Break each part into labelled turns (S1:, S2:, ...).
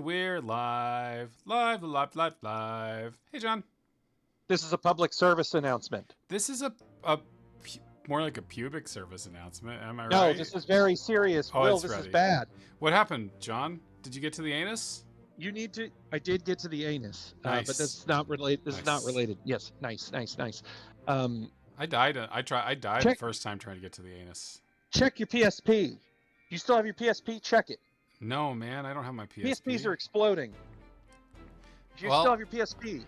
S1: we're live. Live, live, live, live. Hey, John.
S2: This is a public service announcement.
S1: This is more like a pubic service announcement. Am I right?
S2: No, this is very serious.
S1: Oh,
S2: Will,
S1: it's
S2: this
S1: ready.
S2: is bad.
S1: What happened, John? Did you get to the anus?
S2: You need to. I did get to the anus,
S1: Nice.
S2: but that's not related. This
S1: Nice.
S2: is not related. Yes, nice.
S1: I died. I died the first time trying to get to the anus.
S2: Check your PSP. You still have your PSP? Check it.
S1: No, man, I don't have my PSP.
S2: PSPs are exploding. If you still have your PSP,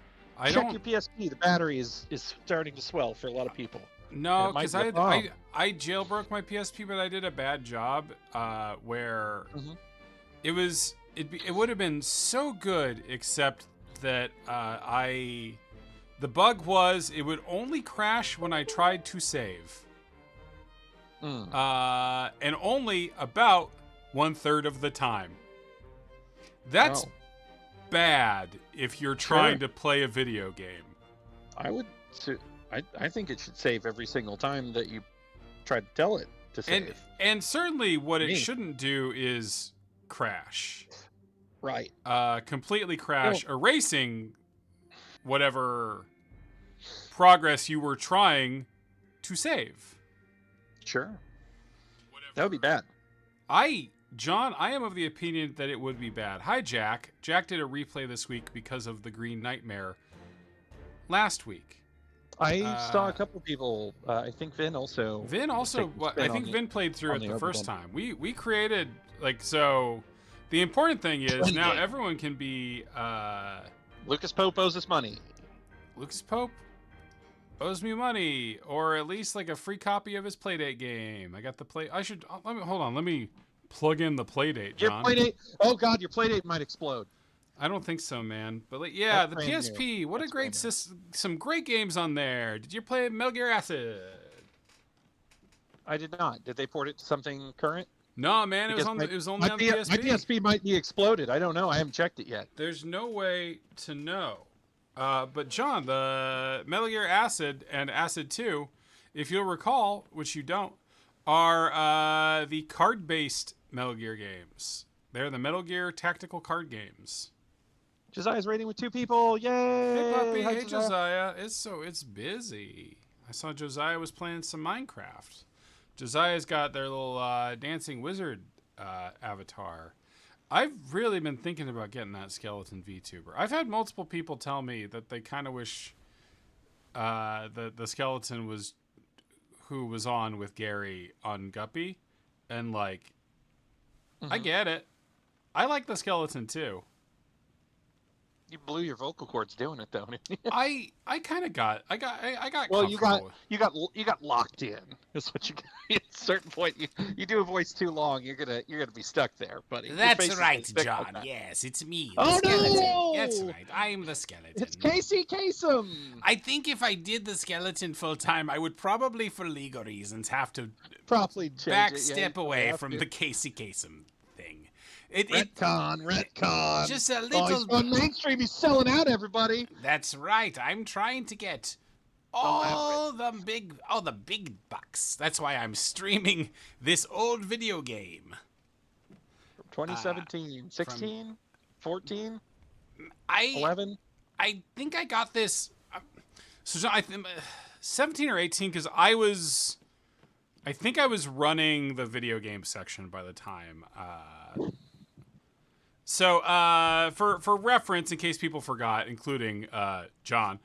S2: check your PSP. The battery is starting to swell for a lot of people.
S1: No, because I jailbroke my PSP, but I did a bad job where it would have been so good, except that the bug was it would only crash when I tried to save. And only about 1/3 of the time. That's bad if you're trying to play a video game.
S2: I think it should save every single time that you try to tell it to save.
S1: And certainly what it shouldn't do is crash.
S2: Right.
S1: Completely crash, erasing whatever progress you were trying to save.
S2: Sure. That would be bad.
S1: John, I am of the opinion that it would be bad. Hi, Jack. Jack did a replay this week because of the Green Nightmare last week.
S2: I saw a couple people. I think Vin also.
S1: I think Vin played through it the first time. We created so. The important thing is now everyone can be.
S2: Lucas Pope owes us money.
S1: Lucas Pope owes me money, or at least like a free copy of his Playdate game. I got the play. I should let me plug in the Playdate, John.
S2: Your Playdate. Oh God, your Playdate might explode.
S1: I don't think so, man. But the PSP. What a great system! Some great games on there. Did you play Metal Gear Acid?
S2: I did not. Did they port it to something current?
S1: No, man. It was only on the PSP.
S2: My PSP might be exploded. I don't know. I haven't checked it yet.
S1: There's no way to know. But John, the Metal Gear Acid and Acid 2, if you'll recall, which you don't, are the card-based Metal Gear games. They're the Metal Gear tactical card games.
S2: Josiah's raiding with 2 people. Yay!
S1: Hey, puppy. Hey, Josiah. It's busy. I saw Josiah was playing some Minecraft. Josiah's got their little dancing wizard avatar. I've really been thinking about getting that skeleton VTuber. I've had multiple people tell me that they kind of wish the skeleton was who was on with Gary on Guppy. And I get it. I like the skeleton too.
S2: You blew your vocal cords doing it though.
S1: I kind of got.
S2: Well, you got locked in. That's what you got. At a certain point, you do a voice too long, you're gonna be stuck there, buddy.
S1: That's right, John. Yes, it's me.
S2: Oh
S1: skeleton.
S2: No!
S1: That's right. I'm the skeleton.
S2: It's Casey Kasem.
S1: I think if I did the skeleton full time, I would probably, for legal reasons, have to backstep away from the Casey Kasem thing.
S2: Retcon.
S1: Just a little.
S2: He's on mainstream. He's selling out everybody.
S1: That's right. I'm trying to get all the big bucks. That's why I'm streaming this old video game.
S2: From 2017, 16, 14, 11.
S1: I think I got this. So I think 17 or 18 because I think I was running the video game section by the time. So, for reference, in case people forgot, including John,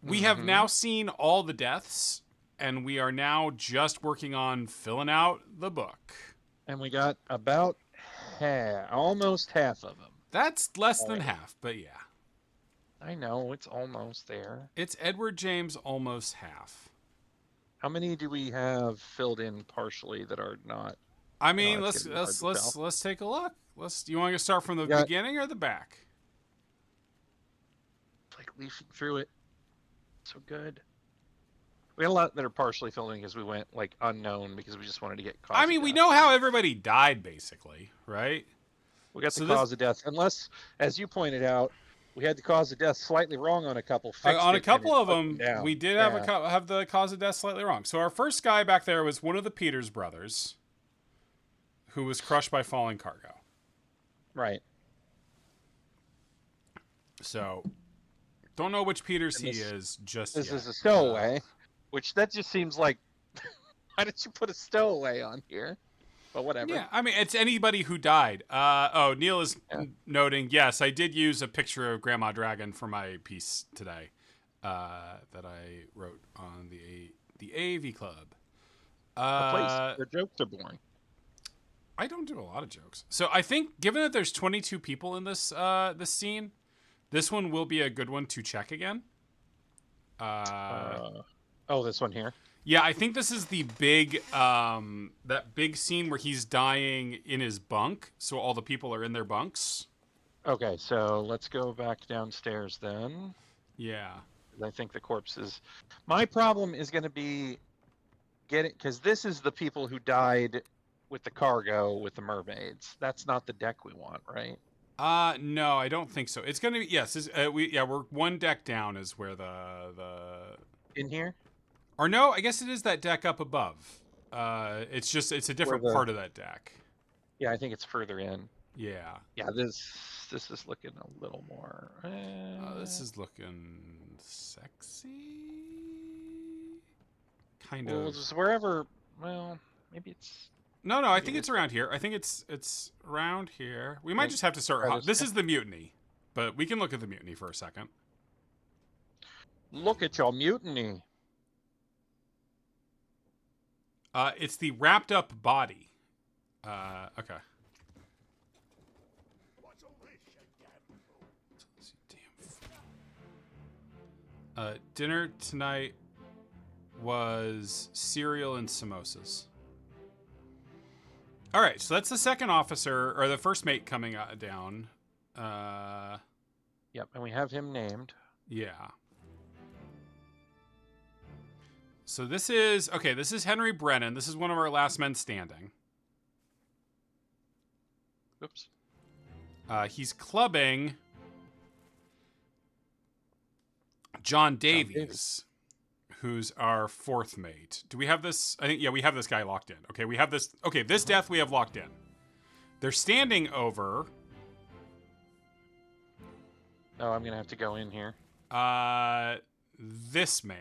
S1: we have now seen all the deaths, and we are now just working on filling out the book.
S2: And we got about almost half of them.
S1: That's less than half, but yeah.
S2: I know, it's almost there.
S1: It's Edward James almost half.
S2: How many do we have filled in partially that are not?
S1: I mean, let's take a look. You want to start from the beginning or the back?
S2: Like leafing through it. So good. We had a lot that are partially filled in because we went unknown because we just wanted to get cause.
S1: I mean, we know how everybody died, basically, right?
S2: We got the cause of death. Unless, as you pointed out, we had the cause of death slightly wrong on a couple.
S1: On a couple of them, we did have the cause of death slightly wrong. So our first guy back there was one of the Peters brothers, who was crushed by falling cargo.
S2: Right.
S1: So, don't know which Peters
S2: And
S1: he is just
S2: this
S1: yet.
S2: is a stowaway, which that just seems like, why did you put a stowaway on here? But whatever.
S1: Yeah, I mean, it's anybody who died. Neil is noting, yes, I did use a picture of Grandma Dragon for my piece today that I wrote on the AV Club.
S2: A place where jokes are born.
S1: I don't do a lot of jokes. So I think, given that there's 22 people in this this scene, this one will be a good one to check again.
S2: This one here.
S1: Yeah, I think this is the big, that big scene where he's dying in his bunk. So all the people are in their bunks.
S2: Okay, so let's go back downstairs then.
S1: Yeah.
S2: I think the corpse is... My problem is going to be because this is the people who died with the cargo with the mermaids. That's not the deck we want, right?
S1: No, I don't think so. It's going to be, yes, we're one deck down is where the...
S2: In here?
S1: Or no, I guess it is that deck up above. It's a different part of that deck.
S2: Yeah, I think it's further in.
S1: Yeah.
S2: Yeah, this is looking a little more...
S1: This is looking sexy? Kind
S2: of.
S1: Just
S2: wherever... Well, maybe it's...
S1: No, I think it's around here. I think it's around here. We might just have to start... This is the mutiny, but we can look at the mutiny for a second.
S2: Look at your mutiny.
S1: It's the wrapped up body. Okay. Dinner tonight was cereal and samosas. All right, so that's the second officer, or the first mate coming down.
S2: Yep, and we have him named.
S1: Yeah. So this is Henry Brennan. This is one of our last men standing.
S2: Oops.
S1: He's clubbing John Davies, who's our fourth mate. Do we have this? I think, yeah, we have this guy locked in. Okay, we have this. Okay, this death we have locked in. They're standing over.
S2: Oh, I'm going to have to go in here.
S1: This man.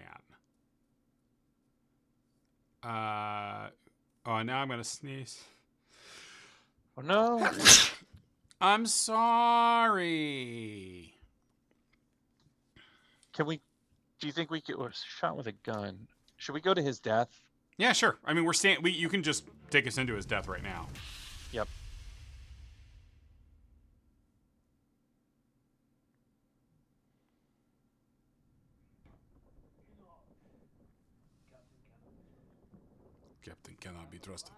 S1: Now I'm going to sneeze.
S2: Oh, no.
S1: I'm sorry.
S2: Do you think we could... shot with a gun. Should we go to his death?
S1: Yeah, sure. I mean, you can just take us into his death right now.
S2: Yep.
S1: Captain cannot be trusted.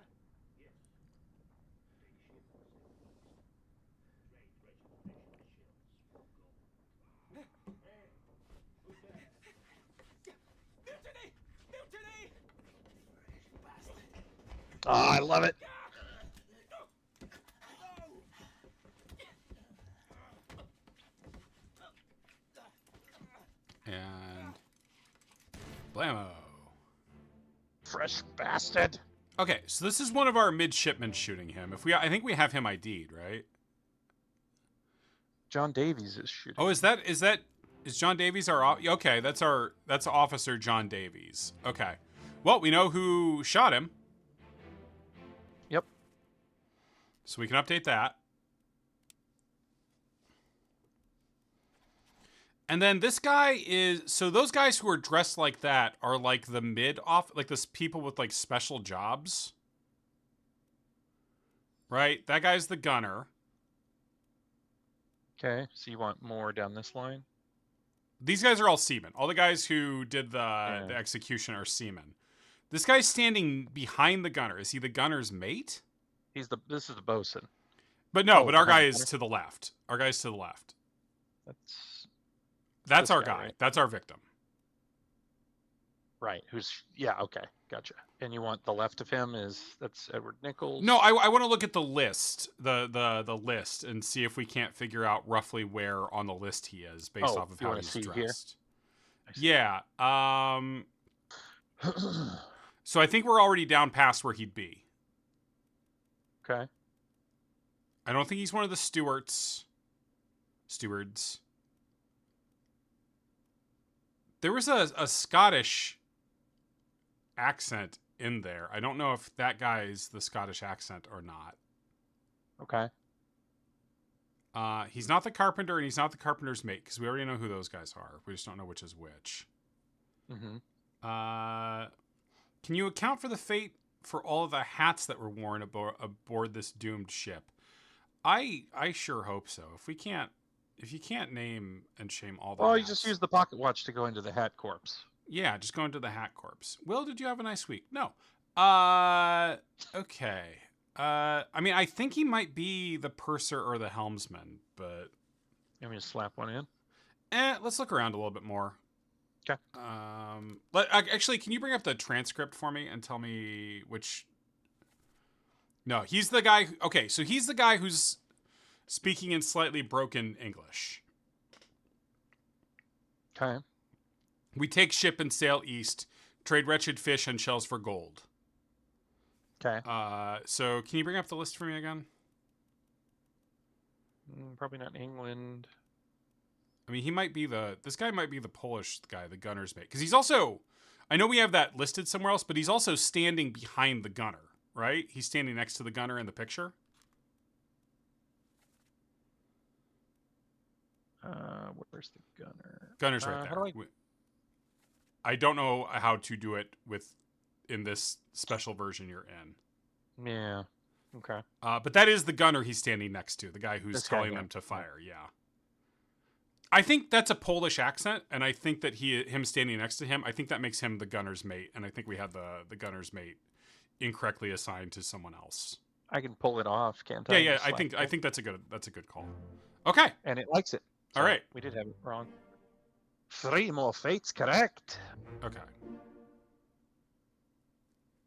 S2: Oh, I love it.
S1: And blammo.
S2: Fresh bastard.
S1: Okay, so this is one of our midshipmen shooting him. I think we have him ID'd, right?
S2: John Davies is shooting.
S1: Oh, is John Davies our... Okay, that's Officer John Davies. Okay. Well, we know who shot him.
S2: Yep.
S1: So we can update that. And then this guy is... So those guys who are dressed like that are like the like this people with like special jobs. Right? That guy's the gunner.
S2: Okay, so you want more down this line?
S1: These guys are all seamen. All the guys who did the execution are seamen. This guy's standing behind the gunner. Is he the gunner's mate?
S2: This is the bosun.
S1: But no, but our guy is to the left. Our guy's to the left. That's our guy.
S2: Right?
S1: That's our victim.
S2: Right. Okay, gotcha. And you want the left of him that's Edward Nichols?
S1: No, I want to look at the list, the list, and see if we can't figure out roughly where on the list he is based off of how he's dressed. Yeah. So I think we're already down past where he'd be.
S2: Okay.
S1: I don't think he's one of the stewards. There was a Scottish accent in there. I don't know if that guy is the Scottish accent or not.
S2: Okay.
S1: He's not the carpenter, and he's not the carpenter's mate, because we already know who those guys are. We just don't know which is which.
S2: Mm-hmm.
S1: Can you account for the fate for all of the hats that were worn aboard this doomed ship? I sure hope so. If you can't name and shame all the
S2: Well,
S1: hats,
S2: you just use the pocket watch to go into the Hat Corps.
S1: Yeah, just go into the Hat Corps. Will, did you have a nice week? No. Okay. I mean, I think he might be the purser or the helmsman, but
S2: Let me just slap one in.
S1: let's look around a little bit more.
S2: Okay.
S1: Actually, can you bring up the transcript for me and tell me which? No, he's the guy. Okay, so he's the guy who's speaking in slightly broken English.
S2: Okay.
S1: We take ship and sail east, trade wretched fish and shells for gold.
S2: Okay.
S1: So can you bring up the list for me again?
S2: Probably not England.
S1: I mean, this guy might be the Polish guy, the gunner's mate. Because he's also, I know we have that listed somewhere else, but he's also standing behind the gunner, right? He's standing next to the gunner in the picture.
S2: Where's the gunner?
S1: Gunner's right there.
S2: How do
S1: I don't know how to do it in this special version you're in.
S2: Yeah. Okay.
S1: But that is the gunner he's standing next to, the guy who's telling them to fire. Yeah. I think that's a Polish accent, and I think that him standing next to him, I think that makes him the gunner's mate, and I think we had the gunner's mate incorrectly assigned to someone else.
S2: I can pull it off, can't I?
S1: Yeah. I think that's a good call. Okay.
S2: And it likes it. So
S1: All right.
S2: We did have it wrong. 3 more fates correct.
S1: Okay.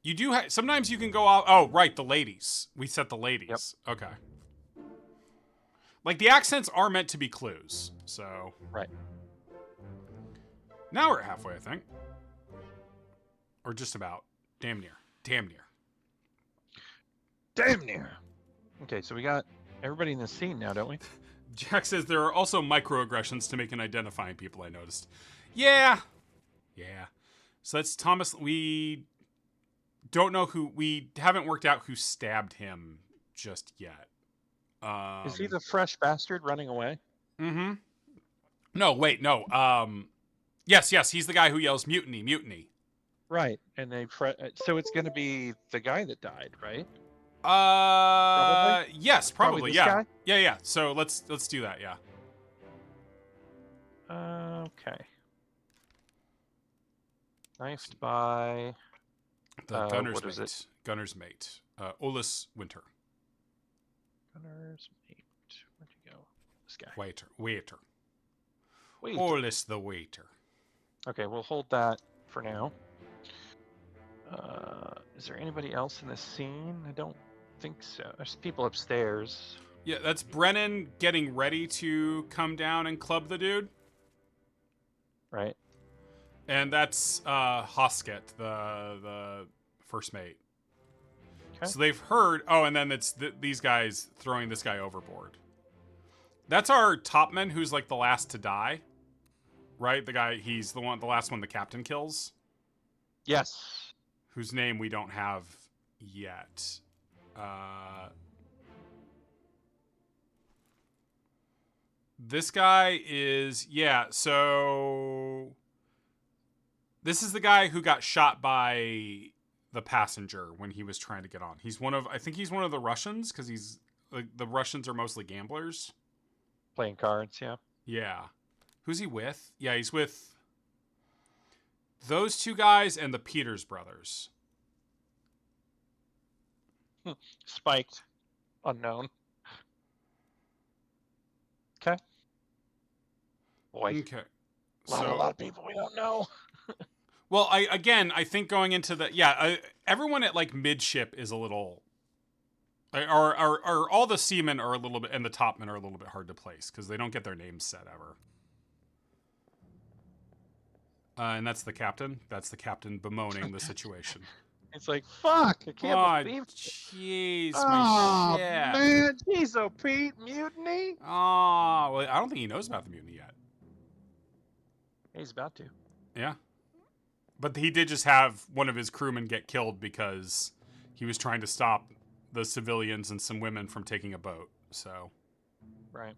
S1: You do sometimes you can go out. Oh, right, the ladies. We set the ladies. Yep. Okay. Like the accents are meant to be clues, so.
S2: Right.
S1: Now we're halfway, I think. Or just about. Damn near.
S2: Okay, so we got everybody in the scene now, don't we?
S1: Jack says there are also microaggressions to make an identifying people, I noticed. Yeah. So that's Thomas. We don't know we haven't worked out who stabbed him just yet.
S2: Is he the fresh bastard running away?
S1: Mm-hmm. No, wait, no. Yes, he's the guy who yells mutiny.
S2: Right, and so it's going to be the guy that died, right?
S1: Probably? Yes, probably yeah.
S2: Guy?
S1: Yeah. So let's do that, yeah.
S2: Okay. Knifed by
S1: the gunner's mate. Olus Winter.
S2: Gunner's mate. Where'd you go? This guy.
S1: Waiter. Olus the waiter.
S2: Okay, we'll hold that for now. Is there anybody else in this scene? I don't think so. There's people upstairs.
S1: Yeah, that's Brennan getting ready to come down and club the dude.
S2: Right.
S1: And that's Hosket, the first mate. Okay. So they've heard. Oh, and then it's these guys throwing this guy overboard. That's our topman, who's like the last to die. Right, the guy. He's the last one the captain kills.
S2: Yes.
S1: Whose name we don't have yet. This guy is so this is the guy who got shot by the passenger when he was trying to get on. I think he's one of the Russians, because the Russians are mostly gamblers.
S2: Playing cards, yeah.
S1: Yeah. Who's he with? Yeah, he's with those two guys and the Peters brothers.
S2: Spiked. Unknown. Okay. Boy.
S1: Okay.
S2: A lot of people we don't know.
S1: Well, I think going into everyone at like midship is a little, or all the seamen are a little bit, and the topmen are a little bit hard to place because they don't get their names set ever. And that's the captain. That's the captain bemoaning the situation.
S2: It's like, fuck, I can't believe.
S1: Jeez,
S2: my shit. Man, jeez, Pete, mutiny.
S1: Oh, well, I don't think he knows about the mutiny yet.
S2: He's about to.
S1: Yeah. But he did just have one of his crewmen get killed because he was trying to stop the civilians and some women from taking a boat. So,
S2: Right.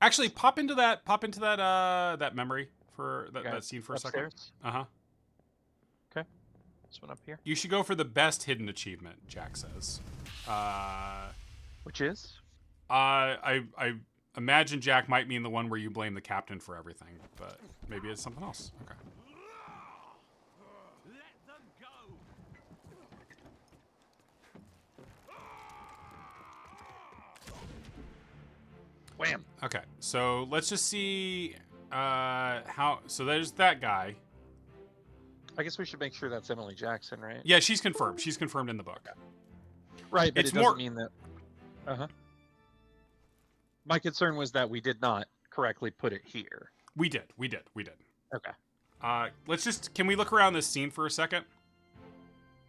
S1: actually, pop into that that memory for that scene for
S2: Upstairs?
S1: a second. Uh-huh.
S2: Okay. This one up here.
S1: You should go for the best hidden achievement, Jack says.
S2: Which is?
S1: I imagine Jack might mean the one where you blame the captain for everything, but maybe it's something else. Okay.
S2: Wham.
S1: Okay, so let's just see how. So there's that guy.
S2: I guess we should make sure that's Emily Jackson, right?
S1: Yeah, she's confirmed. She's confirmed in the book.
S2: Right, but
S1: It's
S2: it doesn't
S1: more-
S2: mean that. My concern was that we did not correctly put it here.
S1: We did.
S2: Okay.
S1: Let's just. Can we look around this scene for a second?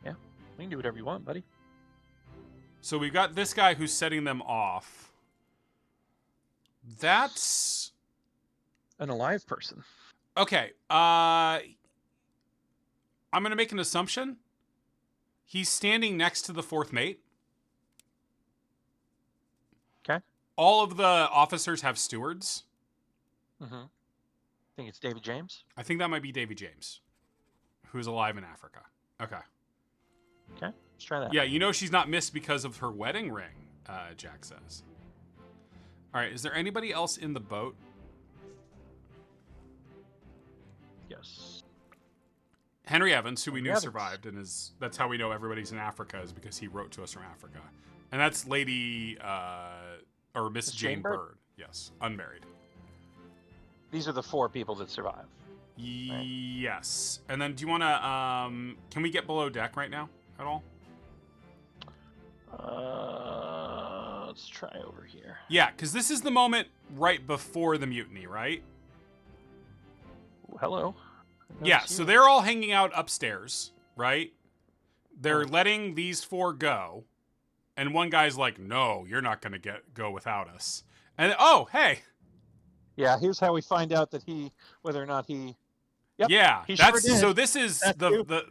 S2: Yeah, we can do whatever you want, buddy.
S1: So we've got this guy who's setting them off. That's
S2: An alive person.
S1: okay. I'm gonna make an assumption. He's standing next to the fourth mate.
S2: Okay.
S1: All of the officers have stewards.
S2: Mm-hmm. Think it's David James?
S1: I think that might be Davy James, who's alive in Africa. Okay.
S2: Okay, let's try that.
S1: Yeah, you know she's not missed because of her wedding ring, Jack says. All right, is there anybody else in the boat?
S2: Yes.
S1: Henry Evans, who we
S2: Henry
S1: knew
S2: Evans.
S1: survived, and that's how we know everybody's in Africa, is because he wrote to us from Africa. And that's Lady, or Miss Jane Bird. Yes, unmarried.
S2: These are the 4 people that survive.
S1: Yes. And then do you want to, can we get below deck right now at all?
S2: Let's try over here.
S1: Yeah, because this is the moment right before the mutiny, right?
S2: Ooh, hello.
S1: Yeah, so they're all hanging out upstairs, right? They're letting these 4 go, and one guy's like, "No, you're not going to go without us." And oh, hey,
S2: Yeah, here's how we find out that whether or not he. Yep,
S1: yeah,
S2: he
S1: that's
S2: sure did.
S1: so. This is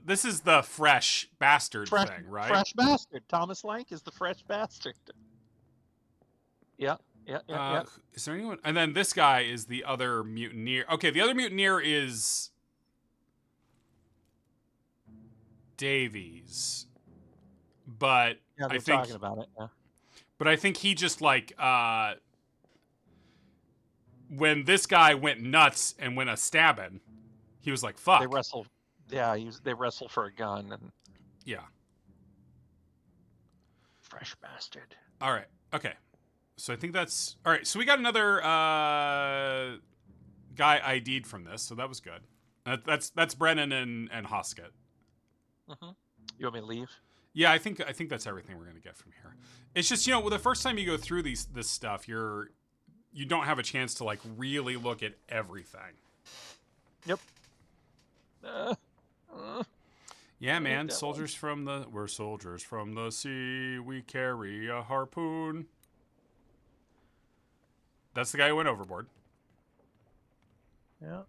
S1: this is the fresh bastard thing, right?
S2: Fresh bastard. Thomas Lank is the fresh bastard. Yeah.
S1: Is there anyone? And then this guy is the other mutineer. Okay, the other mutineer is Davies, but
S2: Yeah, they're
S1: I think
S2: talking about it. Yeah.
S1: But I think he just like when this guy went nuts and went a stabbing, he was like, "Fuck."
S2: They wrestle. Yeah, they wrestle for a gun and.
S1: Yeah.
S2: Fresh bastard.
S1: All right. Okay. So I think that's all right. So we got another guy ID'd from this, so that was good. That's Brennan and Hoskett.
S2: Mm-hmm. You want me to leave?
S1: Yeah, I think that's everything we're gonna get from here. It's just the first time you go through this stuff, you don't have a chance to like really look at everything.
S2: Yep.
S1: Yeah, man. We're soldiers from the sea. We carry a harpoon. That's the guy who went overboard.
S2: Yeah.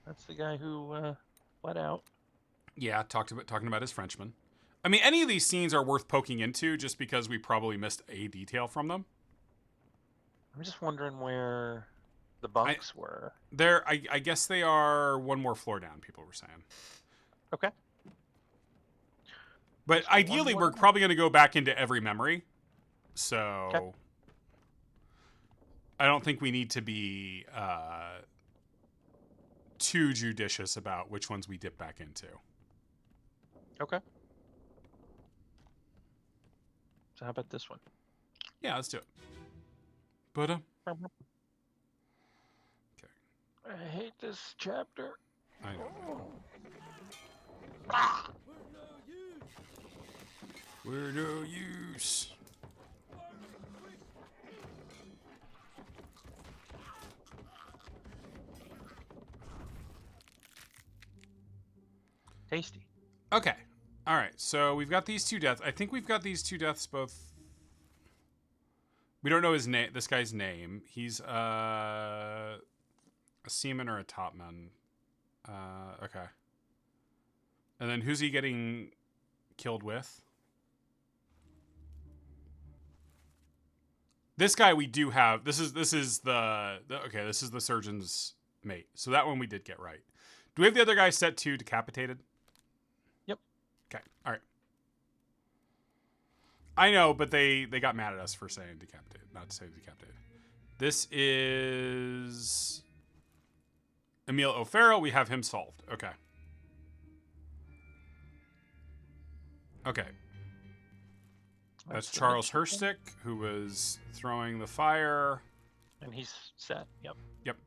S2: That's the guy who let out.
S1: Yeah, talking about his Frenchman. I mean, any of these scenes are worth poking into just because we probably missed a detail from them.
S2: I'm just wondering where the bunks were.
S1: I guess they are one more floor down, people were saying.
S2: Okay.
S1: But ideally, we're probably going to go back into every memory. So
S2: Okay.
S1: I don't think we need to be too judicious about which ones we dip back into.
S2: Okay. So how about this one?
S1: Yeah, let's do it. But okay.
S2: I hate this chapter.
S1: I know. We're no use.
S2: Tasty.
S1: Okay. All right. So we've got these 2 deaths. I think we've got these 2 deaths both. We don't know his name. This guy's name. He's a seaman or a topman. Okay. And then who's he getting killed with? This guy we do have. This is the okay. This is the surgeon's mate. So that one we did get right. Do we have the other guy set to decapitated?
S2: Yep.
S1: Okay. All right. I know, but they got mad at us for saying decapitated, not to say decapitated. This is Emil O'Farrell. We have him solved. Okay. Okay. That's Charles Herstick, who was throwing the fire.
S2: And he's set. Yep.
S1: Yep.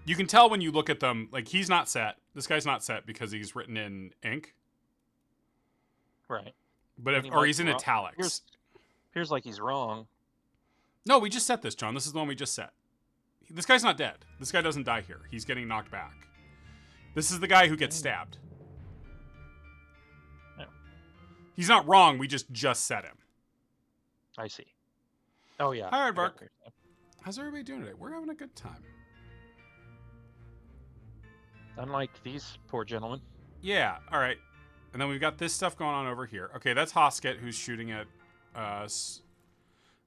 S1: You can tell when you look at them, like, he's not set. This guy's not set because he's written in ink.
S2: Right.
S1: But if, or he's in italics.
S2: Appears like he's wrong.
S1: No, we just set this, John. This is the one we just set. This guy's not dead. This guy doesn't die here. He's getting knocked back. This is the guy who gets stabbed.
S2: No.
S1: He's not wrong. We just set him.
S2: I see. Oh, yeah.
S1: All right, Mark. How's everybody doing today? We're having a good time.
S2: Unlike these poor gentlemen.
S1: Yeah, all right. And then we've got this stuff going on over here. Okay, that's Hoskett, who's shooting at us.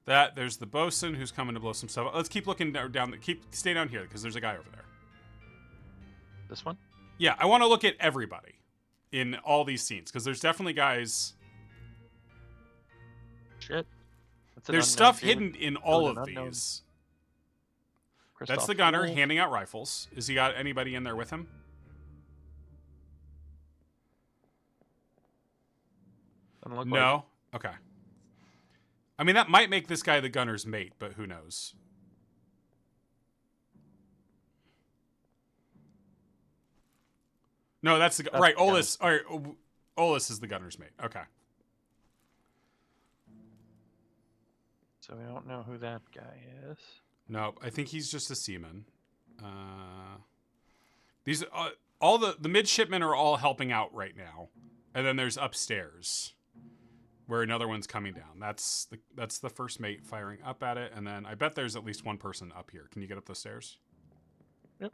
S1: There's the bosun, who's coming to blow some stuff up. Let's keep looking down. Stay down here, because there's a guy over there.
S2: This one?
S1: Yeah, I want to look at everybody in all these scenes, because there's definitely guys...
S2: Shit.
S1: There's stuff hidden in all of these. That's the gunner handing out rifles. Has he got anybody in there with him? No? Okay. I mean, that might make this guy the gunner's mate, but who knows? No, that's the... Right, Olis. All right, Olis is the gunner's mate. Okay.
S2: So we don't know who that guy is.
S1: No, I think he's just a seaman. These all the midshipmen are all helping out right now, and then there's upstairs where another one's coming down. That's the first mate firing up at it, and then I bet there's at least one person up here. Can you get up those stairs?
S2: Yep.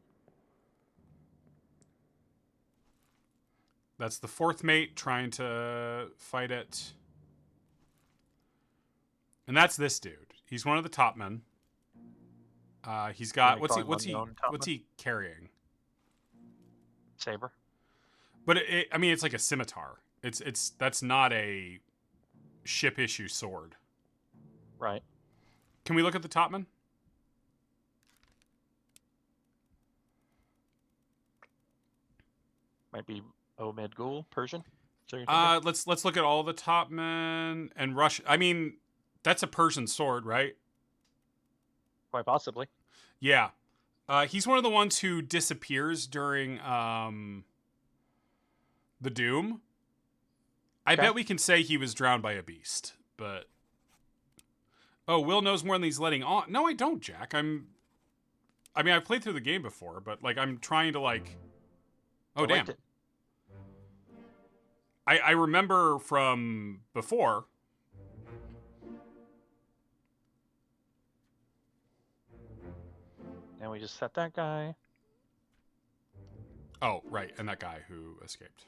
S1: That's the fourth mate trying to fight it. And that's this dude. He's one of the top men. He's got what's he carrying?
S2: Saber.
S1: But I mean, it's like a scimitar. That's not a ship issue sword.
S2: Right.
S1: Can we look at the top man?
S2: Might be Omed Ghoul, Persian.
S1: Let's look at all the top men and Rush. I mean, that's a Persian sword, right?
S2: Quite possibly.
S1: Yeah. He's one of the ones who disappears during the Doom. I bet we can say he was drowned by a beast, but... Oh, Will knows more than he's letting on. No, I don't, Jack. I mean, I've played through the game before, but, like, I'm trying to, like... Oh, damn. I remember from before...
S2: And we just set that guy.
S1: Oh, right, and that guy who escaped.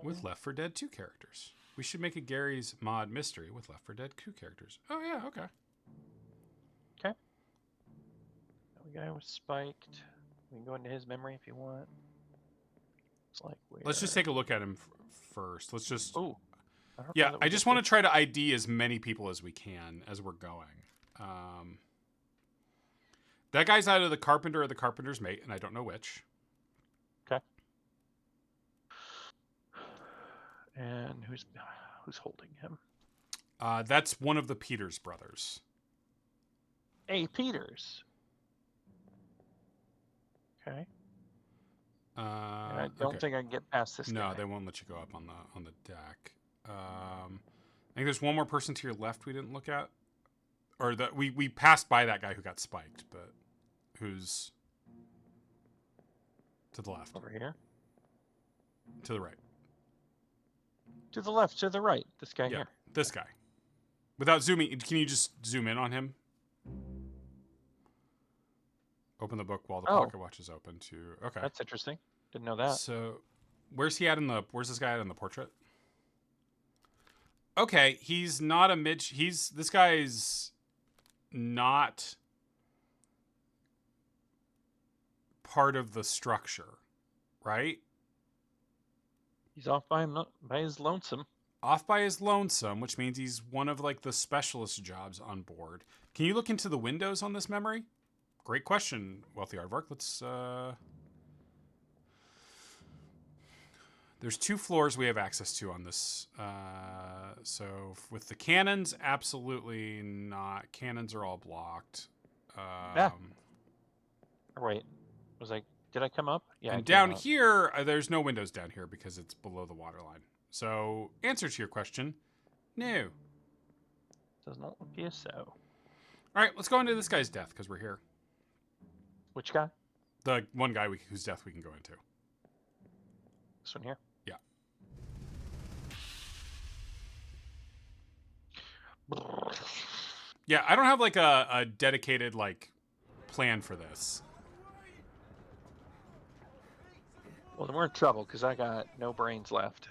S1: With Left 4 Dead 2 characters. We should make a Gary's Mod mystery with Left 4 Dead 2 characters. Oh, yeah, okay.
S2: Okay. The guy was spiked. We can go into his memory if you want. It's like
S1: let's just take a look at him first. Let's just...
S2: Ooh.
S1: I just want to try to ID as many people as we can as we're going. That guy's either the carpenter or the carpenter's mate, and I don't know which.
S2: Okay. And who's holding him?
S1: That's one of the Peters brothers.
S2: A. Peters. Okay. I don't think I can get past this guy.
S1: No, they won't let you go up on the deck. I think there's one more person to your left we didn't look at, or that we passed by that guy who got spiked, but who's to the left?
S2: Over here.
S1: To the right.
S2: To the left. To the right. This guy here.
S1: This guy. Without zooming, can you just zoom in on him? Open the book while the
S2: Oh.
S1: pocket watch is open to... Okay.
S2: That's interesting. Didn't know that.
S1: So, where's he at in the... Where's this guy at in the portrait? Okay, he's not a mid... This guy's not part of the structure, right?
S2: He's off by his lonesome.
S1: Off by his lonesome, which means he's one of like the specialist jobs on board. Can you look into the windows on this memory? Great question, Wealthy Aardvark. Let's there's 2 floors we have access to on this. So with the cannons, absolutely not. Cannons are all blocked.
S2: Wait, did I come up? Yeah.
S1: And down here, there's no windows down here because it's below the waterline. So, answer to your question, no.
S2: Does not appear so.
S1: All right, let's go into this guy's death because we're here.
S2: Which guy?
S1: The one guy whose death we can go into.
S2: This one here?
S1: Yeah. Yeah, I don't have like a dedicated like plan for this.
S2: Well, then we're in trouble because I got no brains left.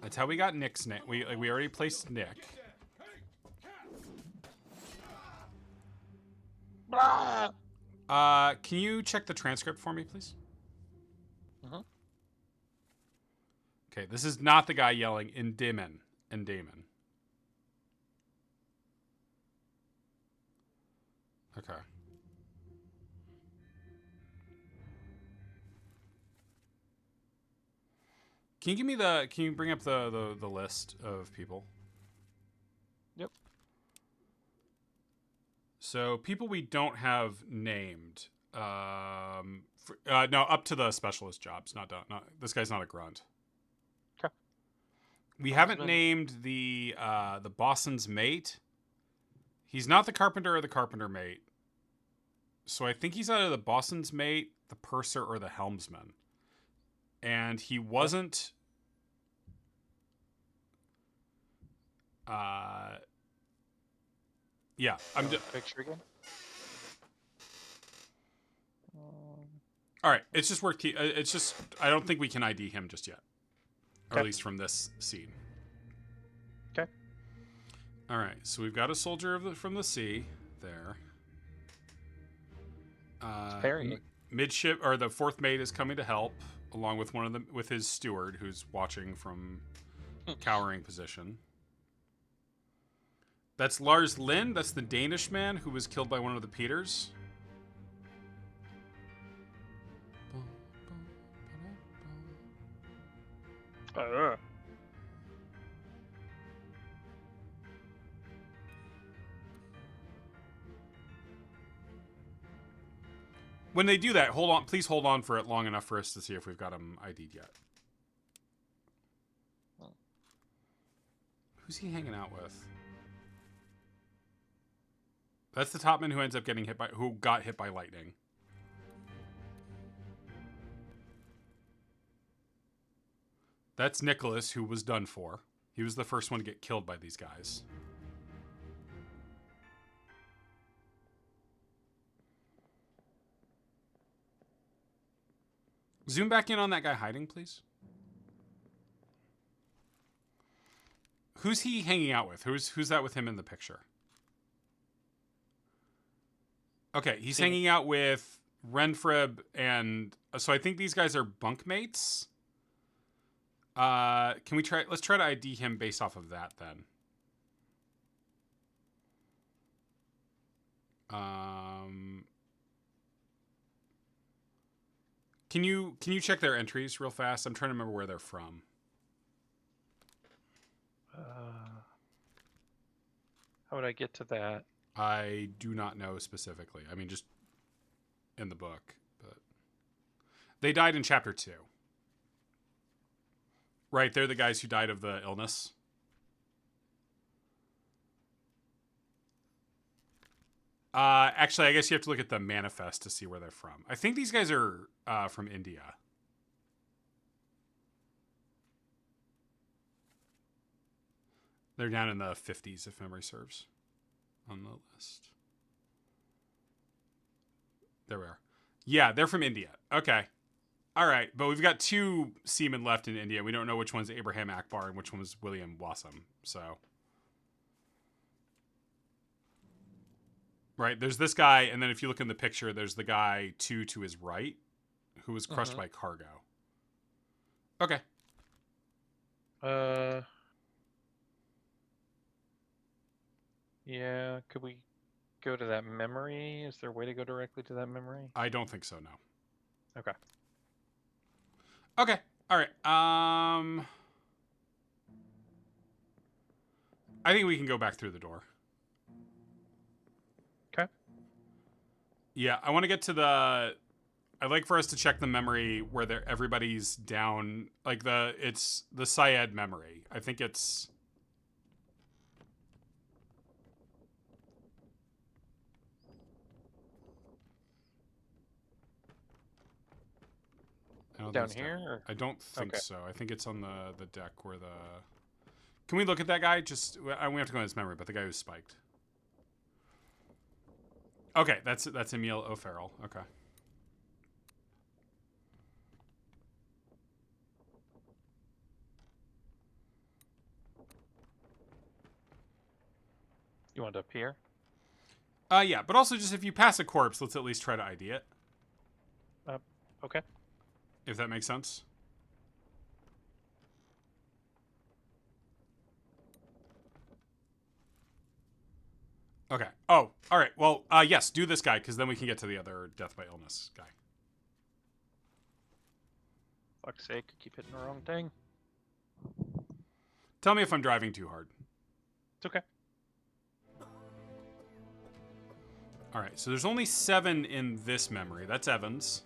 S1: That's how we got Nick's name. We already placed Nick. Can you check the transcript for me, please?
S2: Mm-hmm.
S1: Okay, this is not the guy yelling in Damon. Okay. Can you bring up the list of people?
S2: Yep.
S1: So people we don't have named. No, up to the specialist jobs. Not this guy's not a grunt.
S2: Okay.
S1: We haven't named the bosson's mate. He's not the carpenter or the carpenter mate. So I think he's either the bosson's mate, the purser, or the helmsman. And he wasn't. Yeah, I'm just
S2: picture again.
S1: All right, it's just worth. It's just I don't think we can ID him just yet, or at least from this scene.
S2: Okay.
S1: All right, so we've got a soldier from the sea there.
S2: Parrying.
S1: Midship or the 4th mate is coming to help, along with with his steward who's watching from cowering position. That's Lars Lind. That's the Danish man who was killed by one of the Peters. When they do that, please hold on for it long enough for us to see if we've got him ID'd yet. Who's he hanging out with? That's the topman who ends up who got hit by lightning. That's Nicholas, who was done for. He was the first one to get killed by these guys. Zoom back in on that guy hiding, please. Who's he hanging out with? Who's that with him in the picture? Okay, he's hanging out with Renfreb, and so I think these guys are bunkmates. Can we try? Let's try to ID him based off of that then. Can you check their entries real fast? I'm trying to remember where they're from.
S2: How would I get to that?
S1: I do not know specifically. I mean, just in the book, but they died in chapter 2. Right, they're the guys who died of the illness. Actually, I guess you have to look at the manifest to see where they're from. I think these guys are from India. They're down in the 50s, if memory serves. on the list. There we are. Yeah, they're from India. Okay. All right, but we've got 2 seamen left in India. We don't know which one's Abraham Akbar and which one was William Wassam. So, right, there's this guy, and then if you look in the picture, there's the guy 2 to his right, who was crushed by cargo. Okay.
S2: Yeah. Could we go to that memory? Is there a way to go directly to that memory?
S1: I don't think so. No.
S2: Okay.
S1: Okay. All right. I think we can go back through the door.
S2: Okay.
S1: Yeah, I want to get to the. I'd like for us to check the memory where everybody's down, like it's the Syed memory. I think it's.
S2: Down here? Or?
S1: I don't think so. I think it's on the deck where the. Can we look at that guy? Just we have to go in his memory, but the guy who's spiked. Okay, that's Emil O'Farrell. Okay.
S2: You want it up here?
S1: Yeah, but also just if you pass a corpse, let's at least try to ID it.
S2: Okay.
S1: If that makes sense. Okay. Oh, all right. Well, yes, do this guy, because then we can get to the other death by illness guy.
S2: Fuck's sake, I keep hitting the wrong thing.
S1: Tell me if I'm driving too hard.
S2: It's okay.
S1: All right, so there's only 7 in this memory. That's Evans.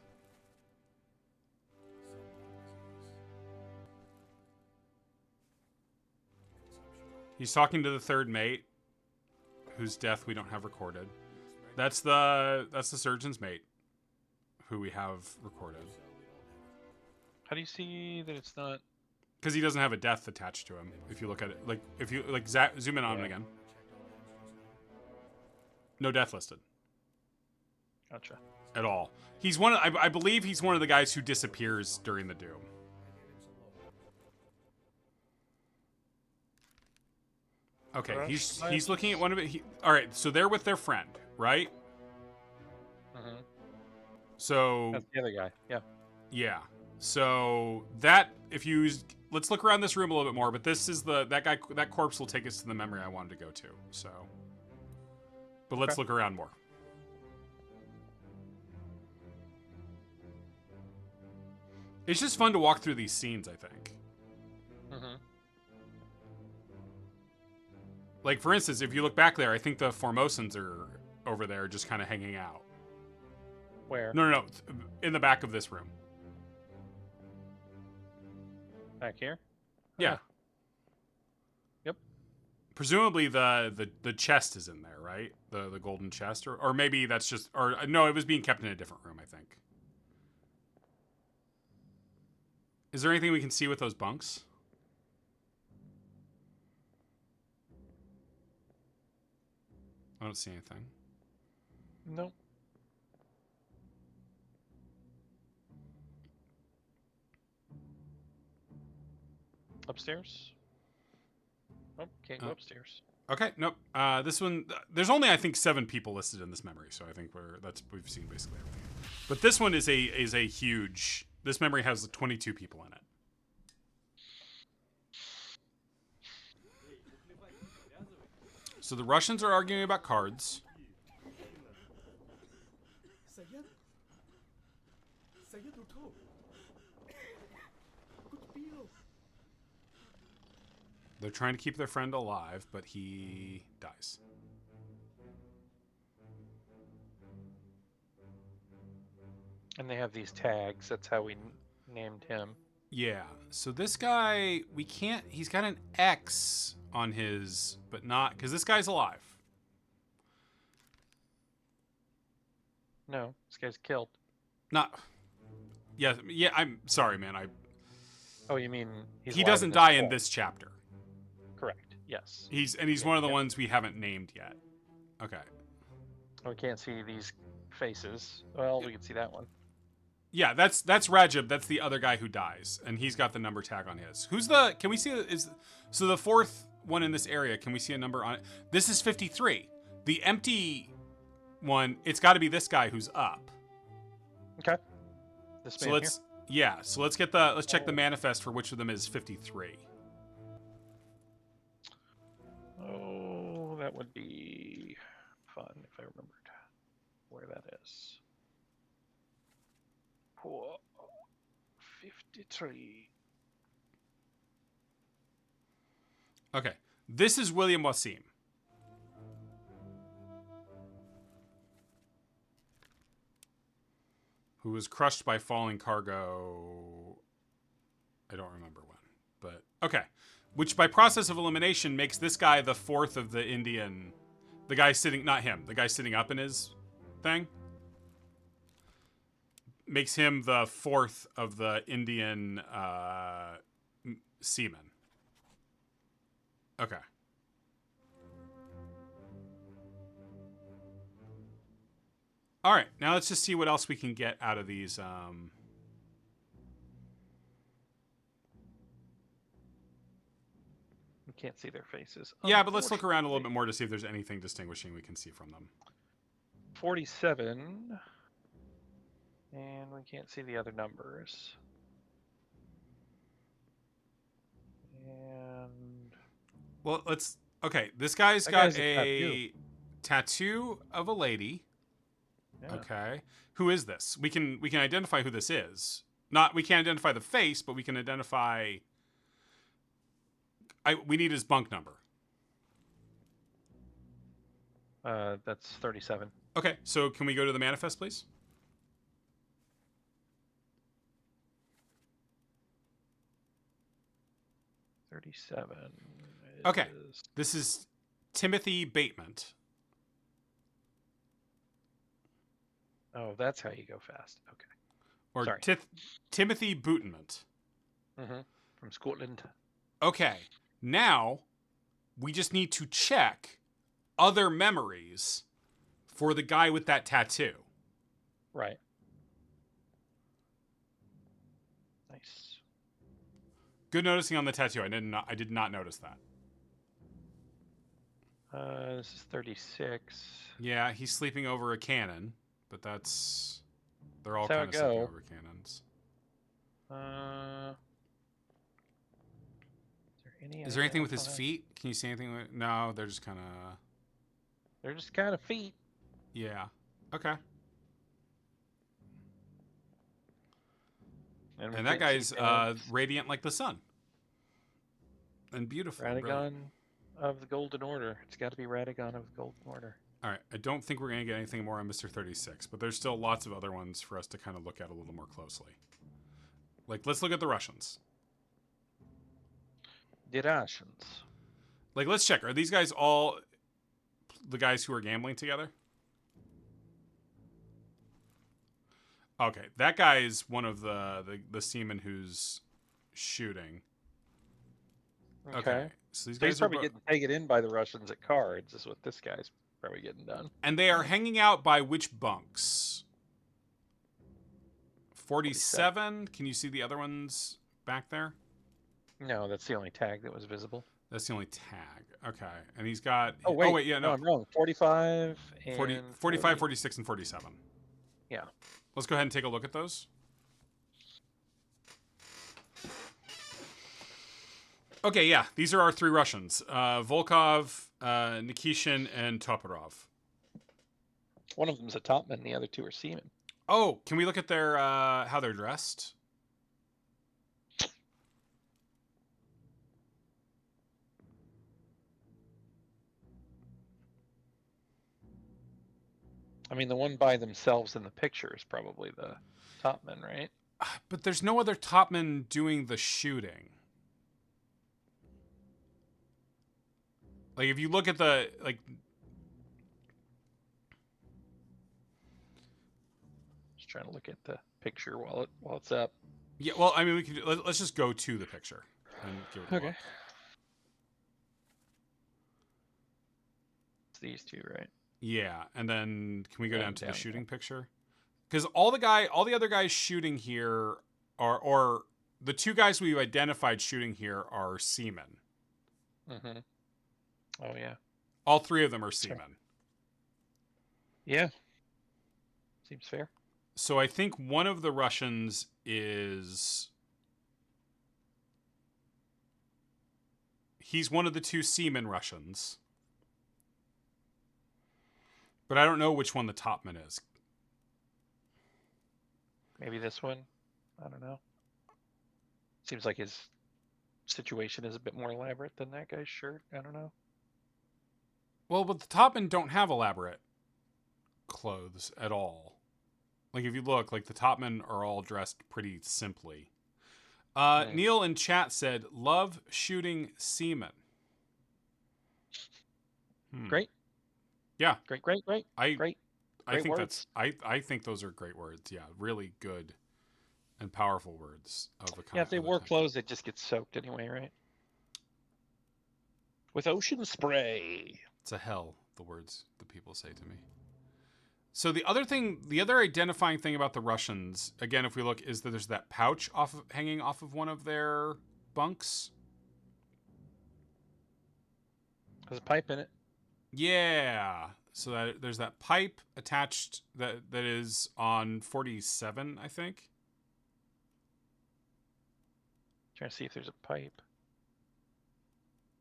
S1: He's talking to the 3rd mate, whose death we don't have recorded. That's the surgeon's mate, who we have recorded.
S2: How do you see that it's not?
S1: Because he doesn't have a death attached to him. If you look at it, like if you zoom in on him again. No death listed.
S2: Gotcha.
S1: At all. He's one. I believe he's one of the guys who disappears during the doom. Okay, he's looking at one of it. All right, so they're with their friend, right?
S2: Mm-hmm.
S1: So
S2: that's the other guy. Yeah.
S1: Yeah. So let's look around this room a little bit more. But this is that corpse will take us to the memory I wanted to go to. So, but let's look around more. It's just fun to walk through these scenes, I think.
S2: Mm-hmm.
S1: Like, for instance, if you look back there, I think the Formosans are over there just kind of hanging out.
S2: Where?
S1: No. In the back of this room.
S2: Back here?
S1: Yeah.
S2: Yep.
S1: Presumably the chest is in there, right? The golden chest? Or maybe that's just... Or no, it was being kept in a different room, I think. Is there anything we can see with those bunks? I don't see anything.
S2: Nope. Upstairs? Oh, can't go upstairs.
S1: Okay, nope. This one, there's only I think 7 people listed in this memory, so I think we've seen basically everything. But this one is a huge. This memory has 22 people in it. So the Russians are arguing about cards. They're trying to keep their friend alive, but he dies.
S2: And they have these tags. That's how we named him.
S1: Yeah. So this guy, we can't... He's got an X on his... But not... Because this guy's alive.
S2: No, this guy's killed.
S1: Not... Yeah, I'm sorry, man.
S2: Oh, you mean...
S1: He doesn't die in this chapter.
S2: Correct. Yes.
S1: He's one of the ones we haven't named yet. Okay.
S2: We can't see these faces. Well, we can see that one.
S1: Yeah, that's Rajab. That's the other guy who dies, and he's got the number tag on his. Who's the? Can we see? So the fourth one in this area? Can we see a number on it? This is 53. The empty one. It's got to be this guy who's up.
S2: Okay. This
S1: So
S2: man
S1: let's So let's check the manifest for which of them is 53.
S2: Oh, that would be fun if I remembered where that is. 53.
S1: Okay. This is William Wasim. Who was crushed by falling cargo. I don't remember when. But okay. Which by process of elimination makes this guy the fourth of the Indian. The guy sitting, not him, the guy sitting up in his thing. Makes him the fourth of the Indian seamen. Okay. All right, now let's just see what else we can get out of these.
S2: We can't see their faces.
S1: Yeah, but let's look around a little bit more to see if there's anything distinguishing we can see from them.
S2: 47. And we can't see the other numbers. And
S1: well, let's. Okay, this guy's got a tattoo of a lady. Yeah. Okay, who is this? We can identify who this is. We can't identify the face, but we can identify. We need his bunk number.
S2: That's 37.
S1: Okay, so can we go to the manifest, please? Okay, this is Timothy Bateman.
S2: Oh, that's how you go fast. Okay.
S1: Or Timothy Bootenment.
S2: From Scotland.
S1: Okay, now we just need to check other memories for the guy with that tattoo.
S2: Right. Nice.
S1: Good noticing on the tattoo. I did not notice that.
S2: This is 36.
S1: Yeah, he's sleeping over a cannon, but they're all kind of sleeping over cannons. Is there anything with his feet? Can you see anything? No, they're just kind of.
S2: They're just kind of feet.
S1: Yeah. Okay. And that guy's radiant like the sun. And beautiful.
S2: Radagon of the Golden Order. It's got to be Radagon of the Golden Order.
S1: All right. I don't think we're going to get anything more on Mr. 36, but there's still lots of other ones for us to kind of look at a little more closely. Like, let's look at the Russians.
S2: The Russians.
S1: Like, let's check. Are these guys all the guys who are gambling together? Okay, that guy is one of the seamen who's shooting. Okay. So these guys
S2: he's probably getting taken in by the Russians at cards, is what this guy's probably getting done.
S1: And they are hanging out by which bunks? 47? Can you see the other ones back there?
S2: No, that's the only tag that was visible.
S1: That's the only tag. Okay. And he's got...
S2: Oh, wait. Yeah, no, I'm wrong. 45 and...
S1: 45, 46, and 47.
S2: Yeah.
S1: Let's go ahead and take a look at those. Okay, yeah. These are our three Russians. Volkov, Nikishin, and Toporov.
S2: One of them's a topman, the other two are seamen.
S1: Oh, can we look at their how they're dressed?
S2: I mean, the one by themselves in the picture is probably the topman, right?
S1: But there's no other topman doing the shooting. Like, if you look at the, like...
S2: Just trying to look at the picture while it's up.
S1: Yeah, well, I mean, we can. Let's just go to the picture and give it a look.
S2: It's these two, right?
S1: Yeah, and then can we go down to the
S2: down
S1: shooting picture? Because all the other guys shooting here or the two guys we've identified shooting here are seamen.
S2: Mm-hmm. Oh yeah.
S1: All three of them are
S2: Sure.
S1: seamen.
S2: Yeah. Seems fair.
S1: So I think one of the Russians is he's one of the two seamen Russians. But I don't know which one the topman is.
S2: Maybe this one. I don't know. Seems like his situation is a bit more elaborate than that guy's shirt. I don't know.
S1: Well, but the topmen don't have elaborate clothes at all. Like if you look, like the topmen are all dressed pretty simply. Neil in chat said, "Love shooting seamen."
S2: Great.
S1: Yeah.
S2: Great.
S1: I think
S2: words.
S1: I think those are great words. Yeah, really good and powerful words of a kind.
S2: Yeah, if they wore clothes, they'd just get soaked anyway, right? With ocean spray.
S1: It's a hell, the words that people say to me. So the other identifying thing about the Russians, again, if we look, is that there's that pouch hanging off of one of their bunks.
S2: There's a pipe in it.
S1: Yeah. So that there's that pipe attached that is on 47, I think.
S2: Trying to see if there's a pipe.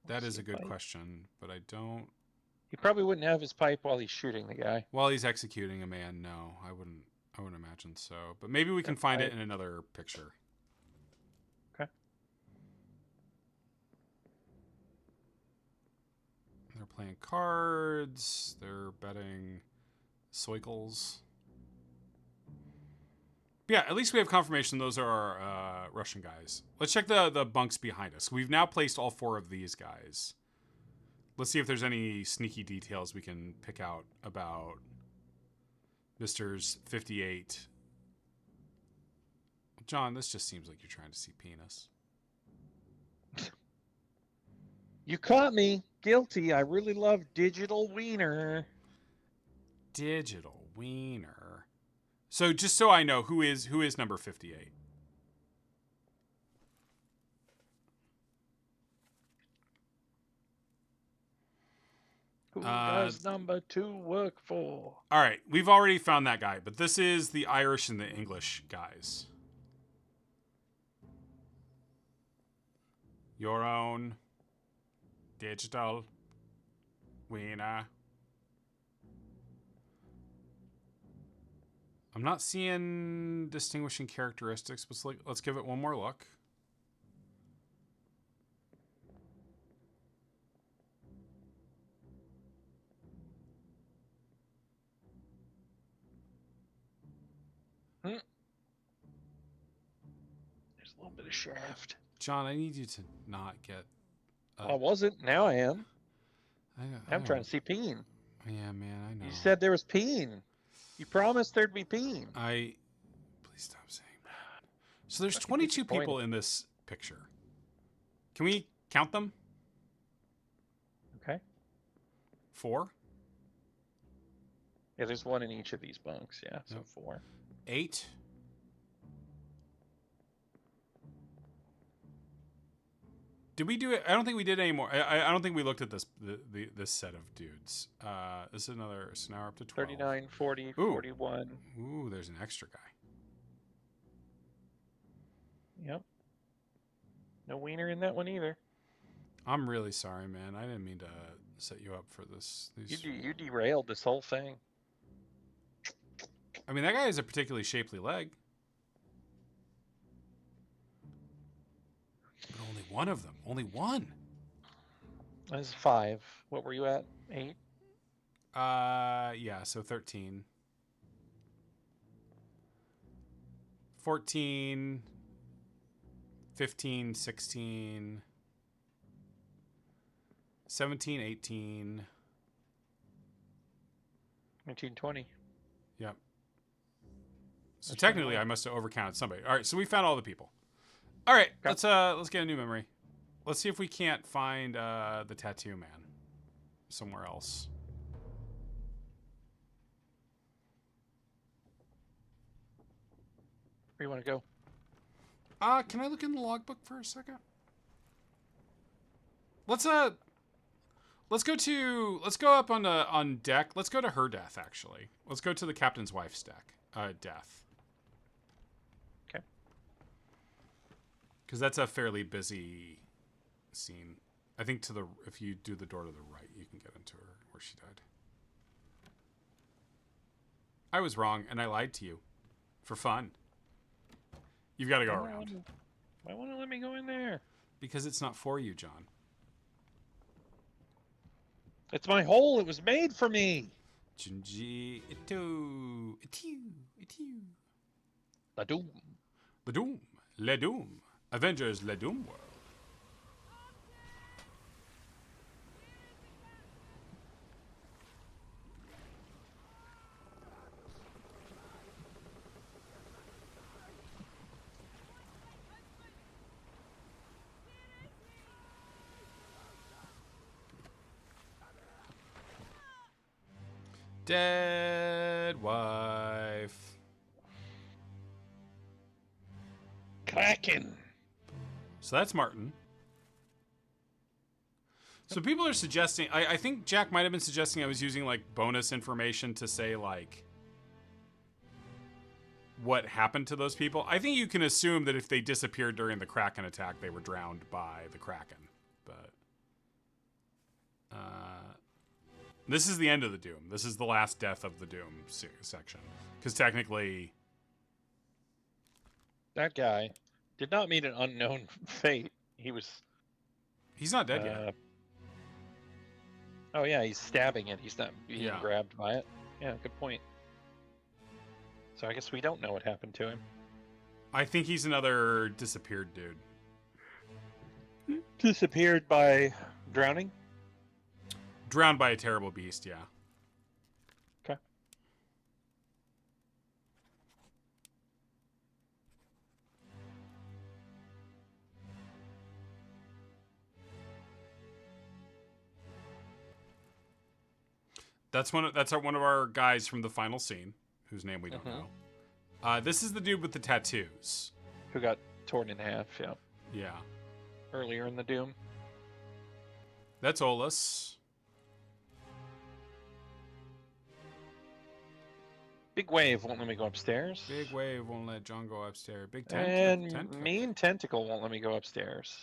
S1: That is a good question, but I don't.
S2: He probably wouldn't have his pipe while he's shooting the guy.
S1: While he's executing a man, no, I wouldn't imagine so. But maybe we can find it in another picture.
S2: Okay.
S1: They're playing cards. They're betting Soikles. Yeah, at least we have confirmation those are our Russian guys. Let's check the bunks behind us. We've now placed all four of these guys. Let's see if there's any sneaky details we can pick out about Mr.'s 58. John, this just seems like you're trying to see penis.
S2: You caught me. Guilty. I really love digital wiener.
S1: Digital wiener. So just so I know, who is number 58?
S2: Who does number 2 work for?
S1: All right, we've already found that guy, but this is the Irish and the English guys. Your own digital wiener. I'm not seeing distinguishing characteristics, but let's give it one more look.
S2: There's a little bit of shaft.
S1: John, I need you to not get...
S2: I wasn't. Now I am. I'm trying to see peen.
S1: Yeah, man, I know.
S2: You said there was peen. You promised there'd be peen.
S1: Please stop saying that. So there's 22 people in this picture. Can we count them?
S2: Okay.
S1: 4?
S2: Yeah, there's one in each of these bunks. Yeah, so 4.
S1: 8. Did we do it? I don't think we did any more. I don't think we looked at this set of dudes. This is another. So now we're up to 12.
S2: 39, 40, 41.
S1: Ooh, there's an extra guy.
S2: Yep. No wiener in that one either.
S1: I'm really sorry, man. I didn't mean to set you up for this.
S2: You derailed this whole thing.
S1: I mean, that guy has a particularly shapely leg. But only one of them. Only one.
S2: This is 5. What were you at? 8?
S1: Yeah, so 13. 14. 15, 16. 17, 18.
S2: 19, 20.
S1: Yep. So technically, I must have overcounted somebody. All right, so we found all the people. All right, let's get a new memory. Let's see if we can't find the tattoo man somewhere else.
S2: Where you want to go?
S1: Can I look in the logbook for a second? Let's go up on deck. Let's go to her death, actually. Let's go to the captain's wife's death.
S2: Okay.
S1: Because that's a fairly busy scene. I think if you do the door to the right, you can get into her where she died. I was wrong, and I lied to you. For fun. You've got to go around.
S2: Why won't it let me go in there?
S1: Because it's not for you, John.
S2: It's my hole. It was made for me.
S1: Junji Ito. Ito.
S2: La Doom.
S1: The Doom. Le Doom. Avengers Le Doom World. Dead wife.
S2: Kraken.
S1: So that's Martin. So people are suggesting, I think Jack might have been suggesting I was using like bonus information to say like what happened to those people. I think you can assume that if they disappeared during the Kraken attack, they were drowned by the Kraken. But this is the end of the Doom. This is the last death of the Doom section. Because technically...
S2: That guy did not meet an unknown fate.
S1: He's not dead yet.
S2: Oh yeah, he's stabbing it. He's not being grabbed by it. Yeah, good point. So I guess we don't know what happened to him.
S1: I think he's another disappeared dude.
S2: Disappeared by drowning?
S1: Drowned by a terrible beast, yeah.
S2: Okay.
S1: That's one of our guys from the final scene, whose name we don't know. This is the dude with the tattoos.
S2: Who got torn in half, yeah.
S1: Yeah.
S2: Earlier in the Doom.
S1: That's Olus.
S2: Big Wave won't let me go upstairs.
S1: Big Wave won't let John go upstairs. Big
S2: Mean Tentacle won't let me go upstairs.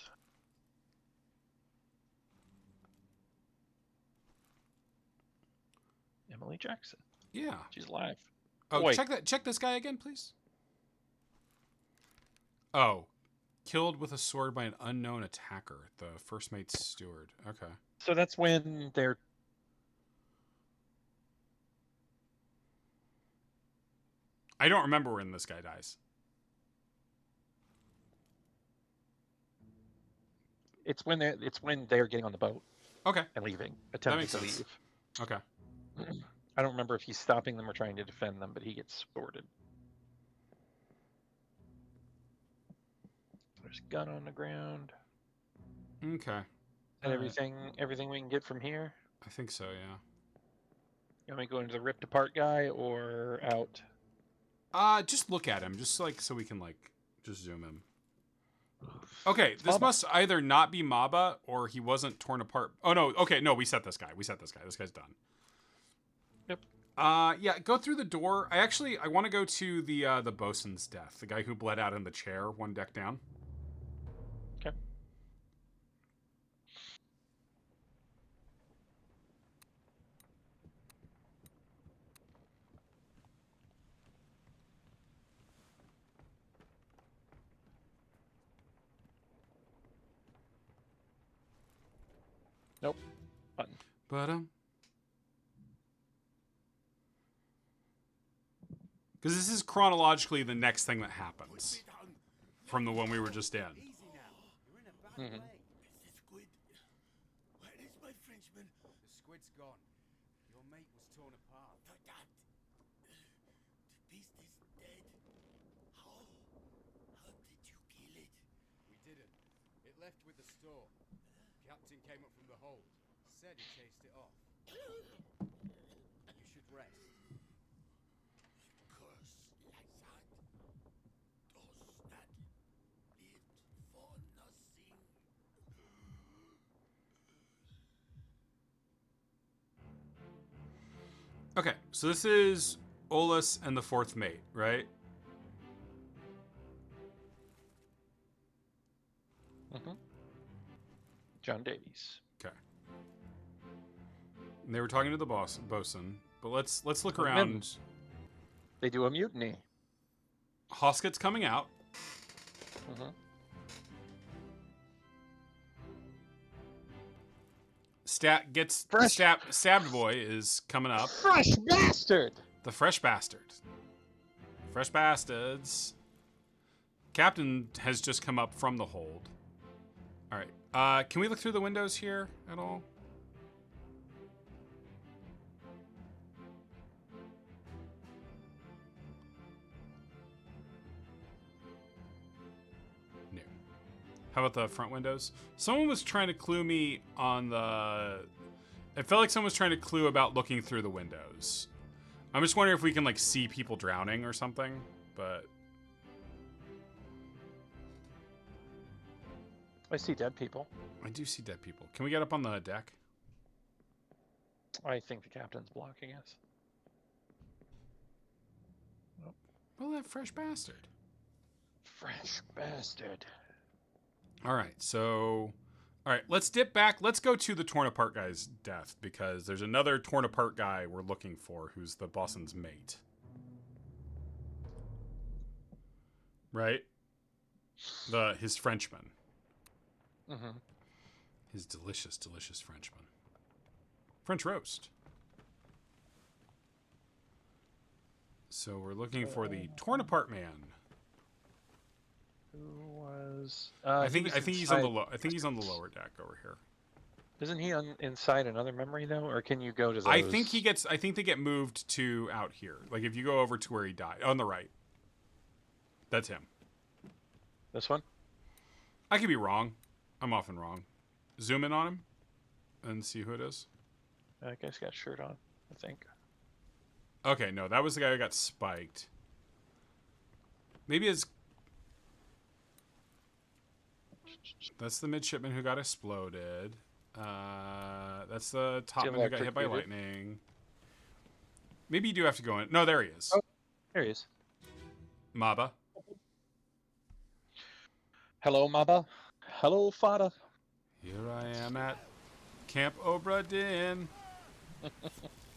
S2: Emily Jackson.
S1: Yeah.
S2: She's alive.
S1: Oh,
S2: wait.
S1: Check this guy again, please. Oh. Killed with a sword by an unknown attacker. The first mate's steward. Okay.
S2: So that's when they're...
S1: I don't remember when this guy dies.
S2: It's when they're getting on the boat.
S1: Okay.
S2: And leaving. Attempting to
S1: sense.
S2: leave.
S1: Okay.
S2: I don't remember if he's stopping them or trying to defend them, but he gets sworded. There's a gun on the ground.
S1: Okay.
S2: And everything we can get from here.
S1: I think so, yeah.
S2: You want me to go into the ripped apart guy or out?
S1: Just look at him, just like so we can like just zoom him. Okay,
S2: It's
S1: this
S2: Maba.
S1: must either not be Maba or he wasn't torn apart. Oh no, okay, no, we set this guy. This guy's done.
S2: Yep.
S1: Yeah, go through the door. I want to go to the bosun's death, the guy who bled out in the chair, one deck down.
S2: Okay. Nope. Button.
S1: But because this is chronologically the next thing that happens from the one we were just in.
S2: Mm-hmm.
S3: The squid. Where is my Frenchman?
S4: The squid's gone. Your mate was torn apart.
S3: The beast is dead. How? How did you kill it?
S4: We didn't. It left with the store. Captain came up from the hold. Said he chased it off. You should rest.
S3: Curse like that.
S1: Okay, so this is Olus and the fourth mate, right?
S2: Mm-hmm. John Davies.
S1: Okay. And they were talking to the bosun, but let's look
S2: And
S1: around.
S2: then they do a mutiny.
S1: Hosket's coming out.
S2: Mm-hmm.
S1: Stabbed boy is coming up.
S2: Fresh bastard!
S1: The fresh bastard. Fresh bastards. Captain has just come up from the hold. All right. Can we look through the windows here at all? No. How about the front windows? Someone was trying to clue me on the... It felt like someone was trying to clue about looking through the windows. I'm just wondering if we can, like, see people drowning or something, but...
S2: I see dead people.
S1: I do see dead people. Can we get up on the deck?
S2: I think the captain's blocking us.
S1: Well, that fresh bastard.
S2: Fresh bastard.
S1: All right, so... All right, let's dip back. Let's go to the torn apart guy's death, because there's another torn apart guy we're looking for who's the bosun's mate. Right? His Frenchman.
S2: Mm-hmm.
S1: His delicious, delicious Frenchman. French roast. So we're looking for the torn apart man.
S2: Who was?
S1: I think he's on the I think he's on the lower deck over here.
S2: Isn't he inside another memory though, or can you go to those?
S1: I think they get moved to out here. Like if you go over to where he died on the right. That's him.
S2: This one?
S1: I could be wrong. I'm often wrong. Zoom in on him and see who it is.
S2: I guess he got shirt on, I think.
S1: Okay, no, that was the guy who got spiked. Maybe it's... That's the midshipman who got exploded. That's the topman who got hit by lightning. Maybe you do have to go in. No, there he is.
S2: Oh, there he is.
S1: Maba.
S2: Hello, Maba. Hello, Fada.
S1: Here I am at Camp Obra Dinn.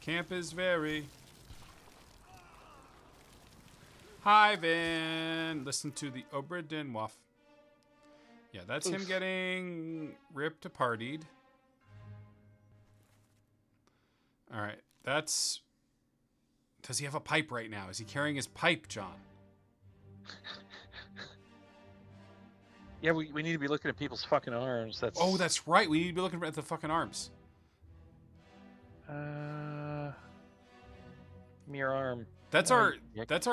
S1: Camp is very... Hi, Vin. Listen to the Obra Dinn waff. Yeah, that's him getting ripped apartied. All right, that's... Does he have a pipe right now? Is he carrying his pipe, John?
S2: Yeah, we need to be looking at people's fucking arms. That's...
S1: Oh, that's right. We need to be looking at the fucking arms.
S2: Mere arm.
S1: That's our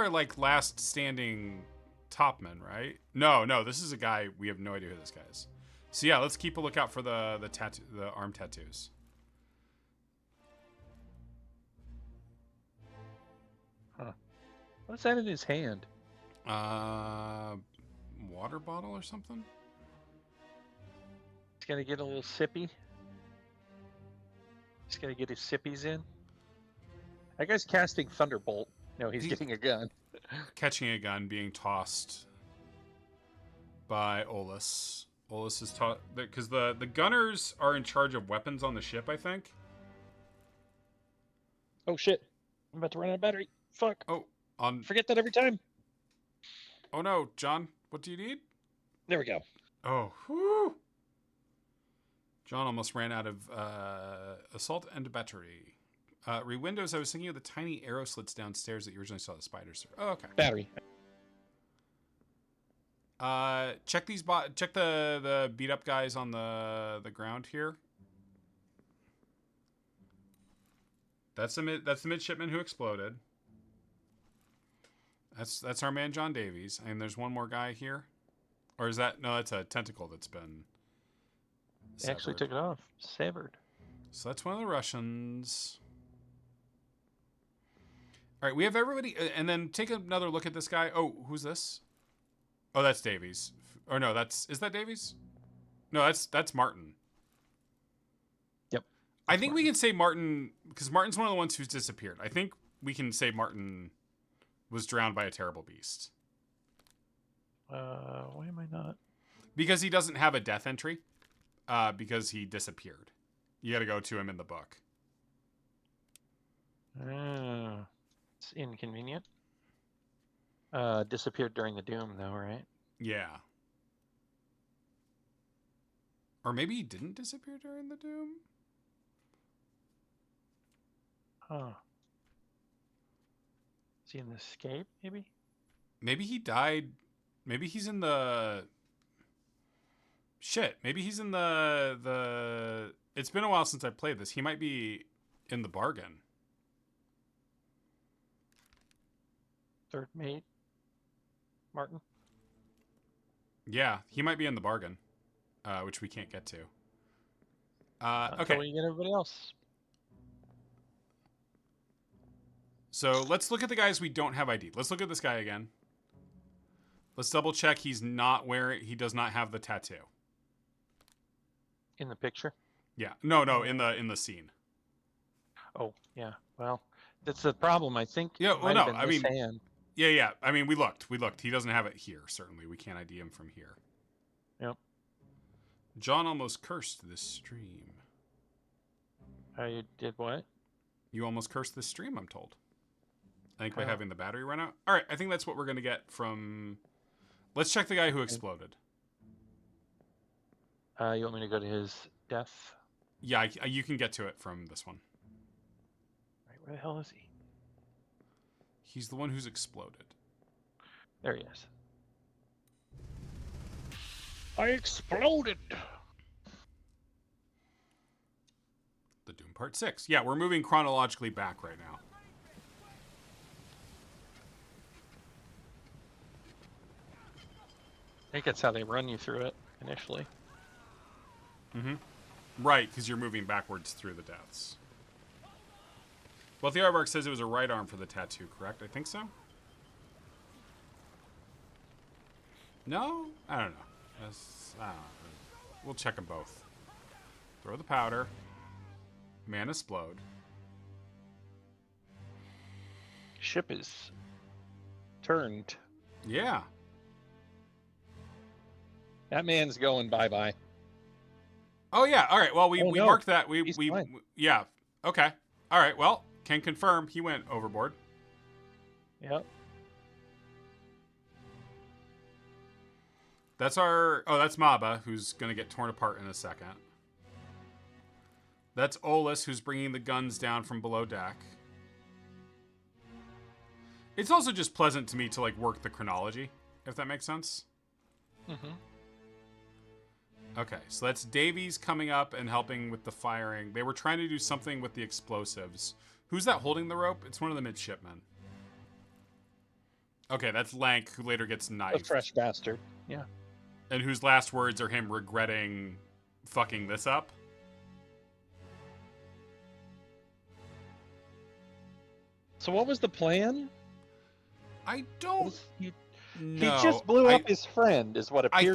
S1: like last standing topman, right? No, this is a guy we have no idea who this guy is. So yeah, let's keep a lookout for the arm tattoos.
S2: Huh. What's that in his hand?
S1: Water bottle or something?
S2: He's gonna get a little sippy. He's gonna get his sippies in. That guy's casting Thunderbolt. No, he's getting a gun.
S1: Catching a gun, being tossed by Olus. Olus is taught because the gunners are in charge of weapons on the ship, I think.
S2: Oh shit! I'm about to run out of battery. Fuck.
S1: Oh,
S2: Forget that every time.
S1: Oh no, John, what do you need?
S2: There we go.
S1: Oh, whew. John almost ran out of assault and battery. Windows, I was thinking of the tiny arrow slits downstairs that you originally saw the spiders through. Oh, okay.
S2: Battery.
S1: Check these check the beat up guys on the ground here. That's the midshipman who exploded. That's our man John Davies, and there's one more guy here, or is that no? That's a tentacle that's been
S2: They actually took it off. Severed.
S1: So that's one of the Russians. All right, we have everybody, and then take another look at this guy. Oh, who's this? Oh, that's Davies. Or no, is that Davies? No, that's Martin.
S2: Yep.
S1: I think we can say Martin, because Martin's one of the ones who's disappeared. I think we can say Martin was drowned by a terrible beast.
S2: Why am I not?
S1: Because he doesn't have a death entry. Because he disappeared. You got to go to him in the book.
S2: It's inconvenient. Disappeared during the Doom, though, right?
S1: Yeah. Or maybe he didn't disappear during the Doom?
S2: Huh. Is he in the escape, maybe?
S1: Maybe he died. Maybe he's in the... Shit. Maybe he's in the... It's been a while since I played this. He might be in the bargain.
S2: Third mate? Martin?
S1: Yeah, he might be in the bargain. Which we can't get to. Okay.
S2: Until we get everybody else.
S1: So let's look at the guys we don't have ID. Let's look at this guy again. Let's double check he does not have the tattoo.
S2: In the picture?
S1: Yeah. No, in the scene.
S2: Oh, yeah. Well, that's the problem, I think.
S1: Yeah, well, no, I mean,
S2: hand.
S1: Yeah. I mean, we looked. He doesn't have it here, certainly. We can't ID him from here.
S2: Yep.
S1: John almost cursed this stream.
S2: You did what?
S1: You almost cursed this stream, I'm told. I think by
S2: How?
S1: having the battery run out. All right, I think that's what we're going to get from... Let's check the guy who exploded.
S2: You want me to go to his death?
S1: Yeah, you can get to it from this one.
S2: Right, where the hell is he?
S1: He's the one who's exploded.
S2: There he is. I exploded!
S1: The Doom Part 6. Yeah, we're moving chronologically back right now.
S2: I think that's how they run you through it initially.
S1: Mm-hmm. Right, because you're moving backwards through the deaths. Well, the artwork says it was a right arm for the tattoo, correct? I think so? No? I don't know. I don't know. We'll check them both. Throw the powder. Man explode.
S2: Ship is turned.
S1: Yeah.
S2: That man's going bye-bye.
S1: Oh, yeah. All right. Well, we
S2: no.
S1: marked that. We
S2: fine.
S1: yeah. Okay. All right. Well, can confirm he went overboard.
S2: Yep.
S1: That's that's Maba, who's going to get torn apart in a second. That's Olus, who's bringing the guns down from below deck. It's also just pleasant to me to, like, work the chronology, if that makes sense.
S2: Mm-hmm.
S1: Okay, so that's Davies coming up and helping with the firing. They were trying to do something with the explosives. Who's that holding the rope? It's one of the midshipmen. Okay, that's Lank, who later gets
S2: A
S1: knifed.
S2: fresh bastard. Yeah.
S1: And whose last words are him regretting fucking this up.
S2: So what was the plan?
S1: I don't
S2: He
S1: know.
S2: just blew up his friend, is what appears
S1: I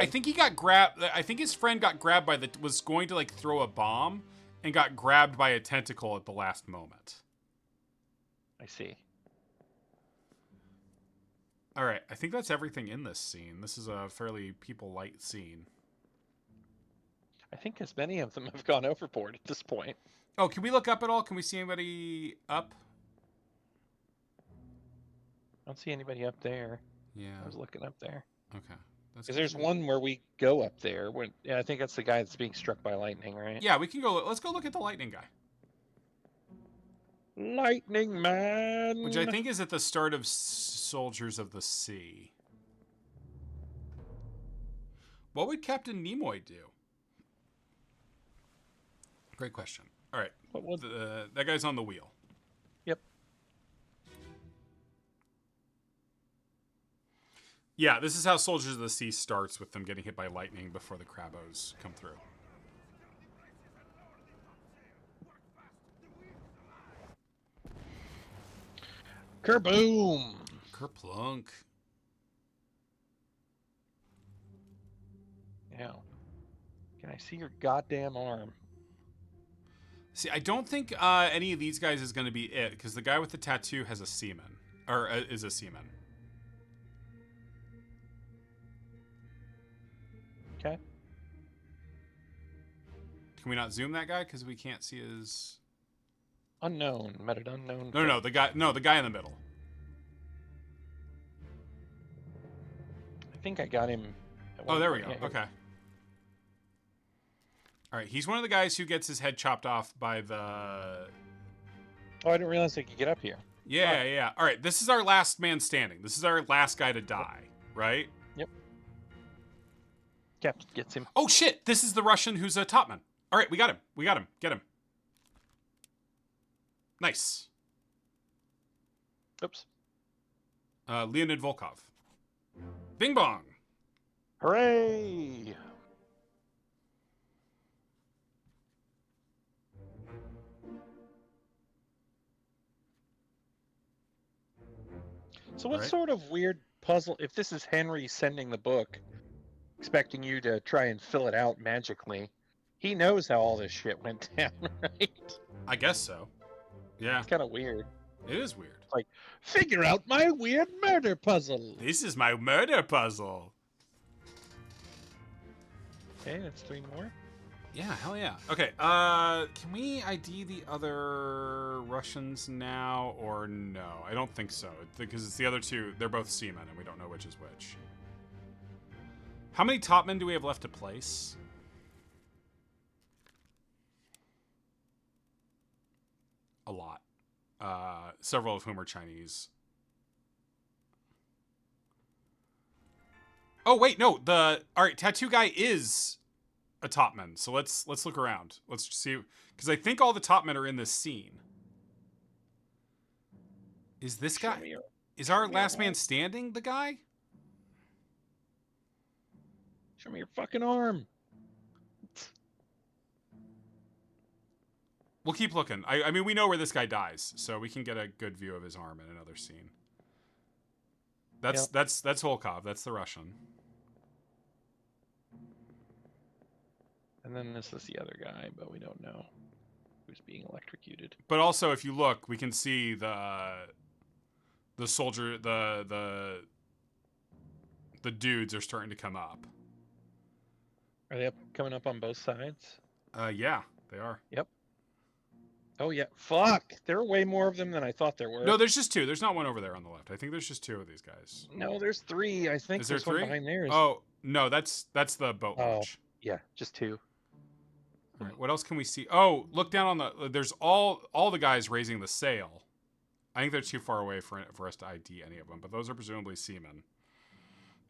S1: think he got grabbed. I think his friend got grabbed was going to, like, throw a bomb and got grabbed by a tentacle at the last moment.
S2: I see.
S1: All right, I think that's everything in this scene. This is a fairly people-light scene.
S2: I think as many of them have gone overboard at this point.
S1: Oh, can we look up at all? Can we see anybody up?
S2: I don't see anybody up there.
S1: Yeah.
S2: I was looking up there.
S1: Okay.
S2: Because there's one where we go up there. Yeah, I think that's the guy that's being struck by lightning, right?
S1: Yeah, we can go. Let's go look at the lightning guy.
S2: Lightning Man!
S1: Which I think is at the start of Soldiers of the Sea. What would Captain Nimoy do? Great question. All right.
S2: What would...
S1: That guy's on the wheel.
S2: Yep.
S1: Yeah, this is how Soldiers of the Sea starts, with them getting hit by lightning before the Krabos come through.
S2: Kerboom!
S1: Kerplunk.
S2: Yeah. Can I see your goddamn arm?
S1: See, I don't think any of these guys is going to be it, because the guy with the tattoo has a seaman. Or is a seaman.
S2: Okay.
S1: Can we not zoom that guy? Because we can't see his...
S2: Unknown. Met an unknown.
S1: No, the guy in the middle.
S2: I think I got him.
S1: Oh, there we go.
S2: Yeah, here.
S1: Okay. All right, he's one of the guys who gets his head chopped off by the...
S2: Oh, I didn't realize I could get up here.
S1: Yeah, yeah. All right, this is our last man standing. This is our last guy to die, right?
S2: Yep. Captain gets him.
S1: Oh, shit! This is the Russian who's a topman. All right, we got him. We got him. Get him. Nice.
S2: Oops.
S1: Leonid Volkov. Bing bong.
S2: Hooray! So what
S1: Right.
S2: sort of weird puzzle, if this is Henry sending the book, expecting you to try and fill it out magically, he knows how all this shit went down, right?
S1: I guess so. Yeah,
S2: It's kind of weird.
S1: it is weird.
S2: Figure out my weird murder puzzle.
S1: This is my murder puzzle.
S2: Okay, that's 3 more.
S1: Yeah, hell yeah. Okay, can we ID the other Russians now, or no? I don't think so, because it's the other two. They're both seamen, and we don't know which is which. How many topmen do we have left to place? A lot. Several of whom are Chinese. Oh wait, no. All right, tattoo guy is a topman. So let's look around. Let's see, because I think all the topmen are in this scene. Is this
S2: Show
S1: guy?
S2: me your-
S1: Is our
S2: me
S1: last
S2: your
S1: man
S2: arm.
S1: standing the guy?
S2: Show me your fucking arm.
S1: We'll keep looking. I mean, we know where this guy dies, so we can get a good view of his arm in another scene. That's Volkov. That's the Russian.
S2: And then this is the other guy, but we don't know who's being electrocuted.
S1: But also, if you look, we can see the soldier, the dudes are starting to come up.
S2: Are they coming up on both sides?
S1: Yeah, they are.
S2: Oh yeah. Fuck! There are way more of them than I thought there were.
S1: No, there's just two. There's not one over there on the left. I think there's just two of these guys.
S2: No, there's 3. I think
S1: Is there
S2: there's one
S1: 3?
S2: behind there.
S1: Oh no, that's the boat
S2: Oh.
S1: launch.
S2: Yeah, just 2.
S1: All right, what else can we see? Oh, look down on the. There's all the guys raising the sail. I think they're too far away for us to ID any of them, but those are presumably seamen.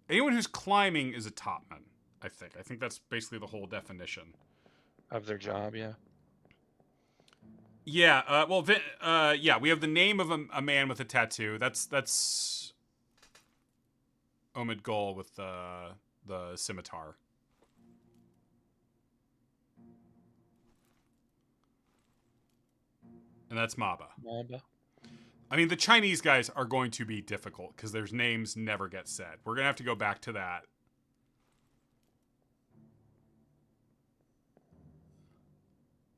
S1: Anyone who's climbing is a topman. I think that's basically the whole definition.
S2: Of their job, yeah.
S1: Yeah. Well, yeah, we have the name of a man with a tattoo. That's Omid Gul with the scimitar. And that's Maba.
S2: Mamba.
S1: I mean, the Chinese guys are going to be difficult because their names never get said. We're going to have to go back to that.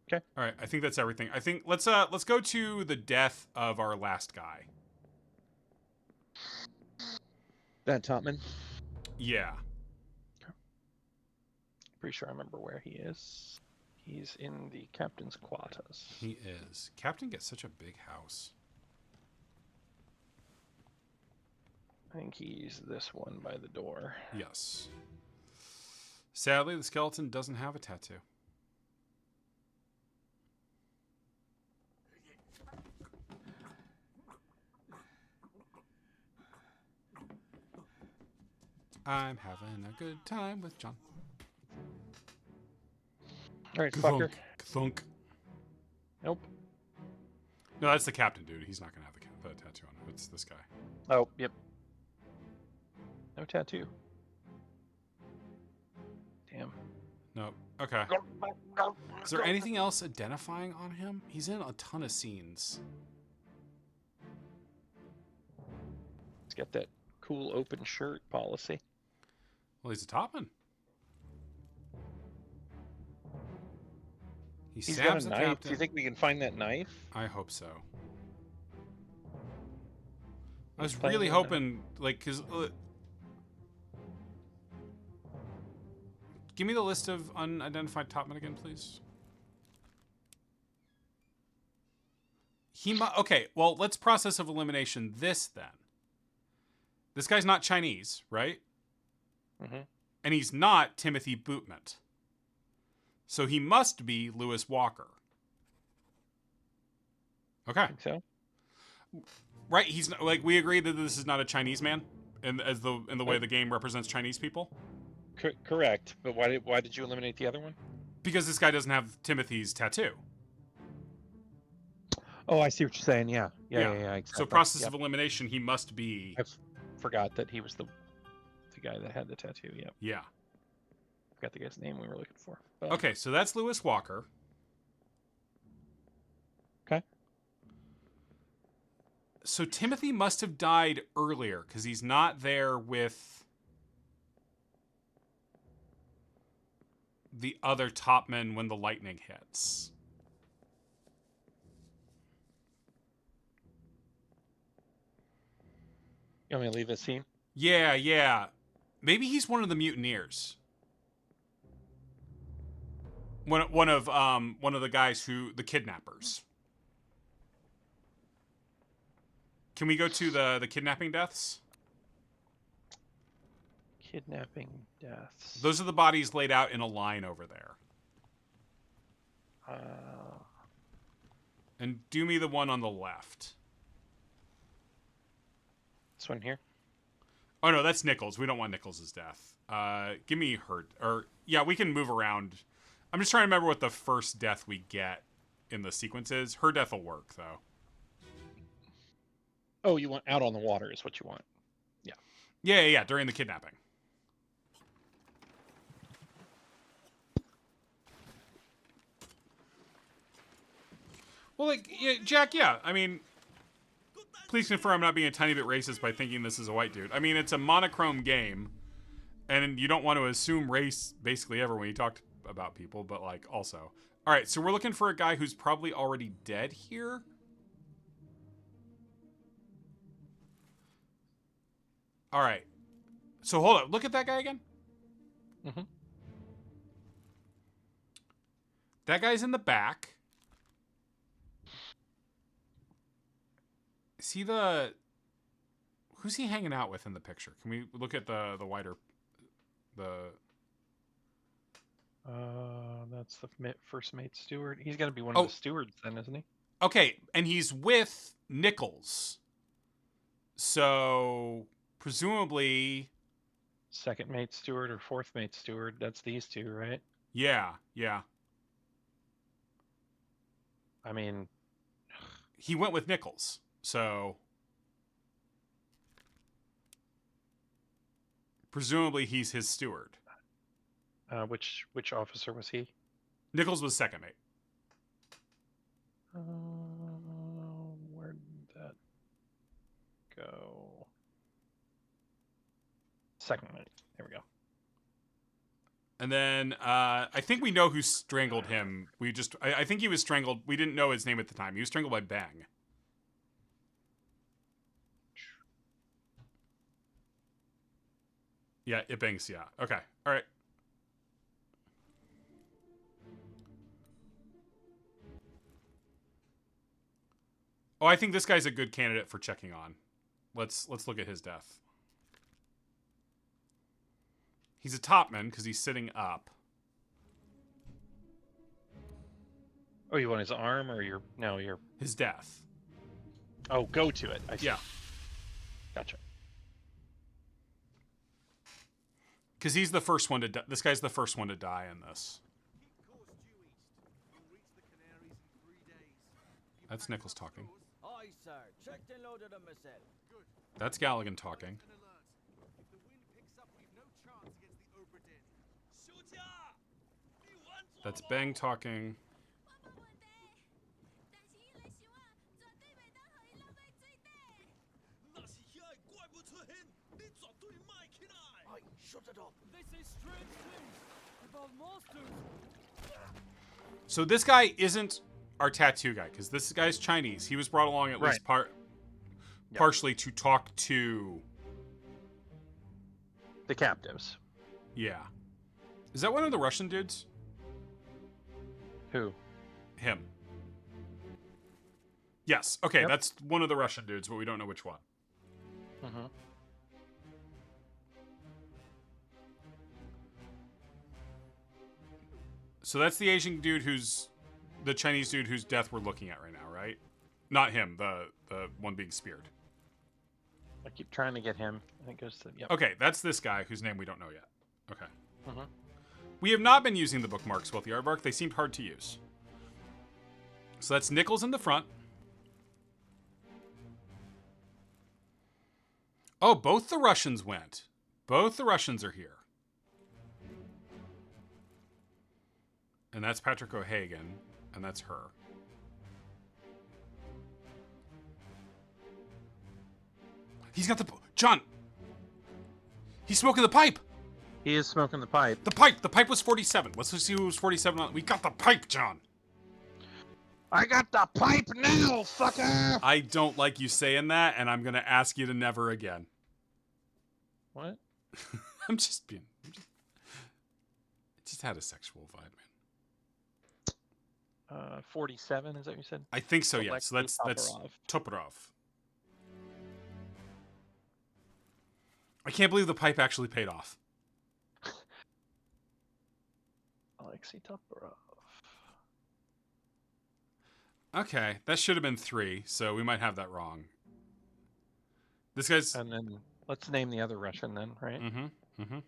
S2: Okay.
S1: All right, I think that's everything. I think let's go to the death of our last guy.
S2: That Topman.
S1: Yeah.
S2: Pretty sure I remember where he is. He's in the captain's quarters.
S1: He is. Captain gets such a big house.
S2: I think he's this one by the door.
S1: Yes. Sadly, the skeleton doesn't have a tattoo. I'm having a good time with John.
S2: All right, fucker.
S1: Thunk.
S2: Nope.
S1: No, that's the captain, dude. He's not gonna have the tattoo on him. It's this guy.
S2: Oh, yep. No tattoo. Damn.
S1: No. Okay. Is there anything else identifying on him? He's in a ton of scenes.
S2: He's got that cool open shirt policy.
S1: Well, he's a topman. He
S2: He's got a
S1: stabs the
S2: knife. Do
S1: captain.
S2: you think we can find that knife?
S1: I hope so. I
S2: He's
S1: was
S2: playing
S1: really
S2: with a knife.
S1: hoping, like, because... give me the list of unidentified topmen again, please. Okay, well, let's process of elimination this, then. This guy's not Chinese, right?
S2: Mm-hmm.
S1: And he's not Timothy Bootman. So he must be Lewis Walker. Okay.
S2: Think so?
S1: Right, he's not, like, we agree that this is not a Chinese man in the way the game represents Chinese people?
S2: Correct. But why did you eliminate the other one?
S1: Because this guy doesn't have Timothy's tattoo.
S2: Oh, I see what you're saying. Yeah.
S1: So
S2: Exactly.
S1: process
S2: Yep.
S1: of elimination, he must be...
S2: I forgot that he was the guy that had the tattoo. Yep.
S1: Yeah.
S2: Forgot the guy's name we were looking for. But...
S1: Okay, so that's Lewis Walker.
S2: Okay.
S1: So Timothy must have died earlier because he's not there with the other topmen when the lightning hits.
S2: You want me to leave this scene?
S1: Yeah. Maybe he's one of the mutineers. One of the guys the kidnappers. Can we go to the kidnapping deaths?
S2: Kidnapping deaths.
S1: Those are the bodies laid out in a line over there. And do me the one on the left.
S2: This one here.
S1: Oh no, that's Nichols. We don't want Nichols' death. Give me her. Or yeah, we can move around. I'm just trying to remember what the first death we get in the sequence is. Her death will work though.
S2: Oh, you want out on the water is what you want. Yeah.
S1: Yeah. During the kidnapping. Well, like, yeah, Jack, yeah. I mean, please confirm I'm not being a tiny bit racist by thinking this is a white dude. I mean, it's a monochrome game, and you don't want to assume race basically ever when you talk about people, but, like, also. All right, so we're looking for a guy who's probably already dead here. All right. So hold up. Look at that guy again.
S2: Mm-hmm.
S1: That guy's in the back. Is he who's he hanging out with in the picture? Can we look at the wider,
S2: that's the first mate steward. He's got to be one of the stewards then, isn't he?
S1: Okay, and he's with Nichols. So presumably
S2: Second mate steward or fourth mate steward. That's these two, right?
S1: Yeah.
S2: I mean,
S1: He went with Nichols. So presumably he's his steward.
S2: which officer was he?
S1: Nichols was second mate.
S2: Where did that go? Second mate. There we go.
S1: And then I think we know who strangled him. I think he was strangled. We didn't know his name at the time. He was strangled by Bang. Yeah, it bangs, yeah. Okay. All right. Oh, I think this guy's a good candidate for checking on. Let's look at his death. He's a topman because he's sitting up.
S2: Oh, you want his arm or your
S1: His death.
S2: Oh, go to it. I see.
S1: Yeah.
S2: Gotcha.
S1: Because he's the first one to die. This guy's the first one to die in this.
S4: Keep course due east. You'll reach the Canaries in 3 days. You
S1: That's
S4: packed
S1: Nichols
S4: up
S1: talking.
S4: stores?
S5: Aye, sir. Checked and loaded them myself.
S4: Good.
S1: That's Galligan talking.
S4: An alert. If the wind picks up, we've no chance against the Obra Dinn.
S1: That's Bang talking.
S6: 我冇问题，但是伊个想啊，绝对袂当互伊落在水底。
S3: 那是遐个怪物出现，你绝对卖起来。
S5: Aye, shut it up. This is strange things. About monsters.
S1: So this guy isn't our tattoo guy, because this guy's Chinese. He was brought along at least
S2: Yep.
S1: partially to talk to...
S2: The captives.
S1: Yeah. Is that one of the Russian dudes?
S2: Who?
S1: Him. Yes. Okay,
S2: Yep.
S1: that's one of the Russian dudes, but we don't know which one.
S2: Mm-hmm.
S1: So that's the Asian dude who's... The Chinese dude whose death we're looking at right now, right? Not him, the one being speared.
S2: I keep trying to get him. I think it goes to... Yep.
S1: Okay, that's this guy whose name we don't know yet. Okay.
S2: Mm-hmm.
S1: We have not been using the bookmarks, Wealthy Aardvark. They seemed hard to use. So that's Nichols in the front. Oh, both the Russians went. Both the Russians are here. And that's Patrick O'Hagan, and that's her. He's got the... John! He's smoking the pipe!
S2: He is smoking the pipe.
S1: The pipe! The pipe was 47. Let's see who was 47 on... We got the pipe, John!
S2: I got the pipe now, fucker!
S1: I don't like you saying that, and I'm going to ask you to never again.
S2: What?
S1: I'm just being... it just had a sexual vibe, man.
S2: 47, is that what you said?
S1: I think so, yeah. So that's
S2: Toporov.
S1: Toporov. I can't believe the pipe actually paid off.
S2: Alexei Toporov.
S1: Okay, that should have been 3, so we might have that wrong. This guy's...
S2: And then let's name the other Russian then, right?
S1: Mm-hmm. Mm-hmm.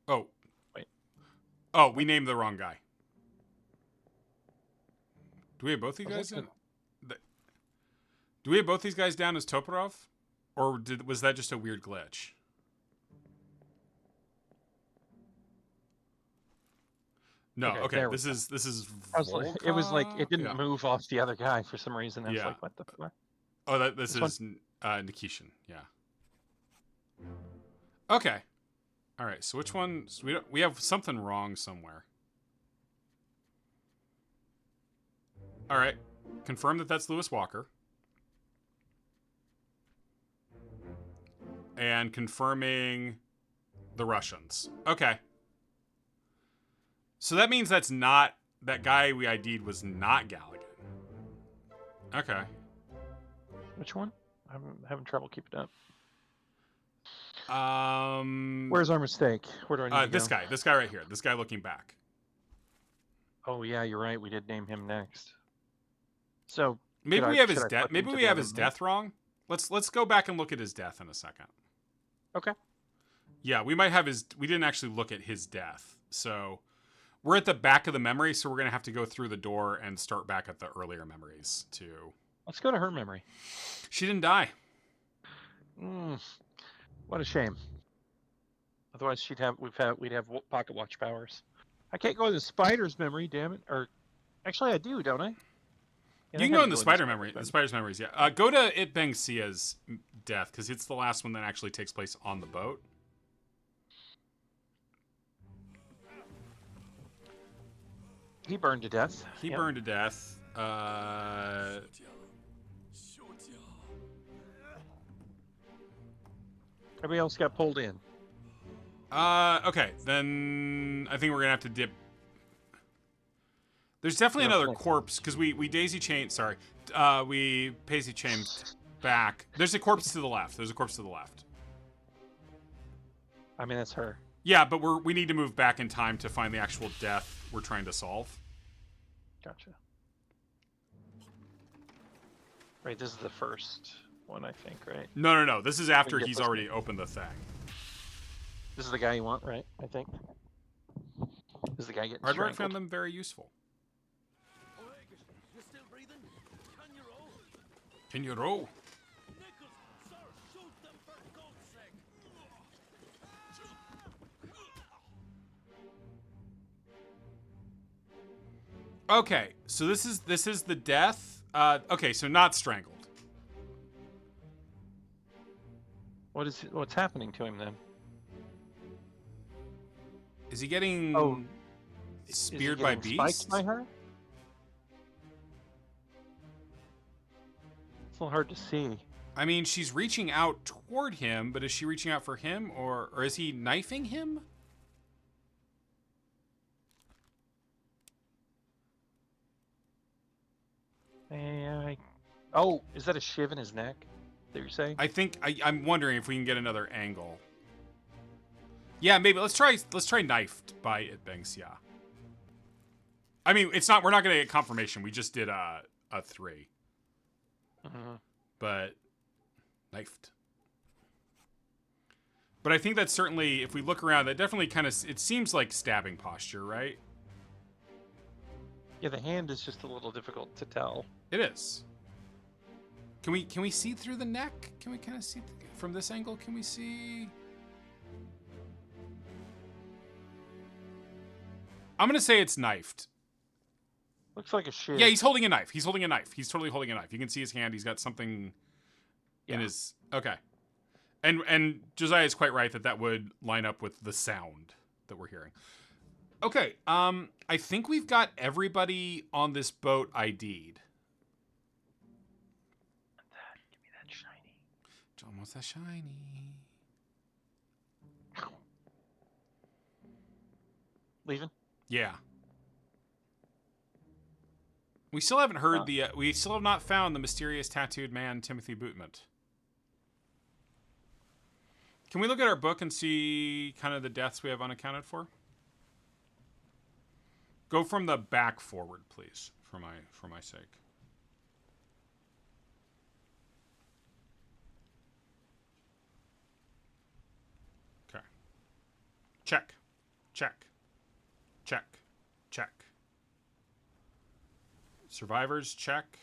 S1: Oh.
S2: Wait.
S1: Oh, we named the wrong guy. Do we have both these guys in? Do we have both these guys down as Toporov? Or was that just a weird glitch? No, okay.
S2: there we
S1: This is
S2: I was like, it was like it didn't
S1: Yeah.
S2: move off the other guy for some reason. I was
S1: Yeah.
S2: like, what the fuck?
S1: Oh, this
S2: This
S1: is Nikishin. Yeah. Okay. All right. So which one? So we have something wrong somewhere. All right. Confirm that that's Lewis Walker. And confirming the Russians. Okay. So that means that's not... That guy we ID'd was not Galligan. Okay.
S2: Which one? I'm having trouble keeping up.
S1: Um...
S2: Where's our mistake? Where do I need to
S1: this
S2: go?
S1: guy. This guy right here. This guy looking back.
S2: Oh yeah, you're right. We did name him next. So
S1: Maybe
S2: should
S1: we
S2: I-
S1: have his
S2: should I
S1: death.
S2: put them
S1: Maybe we have
S2: together
S1: his
S2: then?
S1: death wrong. Let's go back and look at his death in a second.
S2: Okay.
S1: Yeah, we might have his... We didn't actually look at his death. So we're at the back of the memory, so we're going to have to go through the door and start back at the earlier memories too.
S2: Let's go to her memory.
S1: She didn't die.
S2: What a shame. Otherwise, we'd have pocket watch powers. I can't go to the spider's memory, damn it. Or actually, I do, don't I? Yeah,
S1: You
S2: I
S1: can
S2: had
S1: go
S2: to
S1: in the spider memory. The spider's memories, yeah. Go to It Bang Sia's death, because it's the last one that actually takes place on the boat.
S2: He burned to death.
S1: He
S2: Yep.
S1: burned to death.
S2: Everybody else got pulled in.
S1: Okay, then I think we're gonna have to dip. There's definitely
S2: Yeah,
S1: another
S2: like-
S1: corpse because we daisy chained. Sorry, we daisy chained back. There's a corpse to the left. There's a corpse to the left.
S2: I mean, that's her.
S1: Yeah, but we need to move back in time to find the actual death we're trying to solve.
S2: Gotcha. Right, this is the first one, I think, right?
S1: No. This is after
S2: get
S1: he's
S2: this
S1: already opened the thing.
S2: This is the guy you want, right? I think. This is the guy getting
S1: Aardvark
S2: strangled.
S1: found them very useful.
S3: You still breathing? Can you roll?
S1: Can you roll?
S3: Nichols, sir, shoot them for God's sake!
S1: Okay, so this is the death. Okay, so not strangled.
S2: What's happening to him then?
S1: Is he getting?
S2: Oh.
S1: speared by
S2: getting
S1: beasts?
S2: spiked by her? It's a little hard to see.
S1: I mean, she's reaching out toward him, but is she reaching out for him, or is he knifing him?
S2: Oh, is that a shiv in his neck that you're saying?
S1: I think I'm wondering if we can get another angle. Yeah, maybe let's try knifed by it bangs. Yeah. I mean, it's not. We're not gonna get confirmation. We just did a 3, but knifed. But I think that's certainly, if we look around, that definitely kind of, it seems like stabbing posture, right?
S2: Yeah, the hand is just a little difficult to tell.
S1: It is. Can we see through the neck? Can we kind of see from this angle? Can we see? I'm gonna say it's knifed.
S2: Looks like a shiv.
S1: Yeah, he's holding a knife. He's holding a knife. He's totally holding a knife. You can see his hand. He's got something in his. Okay. And Josiah is quite right that would line up with the sound that we're hearing. Okay. I think we've got everybody on this boat ID'd.
S2: Give me that shiny.
S1: John wants that shiny.
S2: Leaving?
S1: Yeah. We still haven't heard we still have not found the mysterious tattooed man, Timothy Bootmont. Can we look at our book and see kind of the deaths we have unaccounted for? Go from the back forward, please, for my sake. Okay. Check. Check. Check. Check. Survivors, check.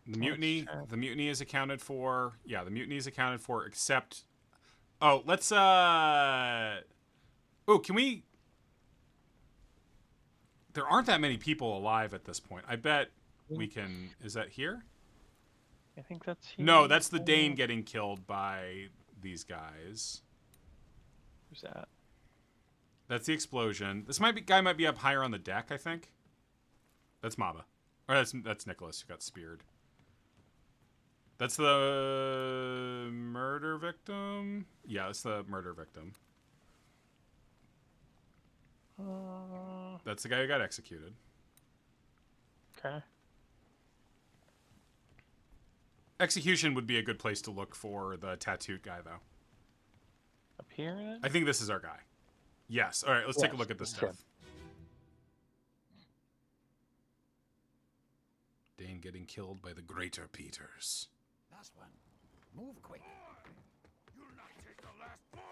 S1: The mutiny is accounted for. Yeah, the mutiny is accounted for, except... Oh, let's, Oh, can we... There aren't that many people alive at this point. I bet we can... Is that here?
S2: I think that's here.
S1: No, that's the Dane getting killed by these guys.
S2: Who's that?
S1: That's the explosion. This guy might be up higher on the deck, I think. That's Maba. Or that's Nicholas who got speared. That's the murder victim? Yeah, that's the murder victim. That's the guy who got executed.
S2: Okay.
S1: Execution would be a good place to look for the tattooed guy, though.
S2: Up here? Then?
S1: I think this is our guy. Yes. All right, let's take a look at this stuff. Dane getting killed by the Greater Peters.
S3: Last one. Move quick. You'll not take the last one.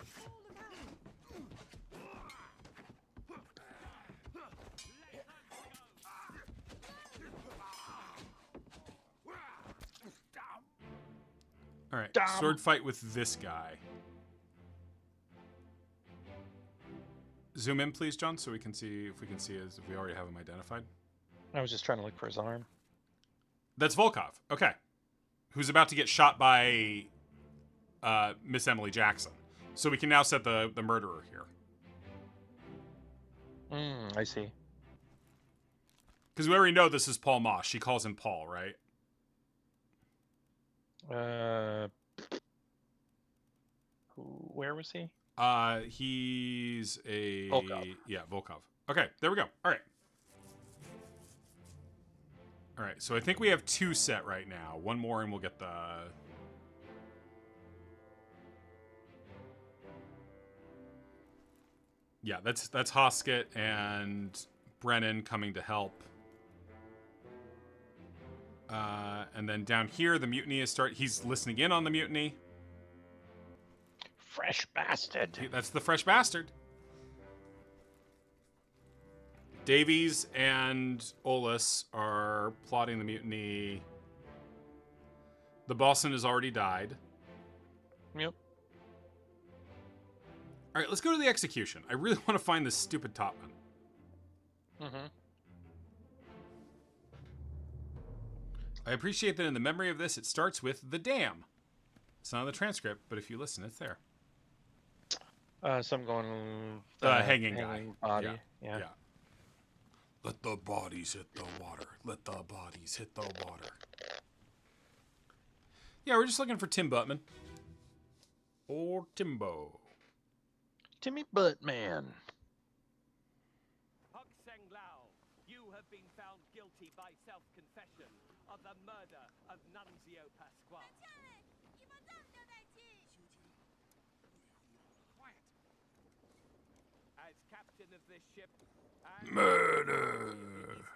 S1: All right, sword fight with this guy. Zoom in, please, John, so we can see if we already have him identified.
S2: I was just trying to look for his arm.
S1: That's Volkov. Okay, who's about to get shot by Miss Emily Jackson. So we can now set the murderer here.
S2: I see.
S1: Because we already know this is Paul Moss. She calls him Paul, right?
S2: Where was he?
S1: He's a...
S2: Volkov.
S1: Yeah, Volkov. Okay, there we go. All right. All right, so I think we have 2 set right now. One more and we'll get the... Yeah, that's Hoskett and Brennan coming to help. And then down here, the mutiny is he's listening in on the mutiny.
S2: Fresh bastard.
S1: That's the fresh bastard. Davies and Olus are plotting the mutiny. The Boston has already died.
S2: Yep.
S1: All right, let's go to the execution. I really want to find this stupid topman. I appreciate that in the memory of this, it starts with the dam. It's not on the transcript, but if you listen, it's there.
S2: So I'm going
S1: The hanging guy.
S2: body. Yeah.
S1: Yeah. Let the bodies hit the water. Let the bodies hit the water. Yeah, we're just looking for Tim Buttman. Or Timbo.
S2: Timmy Buttman.
S7: Hok Seng Lao, you have been found guilty by self-confession of the murder of Nunzio Pasquale.
S6: 下来，伊莫藏掉代志。
S4: Quiet.
S7: As captain of this ship and
S1: Murder.
S7: of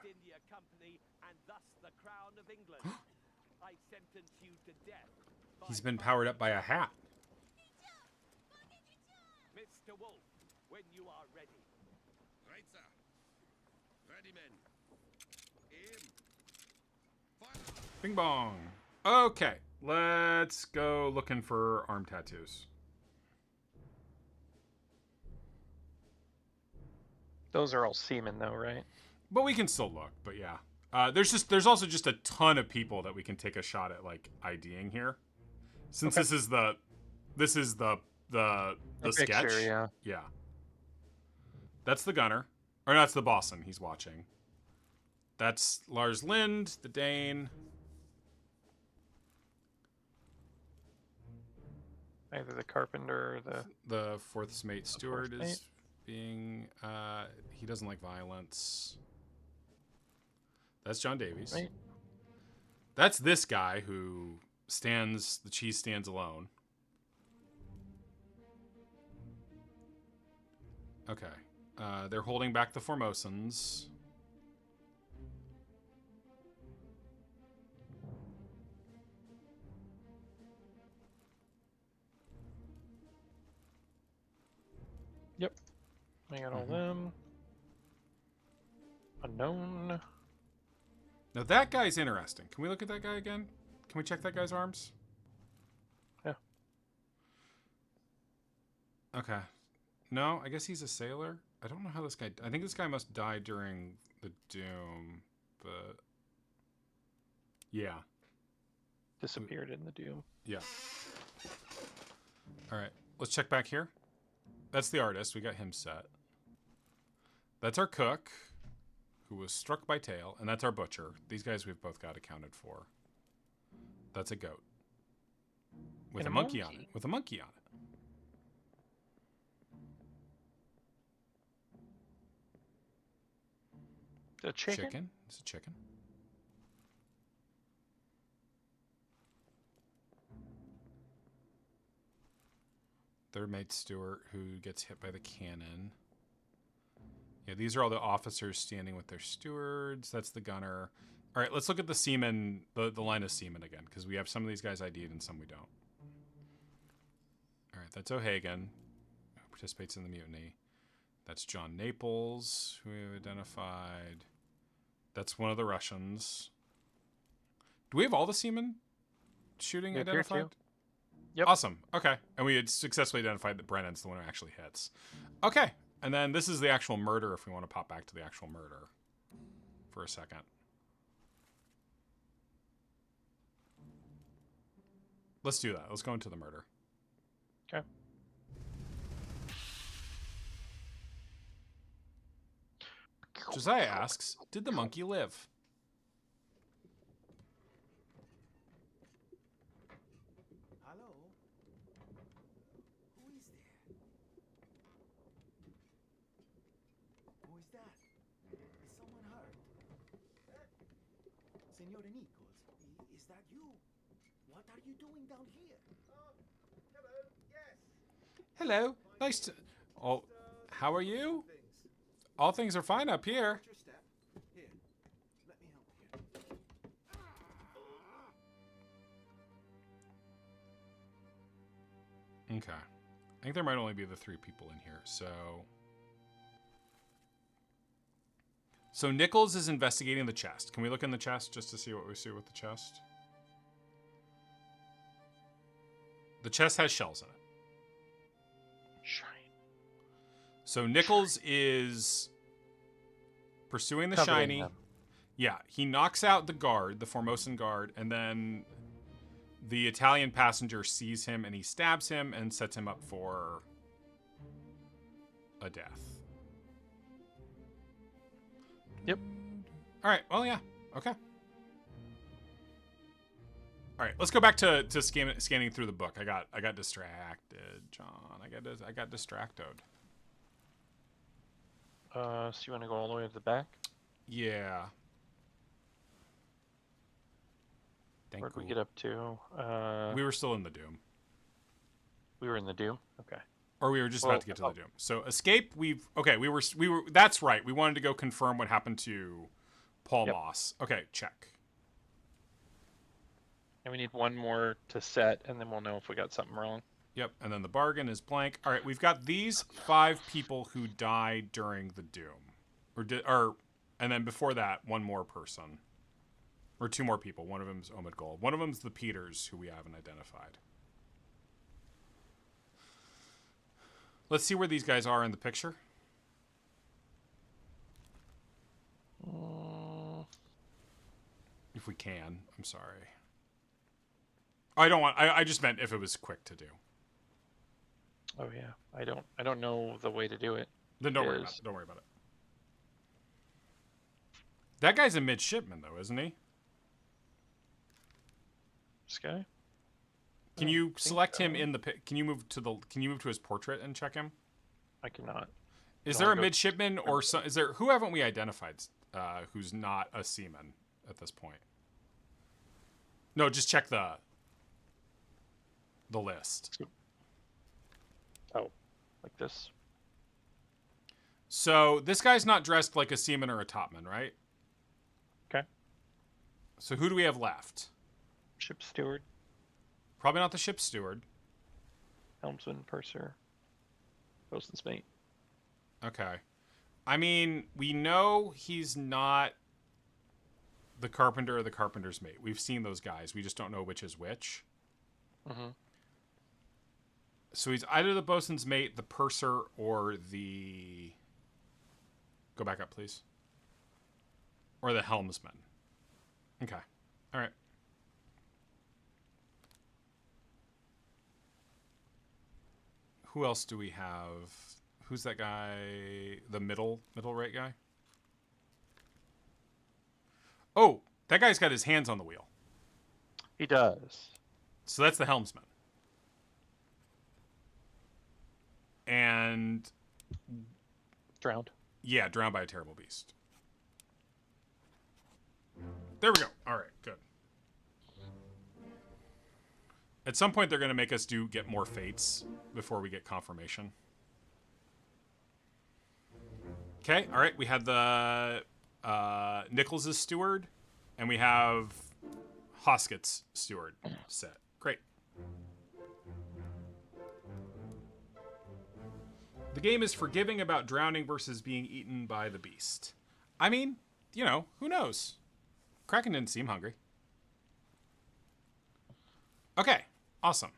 S7: the East India Company and thus the Crown of England, I sentence you to death. by
S1: He's been powered up by a hat.
S7: Mr. Wolf, when you are ready.
S3: Right, sir. Ready, men. Aim. Fire.
S1: Bing bong. Okay, let's go looking for arm tattoos.
S2: Those are all seamen, though, right?
S1: But we can still look, but yeah. There's also just a ton of people that we can take a shot at like IDing here. Since
S2: Okay.
S1: this is the sketch.
S2: Picture, yeah.
S1: Yeah. That's the gunner. Or no, that's the bosun he's watching. That's Lars Lind, the Dane.
S2: Either the carpenter or
S1: The fourth mate steward
S2: fourth
S1: is
S2: mate.
S1: being he doesn't like violence. That's John Davies.
S2: Right.
S1: That's this guy who the cheese stands alone. Okay. They're holding back the Formosans.
S2: Yep. I got all them. Unknown.
S1: Now that guy's interesting. Can we look at that guy again? Can we check that guy's arms?
S2: Yeah.
S1: Okay. No, I guess he's a sailor. I don't know how this guy... I think this guy must die during the Doom, but... Yeah.
S2: Disappeared in the Doom.
S1: Yeah. All right. Let's check back here. That's the artist. We got him set. That's our cook, who was struck by tail, and that's our butcher. These guys we've both got accounted for. That's a goat. With
S2: And
S1: a
S2: a
S1: monkey on it.
S2: monkey.
S1: With a monkey on it.
S2: The chicken?
S1: It's a chicken. Third mate Stewart, who gets hit by the cannon. Yeah, these are all the officers standing with their stewards. That's the gunner. All right, let's look at the seamen, the line of seamen again, because we have some of these guys ID'd and some we don't. All right, that's O'Hagan, who participates in the mutiny. That's John Naples, who we have identified. That's one of the Russians. Do we have all the seamen shooting
S2: We appear to.
S1: identified?
S2: Yep.
S1: Awesome. Okay. And we had successfully identified that Brennan's the one who actually hits. Okay. And then this is the actual murder if we want to pop back to the actual murder for a second. Let's do that. Let's go into the murder.
S2: Okay.
S1: Josiah asks, did the monkey live?
S3: Hello? Who is there? Who is that? Is someone hurt? Senora Nichols, is that you? What are you doing down here?
S1: Hello. Nice to... Oh, how are you? All things are fine up here.
S3: Watch your step. Here, let me help you.
S1: Okay. I think there might only be the 3 people in here, so... So Nichols is investigating the chest. Can we look in the chest just to see what we see with the chest? The chest has shells in it.
S2: Shine.
S1: So Nichols is pursuing the
S2: Covering
S1: shiny.
S2: them.
S1: Yeah, he knocks out the guard, the Formosan guard, and then the Italian passenger sees him and he stabs him and sets him up for a death.
S2: Yep.
S1: All right. Well, yeah. Okay. All right. Let's go back to scanning through the book. I got distracted, John. I got distracted.
S2: So you want to go all the way to the back?
S1: Yeah. Thank
S2: Where'd we
S1: you.
S2: get up to?
S1: We were still in the Doom.
S2: We were in the Doom. Okay.
S1: Or we were just about to get to the Doom. So escape. We were. That's right. We wanted to go confirm what happened to Paul Moss. Okay, check.
S2: And we need one more to set, and then we'll know if we got something wrong.
S1: Yep. And then the bargain is blank. All right, we've got these 5 people who died during the Doom, and then before that, one more person, or 2 more people. One of them's Omid Gold. One of them's the Peters, who we haven't identified. Let's see where these guys are in the picture. If we can. I'm sorry. I don't want. I just meant if it was quick to do.
S2: Oh yeah. I don't know the way to do it.
S1: Then don't worry about it. Don't worry about it. That guy's a midshipman, though, isn't he?
S2: This guy?
S1: Can you select him in the? Can you move to his portrait and check him?
S2: I cannot.
S1: Is
S2: No,
S1: there
S2: I
S1: a
S2: go-
S1: midshipman or is there? Who haven't we identified? Who's not a seaman at this point? No, just check the list.
S2: Oh, like this.
S1: So this guy's not dressed like a seaman or a topman, right?
S2: Okay.
S1: So who do we have left?
S2: Ship steward,
S1: Probably not the ship's steward.
S2: helmsman, purser, bosun's mate.
S1: Okay. I mean, we know he's not the carpenter or the carpenter's mate. We've seen those guys. We just don't know which is which.
S2: Mm-hmm.
S1: So he's either the bosun's mate, the purser, or the... Go back up, please. Or the helmsman. Okay. All right. Who else do we have? Who's that guy? The middle right guy? Oh, that guy's got his hands on the wheel.
S2: He does.
S1: So that's the helmsman. And
S2: Drowned.
S1: yeah, drowned by a terrible beast. There we go. All right, good. At some point, they're going to make us get more fates before we get confirmation. Okay, all right. We had the Nichols' steward, and we have Hoskett's steward set. Great. The game is forgiving about drowning versus being eaten by the beast. I mean, you know, who knows? Kraken didn't seem hungry. Okay, awesome.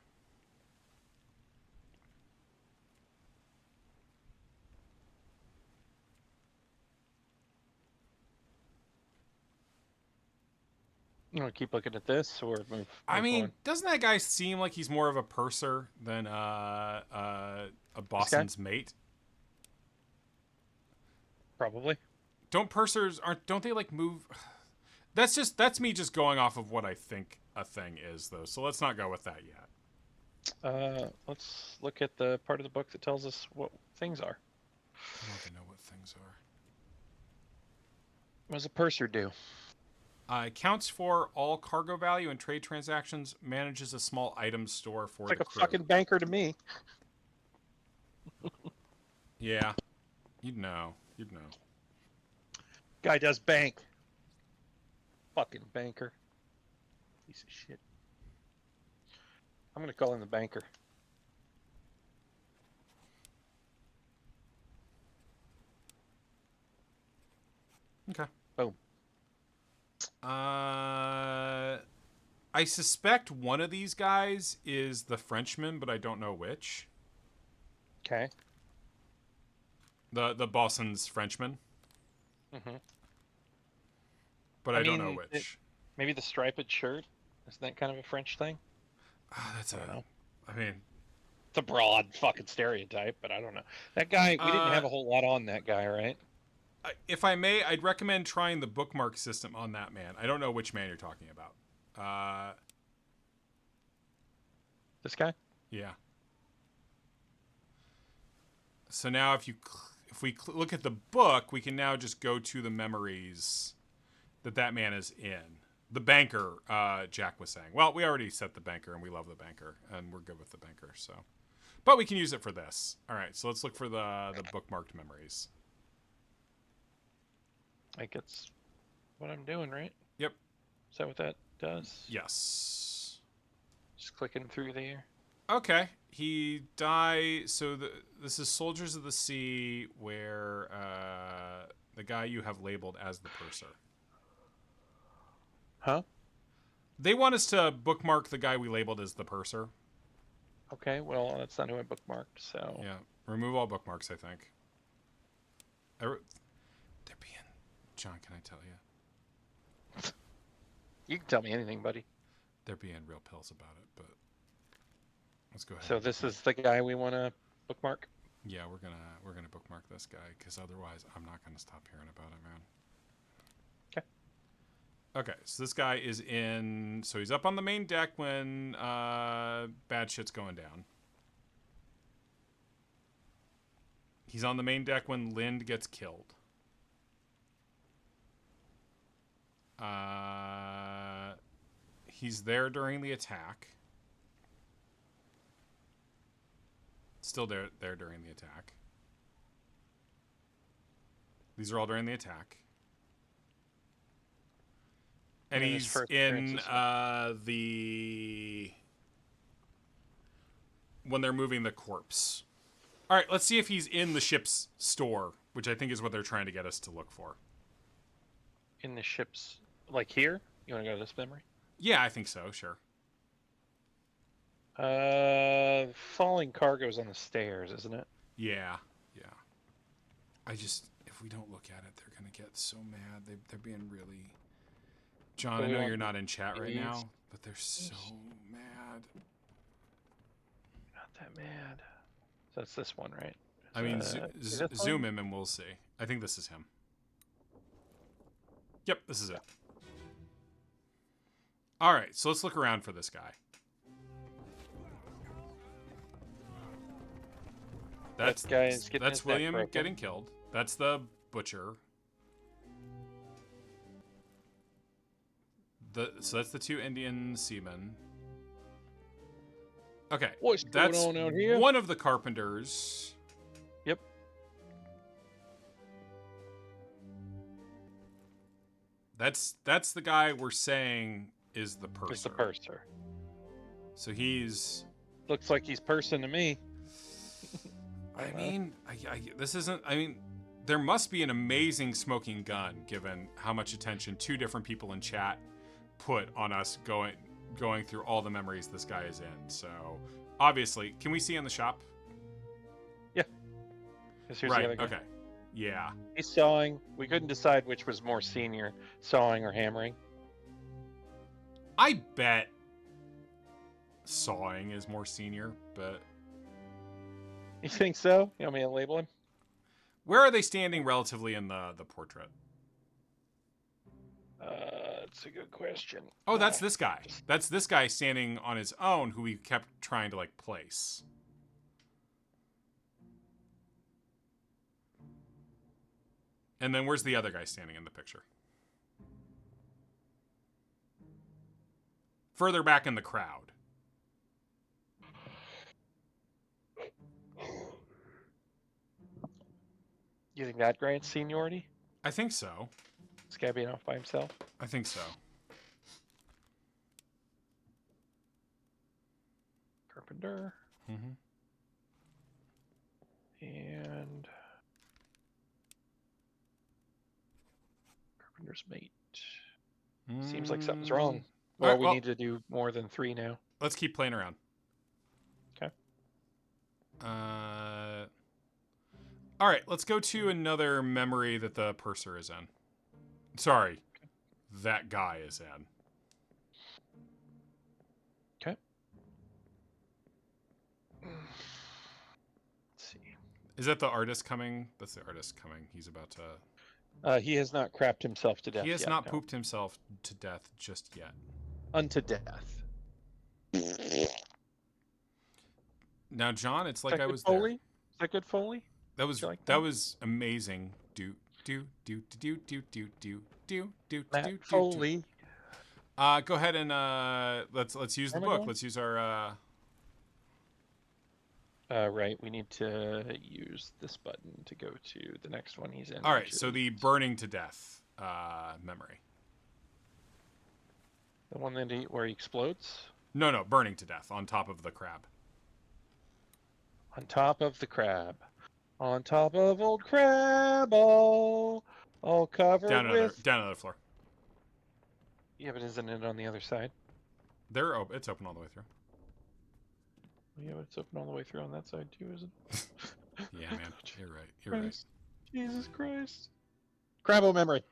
S2: You want to keep looking at this or move?
S1: I mean,
S2: on?
S1: doesn't that guy seem like he's more of a purser than a bosun's mate?
S2: Probably.
S1: Don't they like move? That's me just going off of what I think a thing is, though. So let's not go with that yet.
S2: Let's look at the part of the book that tells us what things are.
S1: I don't even know what things are.
S2: What does a purser do?
S1: Accounts for all cargo value and trade transactions. Manages a small item store for
S2: It's like
S1: the
S2: a
S1: crew.
S2: fucking banker to me.
S1: Yeah, you'd know.
S2: Guy does bank. Fucking banker. Piece of shit. I'm gonna call him the banker.
S1: Okay.
S2: Boom.
S1: I suspect one of these guys is the Frenchman, but I don't know which.
S2: Okay.
S1: The bosun's Frenchman,
S2: Mm-hmm.
S1: but I don't know
S2: mean,
S1: which.
S2: Maybe the striped shirt. Isn't that kind of a French thing?
S1: That's
S2: I don't know.
S1: I mean,
S2: It's a broad fucking stereotype, but I don't know. That guy, we didn't have a whole lot on that guy, right?
S1: If I may, I'd recommend trying the bookmark system on that man. I don't know which man you're talking about.
S2: This guy?
S1: Yeah. So now if we look at the book, we can now just go to the memories that man is in. The banker, Jack was saying. Well, we already set the banker, and we love the banker, and we're good with the banker, so. But we can use it for this. All right, so let's look for the bookmarked memories.
S2: I think it's what I'm doing, right?
S1: Yep.
S2: Is that what that does?
S1: Yes.
S2: Just clicking through there.
S1: Okay. He died. So this is Soldiers of the Sea, where the guy you have labeled as the purser.
S2: Huh?
S1: They want us to bookmark the guy we labeled as the purser.
S2: Okay, well, that's not who I bookmarked, so...
S1: Yeah. Remove all bookmarks, I think. They're being... John, can I tell you?
S2: You can tell me anything, buddy.
S1: They're being real pills about it, but... Let's go ahead.
S2: So this is the guy we want to bookmark?
S1: Yeah, we're gonna bookmark this guy, because otherwise I'm not gonna stop hearing about it, man. Okay, so this guy is in... So he's up on the main deck when bad shit's going down. He's on the main deck when Lind gets killed. He's there during the attack. Still there during the attack. These are all during the attack. And
S2: his
S1: he's
S2: first
S1: in
S2: appearance
S1: when they're moving the corpse. All right, let's see if he's in the ship's store, which I think is what they're trying to get us to look for.
S2: In the ship's... Like here? You want to go to this memory?
S1: Yeah, I think so, sure.
S2: Falling cargo's on the stairs, isn't it?
S1: Yeah. If we don't look at it, they're going to get so mad. They're being really... John, I know you're not in chat right now, but they're so mad.
S2: Not that mad. So that's this one, right?
S1: I mean,
S2: is this
S1: zoom
S2: one?
S1: him and we'll see. I think this is him. Yep, this is it. All right, so let's look around for this guy. That's William getting killed. That's the butcher. So that's the two Indian seamen. Okay,
S2: What's
S1: that's
S2: going on out here?
S1: one of the carpenters.
S2: Yep.
S1: That's the guy we're saying is the purser.
S2: It's the purser.
S1: So he's...
S2: Looks like he's person to me.
S1: I mean, this isn't... I mean, there must be an amazing smoking gun, given how much attention two different people in chat put on us going through all the memories this guy is in. So, obviously... Can we see in the shop?
S2: Yeah. 'Cause here's the
S1: Right,
S2: other guy.
S1: okay. Yeah.
S2: He's sawing. We couldn't decide which was more senior, sawing or hammering.
S1: I bet sawing is more senior, but...
S2: You think so? You want me to label him?
S1: Where are they standing relatively in the portrait?
S2: That's a good question.
S1: Oh, that's this guy. That's this guy standing on his own who we kept trying to, like, place. And then where's the other guy standing in the picture? Further back in the crowd.
S2: You think that grants seniority?
S1: I think so.
S2: This guy being off by himself?
S1: I think so.
S2: Carpenter.
S1: Mm-hmm.
S2: And... Carpenter's mate. Seems like something's wrong. Well, we need to do more than 3 now.
S1: Let's keep playing around.
S2: Okay.
S1: All right, let's go to another memory that the purser is in. Sorry, that guy is in.
S2: Okay.
S1: Is that the artist coming? That's the artist coming. He's about to...
S2: He has not crapped himself to death
S1: He has
S2: yet,
S1: not
S2: no.
S1: pooped himself to death just yet.
S2: Unto death.
S1: Now, John, it's
S2: Is
S1: like
S2: that
S1: I
S2: good
S1: was
S2: Foley?
S1: there.
S2: Is that good Foley?
S1: That was
S2: you like
S1: that
S2: that?
S1: was amazing. Do do do do do do do do do
S2: Matt
S1: do do.
S2: Foley.
S1: Go ahead and let's use the
S2: Where am I
S1: book.
S2: going?
S1: Let's use our
S2: Right, we need to use this button to go to the next one he's in.
S1: All right,
S2: which
S1: so
S2: is
S1: the burning to death memory.
S2: the one that where he explodes
S1: No, burning to death on top of the crab.
S2: on top of the crab, on top of old crab, all covered
S1: Down
S2: with.
S1: another floor.
S2: Yeah, but isn't it on the other side?
S1: It's open all the way through.
S2: Yeah, but it's open all the way through on that side too, isn't it?
S1: Yeah, man, you're right. You're right.
S2: Christ. Jesus Christ. Crabbo memory.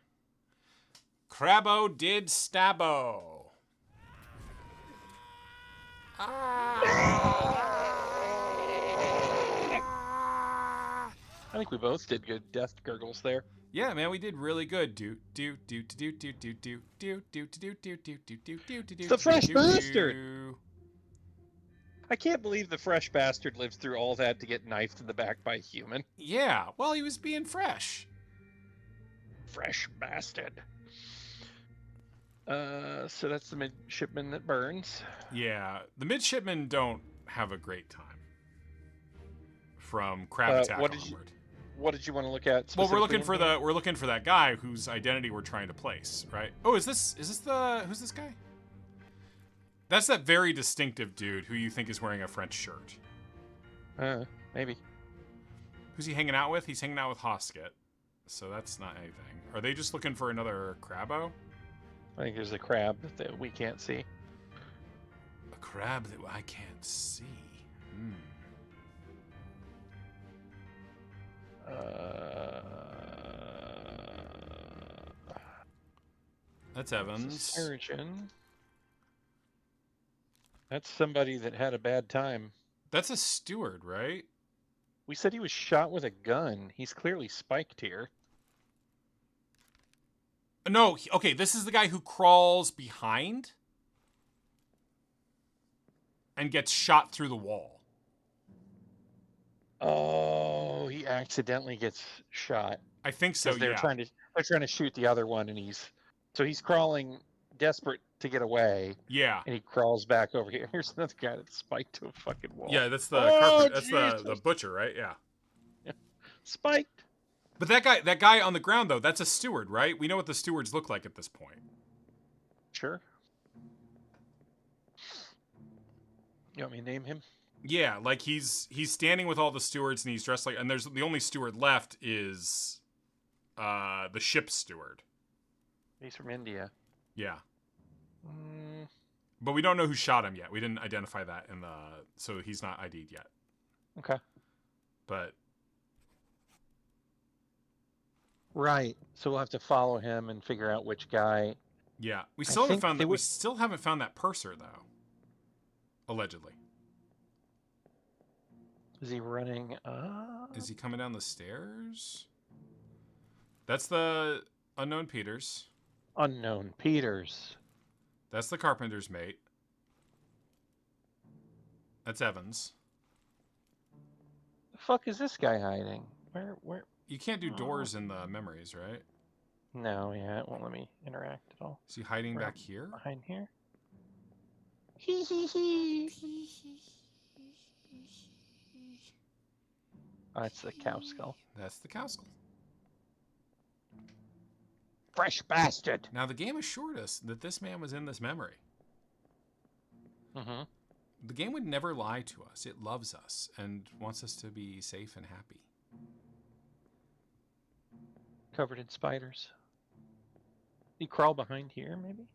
S1: Crabbo did stabbo.
S2: I think we both did good death gurgles there.
S1: Yeah, man, we did really good. Do do do do do do do do do do do do do do do do do.
S2: The fresh bastard. I can't believe the fresh bastard lives through all that to get knifed in the back by a human.
S1: Yeah, well, he was being fresh.
S2: Fresh bastard. So that's the midshipman that burns.
S1: Yeah, the midshipmen don't have a great time from crab attack
S2: what did you-
S1: onward.
S2: What did you want to look at?
S1: Well, we're looking
S2: specifically
S1: for we're looking for that guy whose identity we're trying to place, right? Oh, who's this guy? That's that very distinctive dude who you think is wearing a French shirt.
S2: Maybe.
S1: Who's he hanging out with? He's hanging out with Hosket. So that's not anything. Are they just looking for another crabbo?
S2: I think there's a crab that we can't see.
S1: A crab that I can't see. Hmm. That's Evans.
S2: Surgeon. That's somebody that had a bad time.
S1: That's a steward, right?
S2: We said he was shot with a gun. He's clearly spiked here.
S1: No, okay, this is the guy who crawls behind and gets shot through the wall.
S2: Oh, he accidentally gets shot.
S1: I think so,
S2: 'Cause they're
S1: yeah.
S2: trying to shoot the other one, and he's crawling, desperate to get away,
S1: Yeah.
S2: and he crawls back over here. Here's another guy that's spiked to a fucking wall.
S1: Yeah, that's the
S2: Oh,
S1: that's the
S2: Jesus.
S1: butcher, right? Yeah.
S2: Spiked.
S1: But that guy on the ground though, that's a steward, right? We know what the stewards look like at this point.
S2: Sure. You want me to name him?
S1: Yeah, like he's standing with all the stewards and he's dressed like, and there's the only steward left is the ship's steward.
S2: He's from India.
S1: Yeah.
S2: Mm,
S1: But we don't know who shot him yet. We didn't identify that so he's not ID'd yet.
S2: okay.
S1: But
S2: Right. So we'll have to follow him and figure out which guy.
S1: yeah, we
S2: I
S1: still haven't
S2: think
S1: found
S2: they
S1: that. We
S2: would-
S1: still haven't found that purser though. Allegedly.
S2: Is he running?
S1: Is he coming down the stairs? That's the unknown Peters.
S2: Unknown Peters.
S1: That's the carpenter's mate. That's Evans.
S2: The fuck is this guy hiding? Where?
S1: You can't do doors in the memories, right?
S2: No, yeah, it won't let me interact at all.
S1: Is he hiding
S2: Where?
S1: back here?
S2: Behind here? Hee hee hee. Oh, that's the cow skull.
S1: That's the castle.
S2: Fresh bastard.
S1: Now the game assured us that this man was in this memory.
S2: Mm-hmm.
S1: The game would never lie to us. It loves us and wants us to be safe and happy.
S2: Covered in spiders. He crawl behind here, maybe?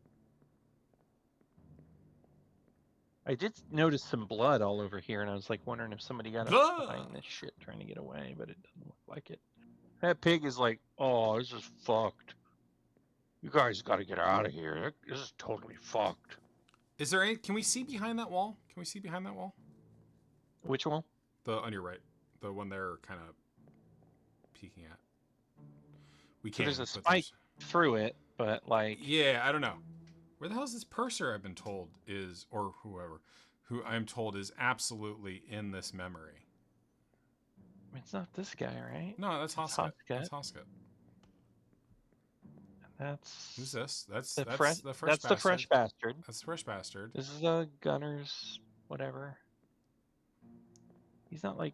S2: I did notice some blood all over here, and I was like wondering if somebody got up behind this shit trying to get away, but it doesn't look like it. That pig is like, oh, this is fucked. You guys got to get out of here. This is totally fucked.
S1: Is there any? Can we see behind that wall? Can we see behind that wall?
S2: Which one?
S1: The on your right, the one there, kind of peeking at? We
S2: So
S1: can't.
S2: there's a
S1: but
S2: spike through it, but like,
S1: Yeah, I don't know. Where the hell is this purser? I've been told is, or whoever, who I'm told is absolutely in this memory.
S2: it's not this guy, right?
S1: No, that's
S2: It's
S1: Hosket. That's
S2: Hosket.
S1: Hosket.
S2: That's
S1: Who's this? That's
S2: the
S1: the
S2: fresh.
S1: fresh
S2: That's
S1: bastard.
S2: the fresh bastard.
S1: That's the fresh bastard.
S2: This is the gunner's whatever. He's not like.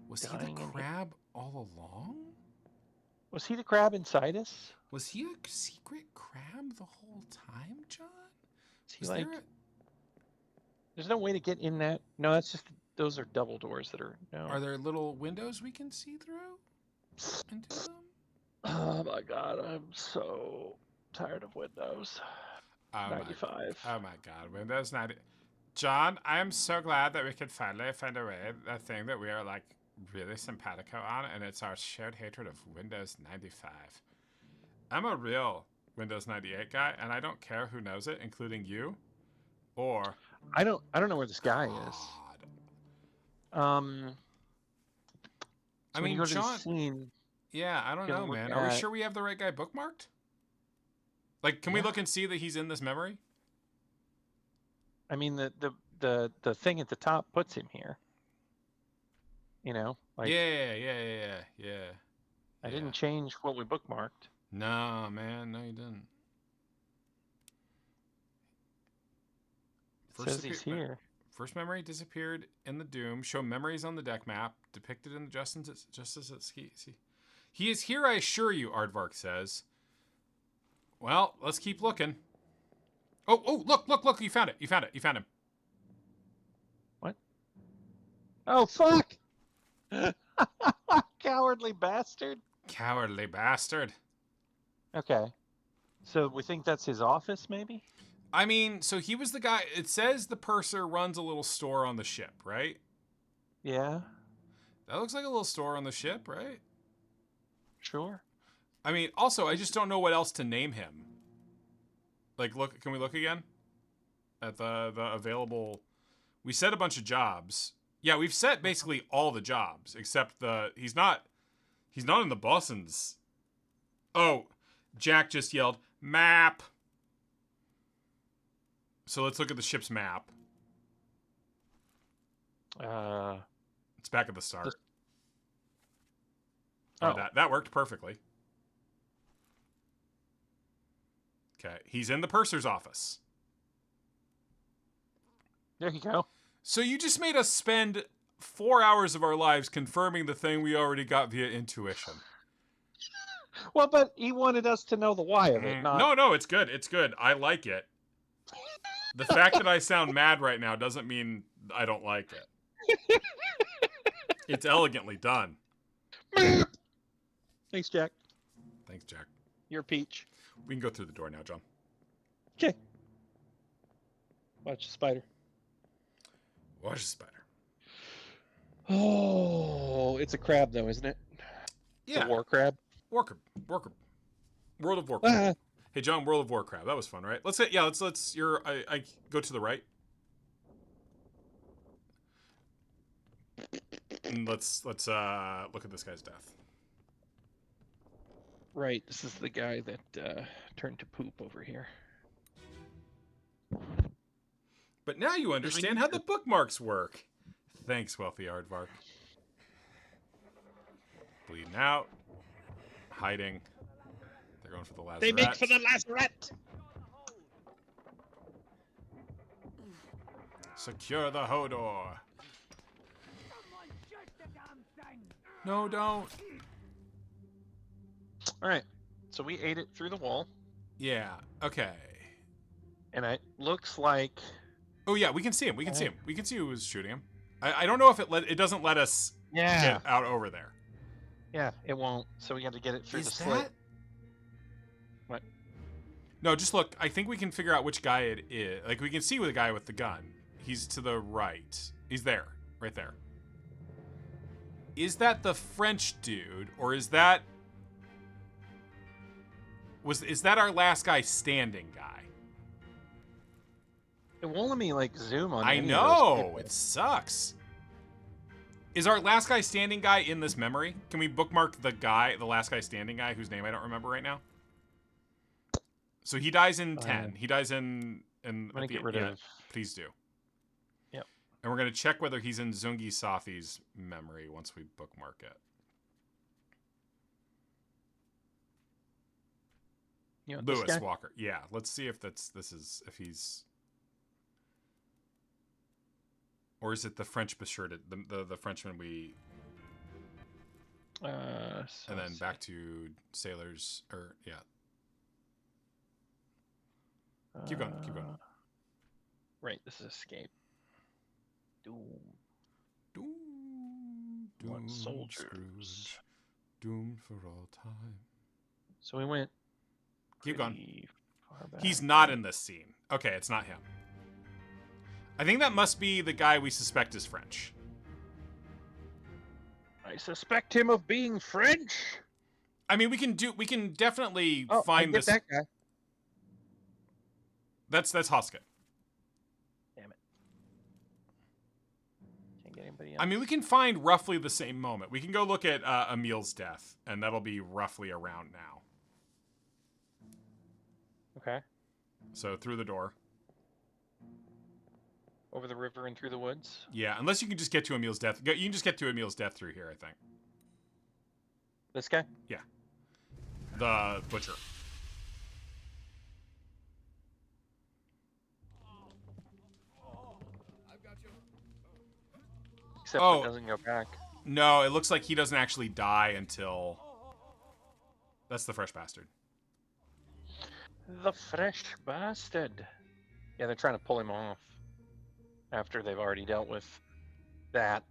S1: Was he the
S2: dying in here.
S1: crab all along?
S2: Was he the crab inside us?
S1: Was he a secret crab the whole time, John?
S2: Is he
S1: Was
S2: like?
S1: there a,
S2: There's no way to get in that. No, that's just those are double doors that are no.
S1: are there little windows we can see through into them?
S2: Oh my god, I'm so tired of Windows.
S1: Oh
S2: 95.
S1: Oh my God, Windows 90. John, I am so glad that we could finally find a way, that thing that we are like really simpatico on, and it's our shared hatred of Windows 95. I'm a real Windows 98 guy, and I don't care who knows it, including you, or
S2: I don't know where this guy is.
S1: God.
S2: So
S1: I
S2: when
S1: mean,
S2: you go to
S1: John.
S2: the scene,
S1: Yeah, I don't
S2: Gonna
S1: know,
S2: look
S1: man. Are we
S2: at-
S1: sure we have the right guy bookmarked? Like, can we
S2: Yeah.
S1: look and see that he's in this memory?
S2: I mean the thing at the top puts him here. You know, like
S1: Yeah.
S2: I didn't change what we bookmarked.
S1: No, man, no, you didn't.
S2: It says he's here.
S1: First memory disappeared in the Doom. Show memories on the deck map depicted in the Justice at Ski. He is here, I assure you, Aardvark says. Well, let's keep looking. Oh, look! You found him.
S2: What? Oh fuck! Cowardly bastard.
S1: Cowardly bastard.
S2: Okay. So we think that's his office, maybe?
S1: I mean, so he was the guy. It says the purser runs a little store on the ship, right?
S2: Yeah,
S1: That looks like a little store on the ship, right?
S2: sure.
S1: I mean, also, I just don't know what else to name him. Like, look, can we look again at the available? We set a bunch of jobs. Yeah, we've set basically all the jobs except he's not in the boss's. Oh, Jack just yelled map. So let's look at the ship's map. It's back at the start.
S2: Oh.
S1: That worked perfectly. Okay, he's in the purser's office.
S2: There you go.
S1: So you just made us spend 4 hours of our lives confirming the thing we already got via intuition.
S2: Well, but he wanted us to know the why of it, not...
S1: No, it's good. It's good. I like it. The fact that I sound mad right now doesn't mean I don't like it. It's elegantly done.
S2: Thanks, Jack.
S1: Thanks, Jack.
S2: You're Peach.
S1: We can go through the door now, John.
S2: Okay. Watch the spider.
S1: Watch the spider.
S2: Oh, it's a crab, though, isn't it? It's
S1: Yeah.
S2: a war crab.
S1: World of Warcraft.
S2: Ah,
S1: Hey, John, World of Warcraft. That was fun, right? Let's I go to the right. And let's look at this guy's death.
S2: right. This is the guy that turned to poop over here.
S1: But now you understand how the bookmarks work. Thanks, wealthy Aardvark. Bleeding out. Hiding. They're going for the last.
S2: They make for the last rat.
S1: Secure the Hodor. No, don't.
S2: All right. So we ate it through the wall,
S1: Yeah. Okay.
S2: and it looks like...
S1: Oh yeah, we can see him. We can see him. We can see who was shooting him. I don't know if it doesn't let us get out over there.
S2: Yeah, it won't. So we got to get it through the
S1: Is
S2: slit.
S1: that?
S2: What?
S1: No, just look. I think we can figure out which guy it is. Like, we can see the guy with the gun. He's to the right. He's there. Right there. Is that the French dude? Or is that... Is that our last guy standing guy?
S2: It won't let me, like, zoom on
S1: I
S2: any of those
S1: know.
S2: people.
S1: It sucks. Is our last guy standing guy in this memory? Can we bookmark the last guy standing guy, whose name I don't remember right now? So he dies in 10. He dies in
S2: I'm gonna get rid of.
S1: Please do.
S2: Yep.
S1: And we're gonna check whether he's in Zungi Safi's memory once we bookmark it.
S2: You know, this
S1: Lewis
S2: guy?
S1: Walker. Yeah, let's see if if he's, or is it the French beshirted, the Frenchman we,
S2: So
S1: and then
S2: let's see.
S1: back to sailors, or yeah. Keep going.
S2: Right, this is escape. Doom.
S1: Doom,
S2: soldiers.
S1: Scrooge, doomed for all time.
S2: So we went.
S1: Keep going.
S2: pretty far back.
S1: He's not in this scene. Okay, it's not him. I think that must be the guy we suspect is French.
S2: I suspect him of being French.
S1: I mean, we can definitely
S2: Oh,
S1: find
S2: I get
S1: this.
S2: that guy.
S1: That's Hoskett.
S2: Damn it. Can't get anybody else.
S1: I mean, we can find roughly the same moment. We can go look at Emil's death, and that'll be roughly around now.
S2: Okay.
S1: So through the door.
S2: Over the river and through the woods.
S1: Yeah, unless you can just get to Emil's death. You can just get to Emil's death through here, I think.
S2: This guy?
S1: Yeah. The butcher.
S2: Except
S1: Oh.
S2: it doesn't go back.
S1: No, it looks like he doesn't actually die until... That's the fresh bastard.
S2: The fresh bastard. Yeah, they're trying to pull him off after they've already dealt with that.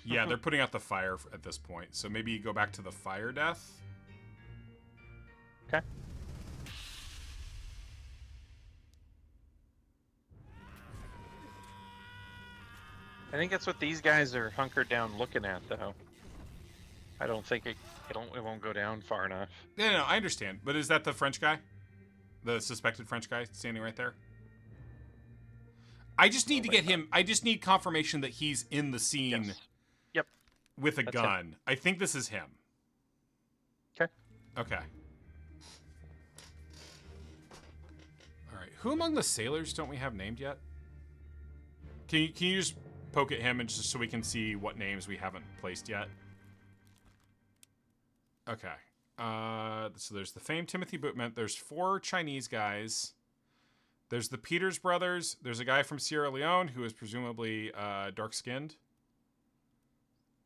S1: Yeah, they're putting out the fire at this point. So maybe you go back to the fire death.
S2: Okay. I think that's what these guys are hunkered down looking at, though. I don't think it won't go down far enough.
S1: No, I understand. But is that the French guy? The suspected French guy standing right there? I just need to get him. I just need confirmation that he's in the scene.
S2: Yes. Yep.
S1: With a
S2: That's
S1: gun.
S2: him.
S1: I think this is him.
S2: Okay.
S1: Okay. All right. Who among the sailors don't we have named yet? Can you just poke at him and just so we can see what names we haven't placed yet? Okay. So there's the famed Timothy Bootman. There's 4 Chinese guys. There's the Peters brothers. There's a guy from Sierra Leone who is presumably dark-skinned.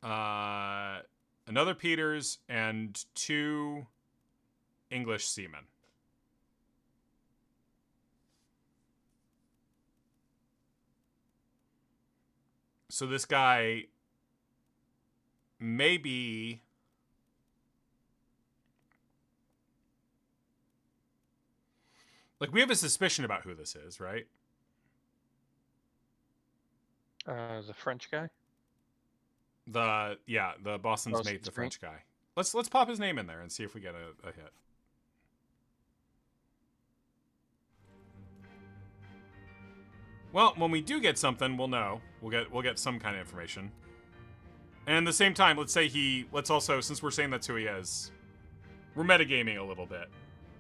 S1: Another Peters and 2 English seamen. So this guy may be... Like, we have a suspicion about who this is, right?
S2: The French guy?
S1: The Boston's
S2: Boston's
S1: mate, the
S2: mate.
S1: French guy. Let's pop his name in there and see if we get a hit. Well, when we do get something, we'll know. We'll get some kind of information. And at the same time, let's also, since we're saying that's who he is, we're metagaming a little bit.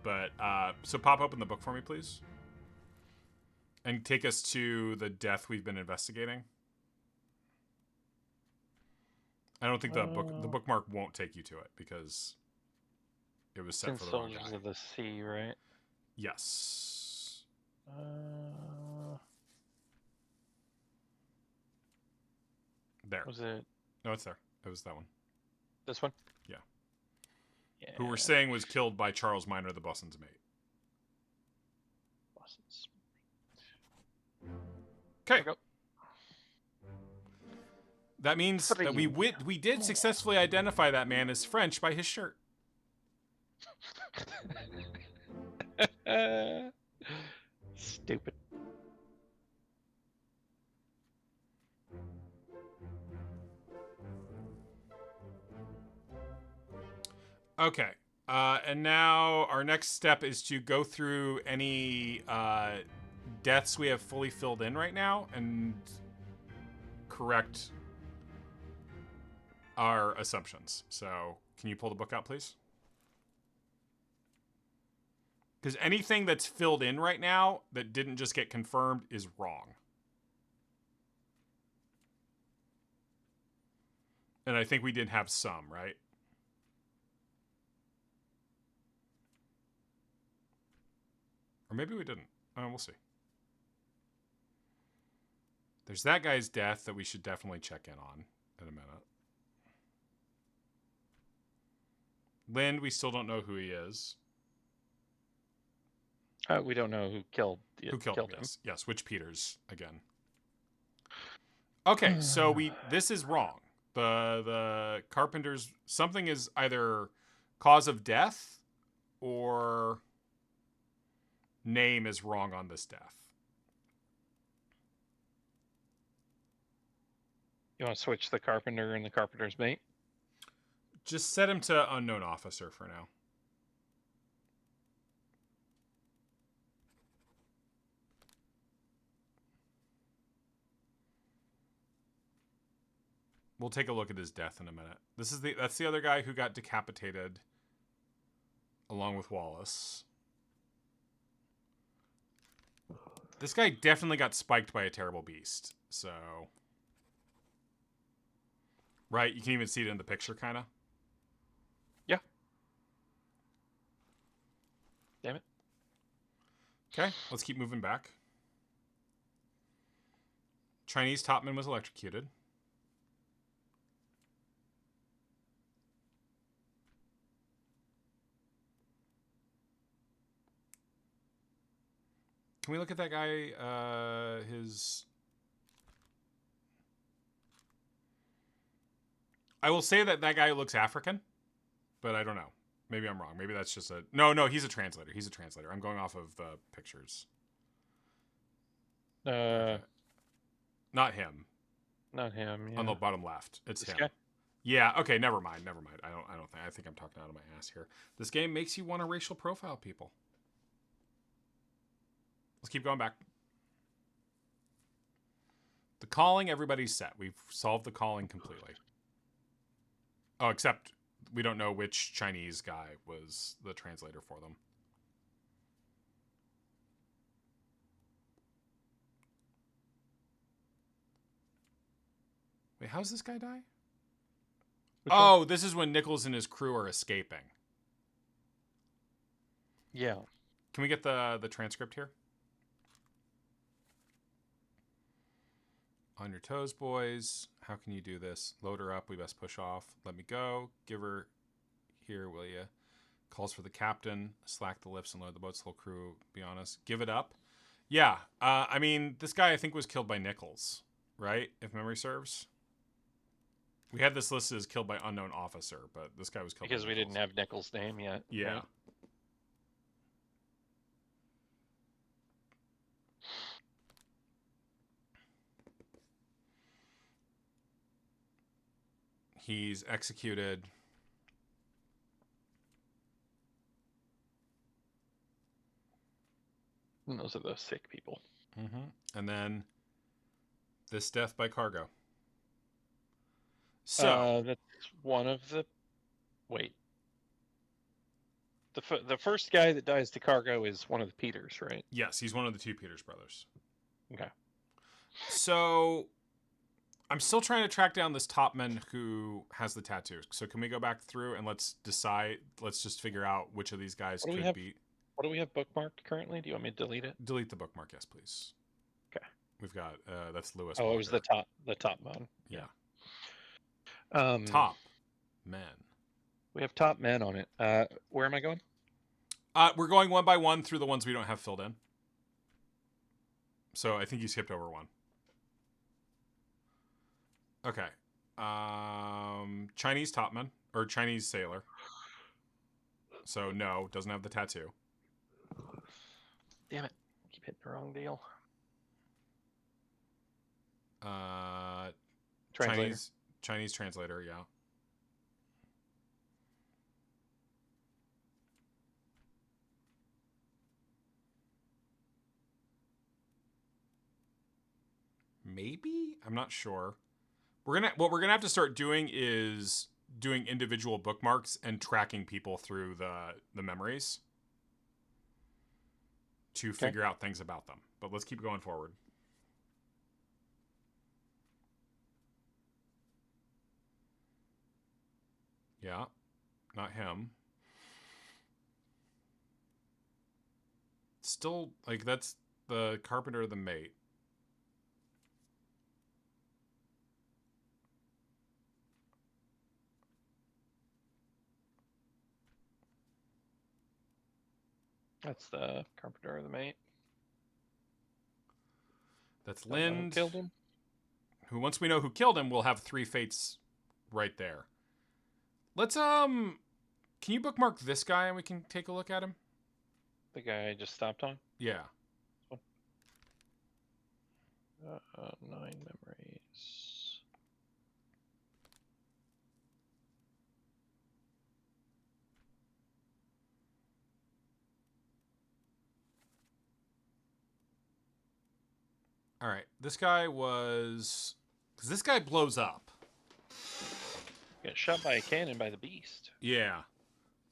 S1: But so pop open the book for me, please. And take us to the death we've been investigating. I don't think the bookmark won't take you to it because it was set
S2: Tin
S1: for the wrong
S2: Soldiers
S1: guy.
S2: of the Sea, right?
S1: Yes. There.
S2: Was it
S1: No, it's there. It was that one.
S2: this one?
S1: Yeah.
S2: Yeah.
S1: Who we're saying was killed by Charles Minor, the Boston's mate.
S2: Boston's-
S1: Okay.
S2: Go.
S1: That means that we did successfully identify that man as French by his shirt.
S2: Stupid.
S1: Okay. And now our next step is to go through any deaths we have fully filled in right now and correct are assumptions. So can you pull the book out, please? Because anything that's filled in right now that didn't just get confirmed is wrong. And I think we did have some, right? Or maybe we didn't. We'll see. There's that guy's death that we should definitely check in on in a minute. Lind, we still don't know who he is.
S2: We don't know who killed
S1: Who killed him?
S2: him.
S1: Yes, which Peters again. Okay, so this is wrong. The carpenter's something is either cause of death or name is wrong on this death.
S2: You want to switch the carpenter and the carpenter's mate?
S1: Just set him to unknown officer for now. We'll take a look at his death in a minute. That's the other guy who got decapitated along with Wallace. This guy definitely got spiked by a terrible beast. So, right, you can even see it in the picture, kind of.
S2: Yeah. Damn it.
S1: Okay, let's keep moving back. Chinese topman was electrocuted. Can we look at that guy? I will say that guy looks African, but I don't know. Maybe I'm wrong. Maybe that's just a... No, he's a translator. He's a translator. I'm going off of the pictures. Okay. Not him.
S2: Not him. Yeah.
S1: On the bottom left. It's
S2: This
S1: him.
S2: guy?
S1: Yeah, okay, never mind. I think I'm talking out of my ass here. This game makes you want to racial profile people. Let's keep going back. The calling, everybody's set. We've solved the calling completely. Oh, except we don't know which Chinese guy was the translator for them. Wait, how's this guy die? Oh, this is when Nichols and his crew are escaping.
S2: Yeah.
S1: Can we get the transcript here? On your toes, boys. How can you do this? Load her up. We best push off. Let me go. Give her here, will ya? Calls for the captain. Slack the lifts and load the boat's whole crew. Be honest. Give it up. Yeah. I mean, this guy I think was killed by Nichols, right? If memory serves. We had this listed as killed by unknown officer, but this guy was killed
S2: because
S1: by
S2: we
S1: Nichols.
S2: didn't have Nichols' name yet.
S1: Yeah.
S2: Right?
S1: He's executed.
S2: And those are the sick people.
S1: Mm-hmm. And then this death by cargo. So
S2: that's one of the. Wait. The first guy that dies to cargo is one of the Peters, right?
S1: yes, he's one of the two Peters brothers.
S2: Okay.
S1: So I'm still trying to track down this topman who has the tattoo. So can we go back through and let's decide? Let's just figure out which of these guys
S2: What do we
S1: could
S2: have?
S1: be.
S2: What do we have bookmarked currently? Do you want me to delete it?
S1: Delete the bookmark, yes, please.
S2: Okay.
S1: We've got that's Lewis.
S2: Oh, it was
S1: Walker.
S2: the top one.
S1: Yeah.
S2: Top
S1: men.
S2: We have top men on it. Where am I going?
S1: We're going one by one through the ones we don't have filled in. So I think you skipped over one. Okay. Chinese topman or Chinese sailor. So no, doesn't have the tattoo.
S2: Damn it! Keep hitting the wrong deal. Translator.
S1: Chinese translator, yeah. Maybe? I'm not sure.
S8: What we're gonna have to start doing is doing individual bookmarks and tracking people through the memories to figure out things about them. But let's keep going forward. Yeah, not him. Still, like, that's the carpenter, the mate.
S2: That's the carpenter or the mate.
S8: That's
S2: Don't know who
S8: Lind.
S2: killed him.
S8: Who, once we know who killed him, we'll have 3 fates right there. Let's, can you bookmark this guy and we can take a look at him?
S2: The guy I just stopped on.
S8: Yeah.
S2: 9 memories.
S8: All right. This guy was... Because this guy blows up.
S2: Got shot by a cannon by the beast.
S8: Yeah.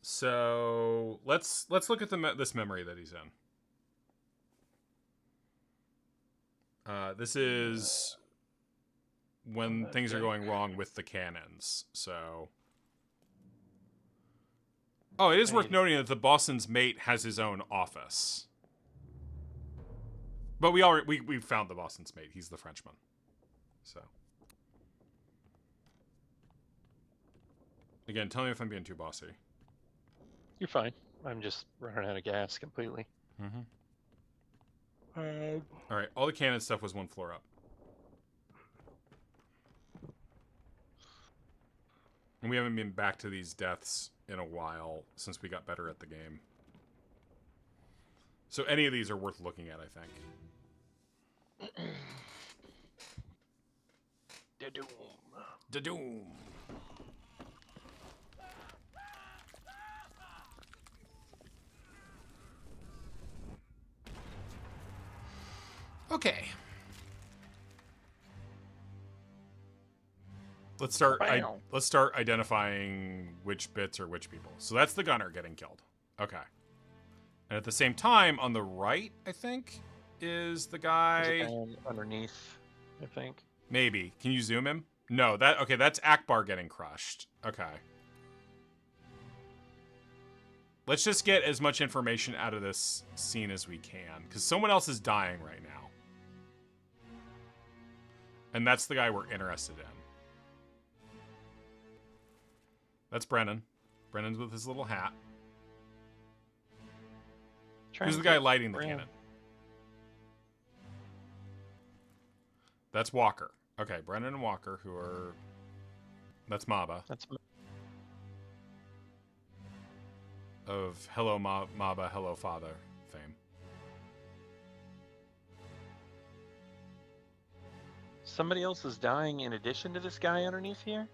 S8: So let's look at this memory that he's in. This is when things are going wrong with the cannons. So, oh, it is worth noting that the Boston's mate has his own office. But we found the Boston's mate. He's the Frenchman. So, again, tell me if I'm being too bossy.
S2: You're fine. I'm just running out of gas completely.
S8: Mm-hmm. All right, all the cannon stuff was 1 floor up. And we haven't been back to these deaths in a while since we got better at the game. So any of these are worth looking at, I think.
S2: Da-doom.
S8: Da-doom. Okay. Let's start identifying which bits are which people. So that's the gunner getting killed. Okay. And at the same time, on the right, I think, is the guy...
S2: underneath, I think.
S8: Maybe. Can you zoom him? No, that's Akbar getting crushed. Okay. Let's just get as much information out of this scene as we can, because someone else is dying right now. And that's the guy we're interested in. That's Brennan. Brennan's with his little hat. Who's the guy lighting the cannon? That's Walker. Okay, Brennan and Walker, who are... That's Maba.
S2: That's...
S8: Of Hello Maba, Hello Father fame.
S2: Somebody else is dying in addition to this guy underneath here?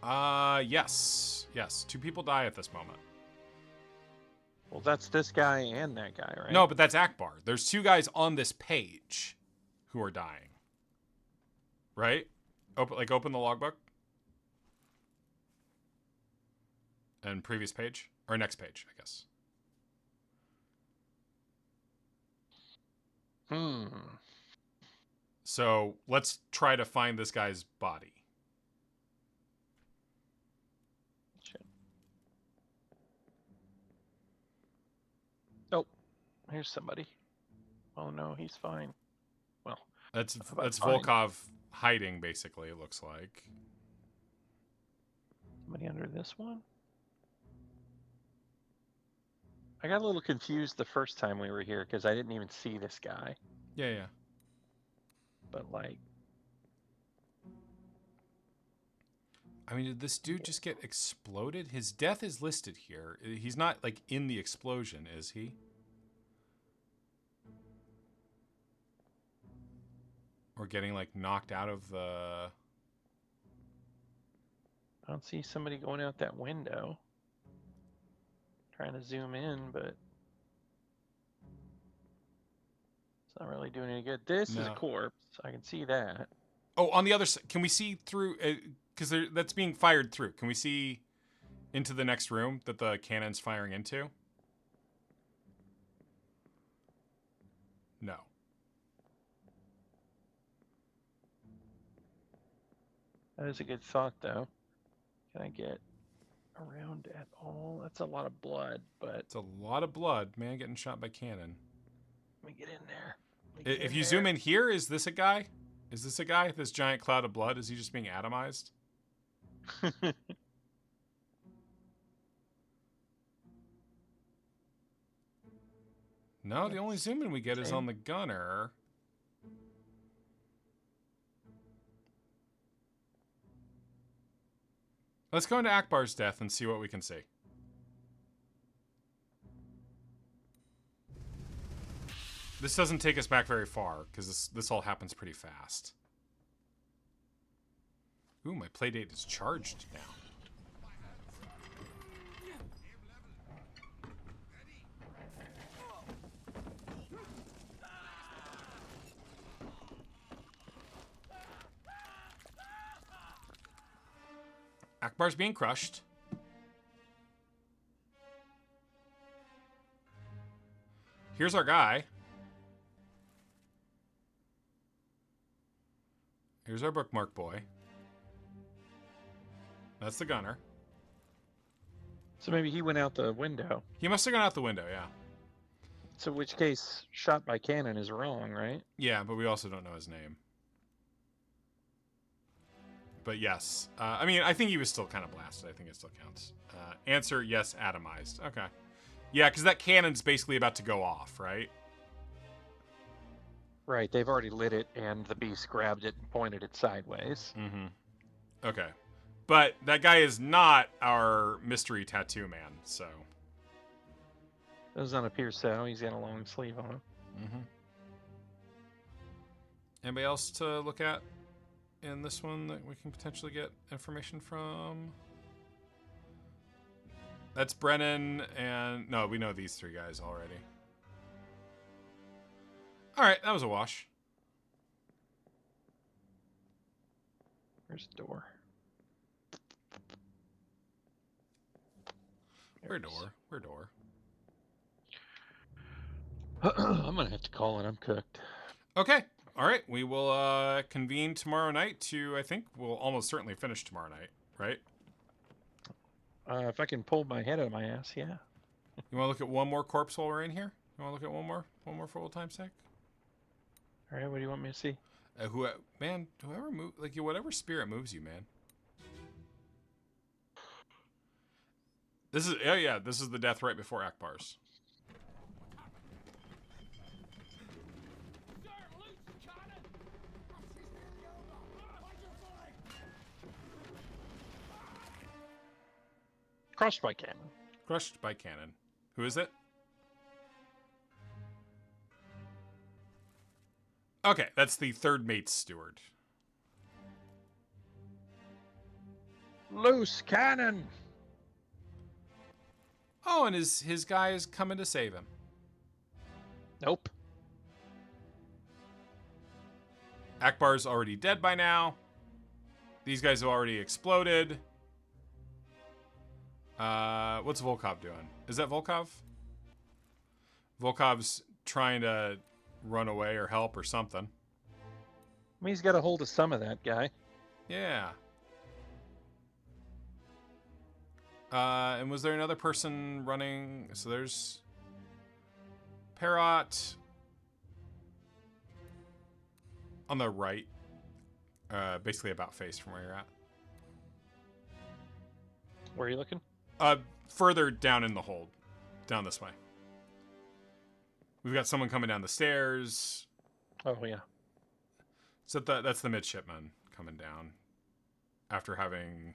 S8: Yes. Yes, 2 people die at this moment.
S2: Well, that's this guy and that guy, right?
S8: No, but that's Akbar. There's 2 guys on this page who are dying. Right? Open the logbook. And previous page. Or next page, I guess. So, let's try to find this guy's body.
S2: Shit. Oh, here's somebody. Oh no, he's fine. Well,
S8: that's
S2: fine.
S8: Volkov hiding, basically, it looks like.
S2: Somebody under this one? I got a little confused the first time we were here because I didn't even see this guy.
S8: Yeah.
S2: But like...
S8: I mean, did this dude just get exploded? His death is listed here. He's not, like, in the explosion, is he? Or getting, like, knocked out of the...
S2: I don't see somebody going out that window. Trying to zoom in, but... It's not really doing any good. This is a corpse. I can see that.
S8: Oh, on the other side, can we see through? Because that's being fired through. Can we see into the next room that the cannon's firing into? No.
S2: That is a good thought, though. Can I get around at all? That's a lot of blood, but
S8: It's a lot of blood. Man getting shot by cannon.
S2: let me get in there. Let me get
S8: If
S2: in
S8: you
S2: there.
S8: zoom in here, is this a guy? Is this a guy? This giant cloud of blood? Is he just being atomized? No, the only zoom in we get is
S2: Same.
S8: on the gunner. Let's go into Akbar's death and see what we can see. This doesn't take us back very far, because this all happens pretty fast. Ooh, my playdate is charged now. Akbar's being crushed. Here's our guy. Here's our bookmark boy. That's the gunner.
S2: So maybe he went out the window.
S8: He must have gone out the window, yeah.
S2: So in which case, shot by cannon is wrong, right?
S8: Yeah, but we also don't know his name. But yes. I mean, I think he was still kind of blasted. I think it still counts. Answer, yes, atomized. Okay. Yeah, because that cannon's basically about to go off, right?
S2: Right, they've already lit it, and the beast grabbed it and pointed it sideways.
S8: Mm-hmm. Okay. But that guy is not our mystery tattoo man, so...
S2: Does not appear so. He's got a long sleeve on him.
S8: Mm-hmm. Anybody else to look at in this one that we can potentially get information from? That's Brennan and... No, we know these three guys already. Alright, that was a wash.
S2: There's a door.
S8: Where door? Where door?
S2: I'm gonna have to call it. I'm cooked.
S8: Okay. Alright, we will convene tomorrow night to... I think we'll almost certainly finish tomorrow night, right?
S2: If I can pull my head out of my ass, yeah.
S8: You want to look at one more corpse while we're in here? You want to look at one more for old time's sake?
S2: All right, what do you want me to see?
S8: Whoever move, like whatever spirit moves you, man. This is this is the death right before Akbar's.
S2: Crushed by cannon.
S8: Crushed by cannon. Who is it? Okay, that's the third mate's steward.
S2: Loose cannon.
S8: Oh, and his guy is coming to save him.
S2: Nope.
S8: Akbar's already dead by now. These guys have already exploded. What's Volkov doing? Is that Volkov? Volkov's trying to run away or help or something.
S2: I mean, he's got a hold of some of that guy.
S8: Yeah. And was there another person running? So there's Perrot on the right. Basically about face from where you're at.
S2: Where are you looking?
S8: Further down in the hold. Down this way. We've got someone coming down the stairs.
S2: Oh, yeah.
S8: So that's the midshipman coming down. After having...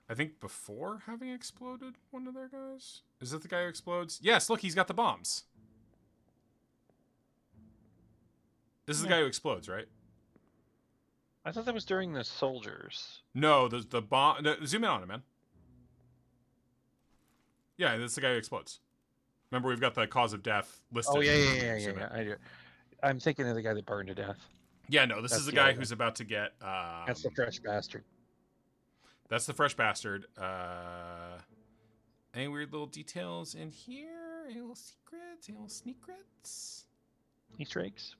S8: I think before having exploded one of their guys? Is it the guy who explodes? Yes, look, he's got the bombs. This is the guy who explodes, right?
S2: I thought that was during the soldiers.
S8: No, the bomb... No, zoom in on him, man. Yeah, that's the guy who explodes. Remember, we've got the cause of death listed.
S2: Oh, yeah. I'm thinking of the guy that burned to death.
S8: Yeah, no, this
S2: That's
S8: is the
S2: the
S8: guy
S2: old
S8: who's about to get.
S2: That's the fresh bastard.
S8: That's the fresh bastard. Any weird little details in here? Any little secrets? Any little secrets?
S2: Easter eggs.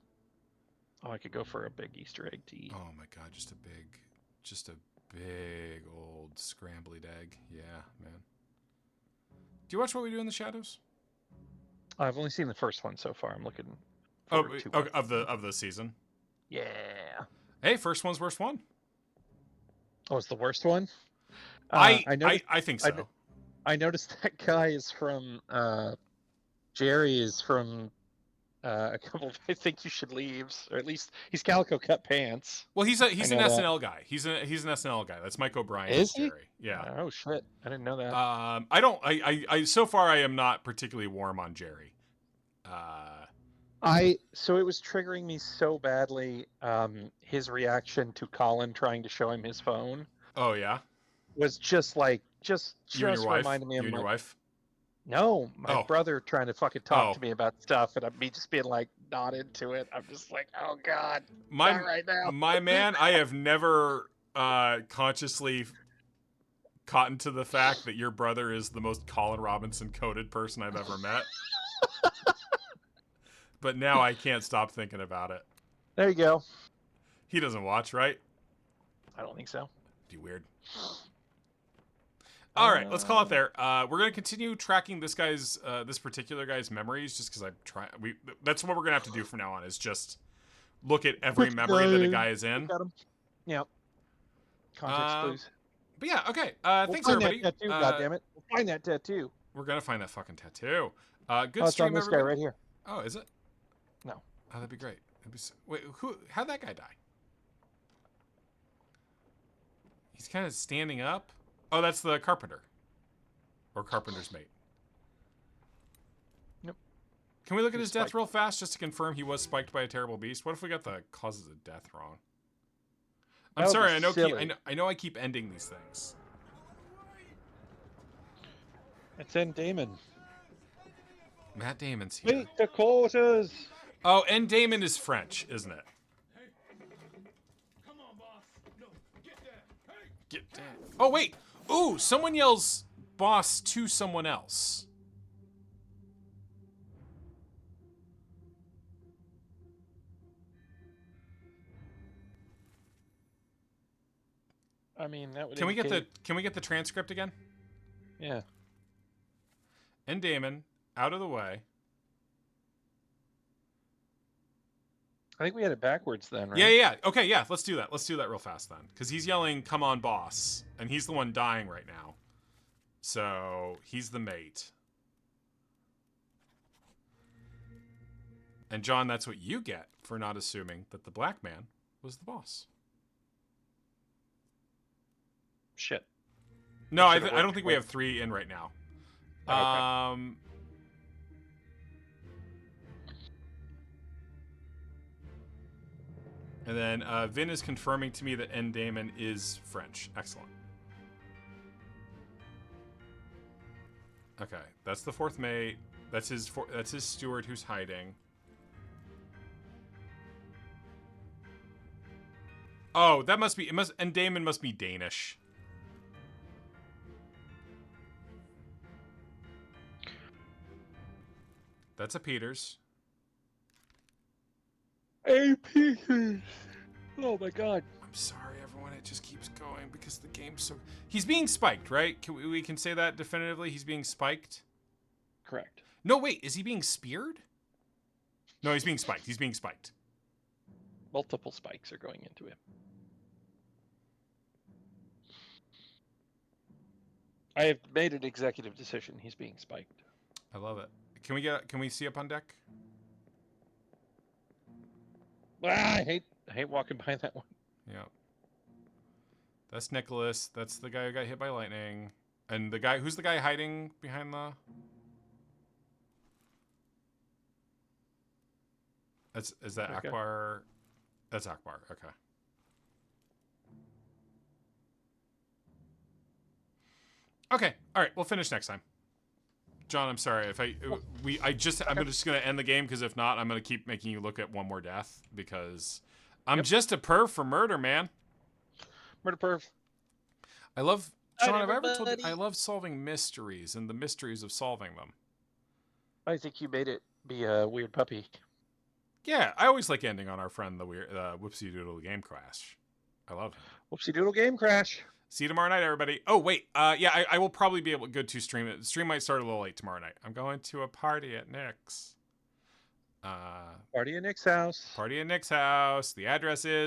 S2: Oh, I could go for a big Easter egg to eat.
S8: Oh my god, just a big old scrambled egg. Yeah, man. Do you watch What We Do in the Shadows?
S2: I've only seen the first one so far. I'm looking
S8: Oh,
S2: forward to
S8: okay, of the season.
S2: Yeah.
S8: Hey, first one's worst one.
S2: Oh, it's the worst one?
S8: I
S2: noticed,
S8: think so.
S2: I noticed that guy is from Jerry is from a couple of I Think You Should Leaves, or at least he's Calico Cut Pants.
S8: Well, he's an
S2: know that.
S8: SNL guy. He's an SNL guy. That's Mike O'Brien.
S2: Is he?
S8: Jerry. Yeah.
S2: Oh shit. I didn't know that.
S8: I so far I am not particularly warm on Jerry.
S2: So it was triggering me so badly, his reaction to Colin trying to show him his phone
S8: Oh yeah.
S2: was just like just
S8: You and your wife.
S2: reminded me
S8: You
S2: of
S8: and your
S2: my,
S8: wife.
S2: No, my
S8: Oh.
S2: brother trying to fucking talk
S8: Oh.
S2: to me about stuff, and me just being like not into it. I'm just like, oh god,
S8: My
S2: not right now.
S8: my man, I have never consciously cottoned to the fact that your brother is the most Colin Robinson coded person I've ever met. But now I can't stop thinking about it.
S2: There you go.
S8: He doesn't watch, right?
S2: I don't think so.
S8: Be weird. All right, let's call it there. We're gonna continue tracking this particular guy's memories, just because I'm trying. That's what we're gonna have to do from now on. Is just look at every memory that a guy is in.
S2: Got him. Yeah. Context clues.
S8: But yeah, okay.
S2: We'll
S8: Thanks
S2: find
S8: everybody.
S2: that tattoo, goddammit. We'll find that tattoo.
S8: We're gonna find that fucking tattoo. Good
S2: Oh, it's on
S8: stream,
S2: this
S8: everybody.
S2: guy right here.
S8: Oh, is it?
S2: No.
S8: Oh, that'd be great. Wait, how'd that guy die? He's kind of standing up. Oh, that's the carpenter. Or carpenter's mate.
S2: Nope.
S8: Can we look at
S2: He's
S8: his death
S2: spiked.
S8: real fast just to confirm he was spiked by a terrible beast? What if we got the causes of death wrong? I'm
S2: That would
S8: sorry.
S2: be
S8: I know.
S2: silly.
S8: I know. I keep ending these things.
S2: It's in Damon.
S8: Matt Damon's here.
S2: Meet the quarters.
S8: Oh, and Damon is French, isn't it?
S4: Come on, boss. No, get there. Hey!
S8: Get down. Oh wait. Ooh, someone yells "boss" to someone else.
S2: I mean, that would.
S8: Can we get the transcript again?
S2: Yeah.
S8: And Damon out of the way.
S2: I think we had it backwards then, right?
S8: Yeah. Okay, yeah. Let's do that. Let's do that real fast then, because he's yelling, "Come on, boss," and he's the one dying right now. So he's the mate. And John, that's what you get for not assuming that the black man was the boss.
S2: Shit.
S8: No, I
S2: Should've
S8: don't
S2: worked
S8: think we
S2: for-
S8: have 3 in right now.
S2: Oh, okay.
S8: And then Vin is confirming to me that N. Damon is French. Excellent. Okay, that's the 4th mate. That's his steward who's hiding. Oh, that must be and Damon must be Danish. That's a Peters.
S2: Hey, Peters. Oh my god.
S8: I'm sorry, everyone. It just keeps going because the game's so. He's being spiked, right? We can say that definitively. He's being spiked.
S2: Correct.
S8: No, wait. Is he being speared? No, he's being spiked. He's being spiked.
S2: Multiple spikes are going into him. I have made an executive decision. He's being spiked.
S8: I love it. Can we see up on deck?
S2: Ah, I hate walking by that one.
S8: Yeah. That's Nicholas. That's the guy who got hit by lightning. And who's the guy hiding behind the? Is that
S2: Okay.
S8: Akbar? That's Akbar. Okay. Okay. All right. We'll finish next time. John, I'm sorry if I'm just gonna end the game because if not, I'm gonna keep making you look at one more death because
S1: I'm
S2: Yep.
S1: just a perv for murder, man.
S2: Murder perv.
S1: I love
S2: Alright,
S1: Sean. Have I ever told you
S2: everybody.
S1: I love solving mysteries and the mysteries of solving them?
S2: I think you made it be a weird puppy.
S1: Yeah, I always like ending on our friend the weird Whoopsie Doodle Game Crash. I love him.
S2: Whoopsie doodle game crash.
S1: See you tomorrow night, everybody. Oh wait, yeah, I will probably be able to go to stream it. The stream might start a little late tomorrow night. I'm going to a party at Nick's.
S2: Party in Nick's house.
S1: Party at Nick's house. The address is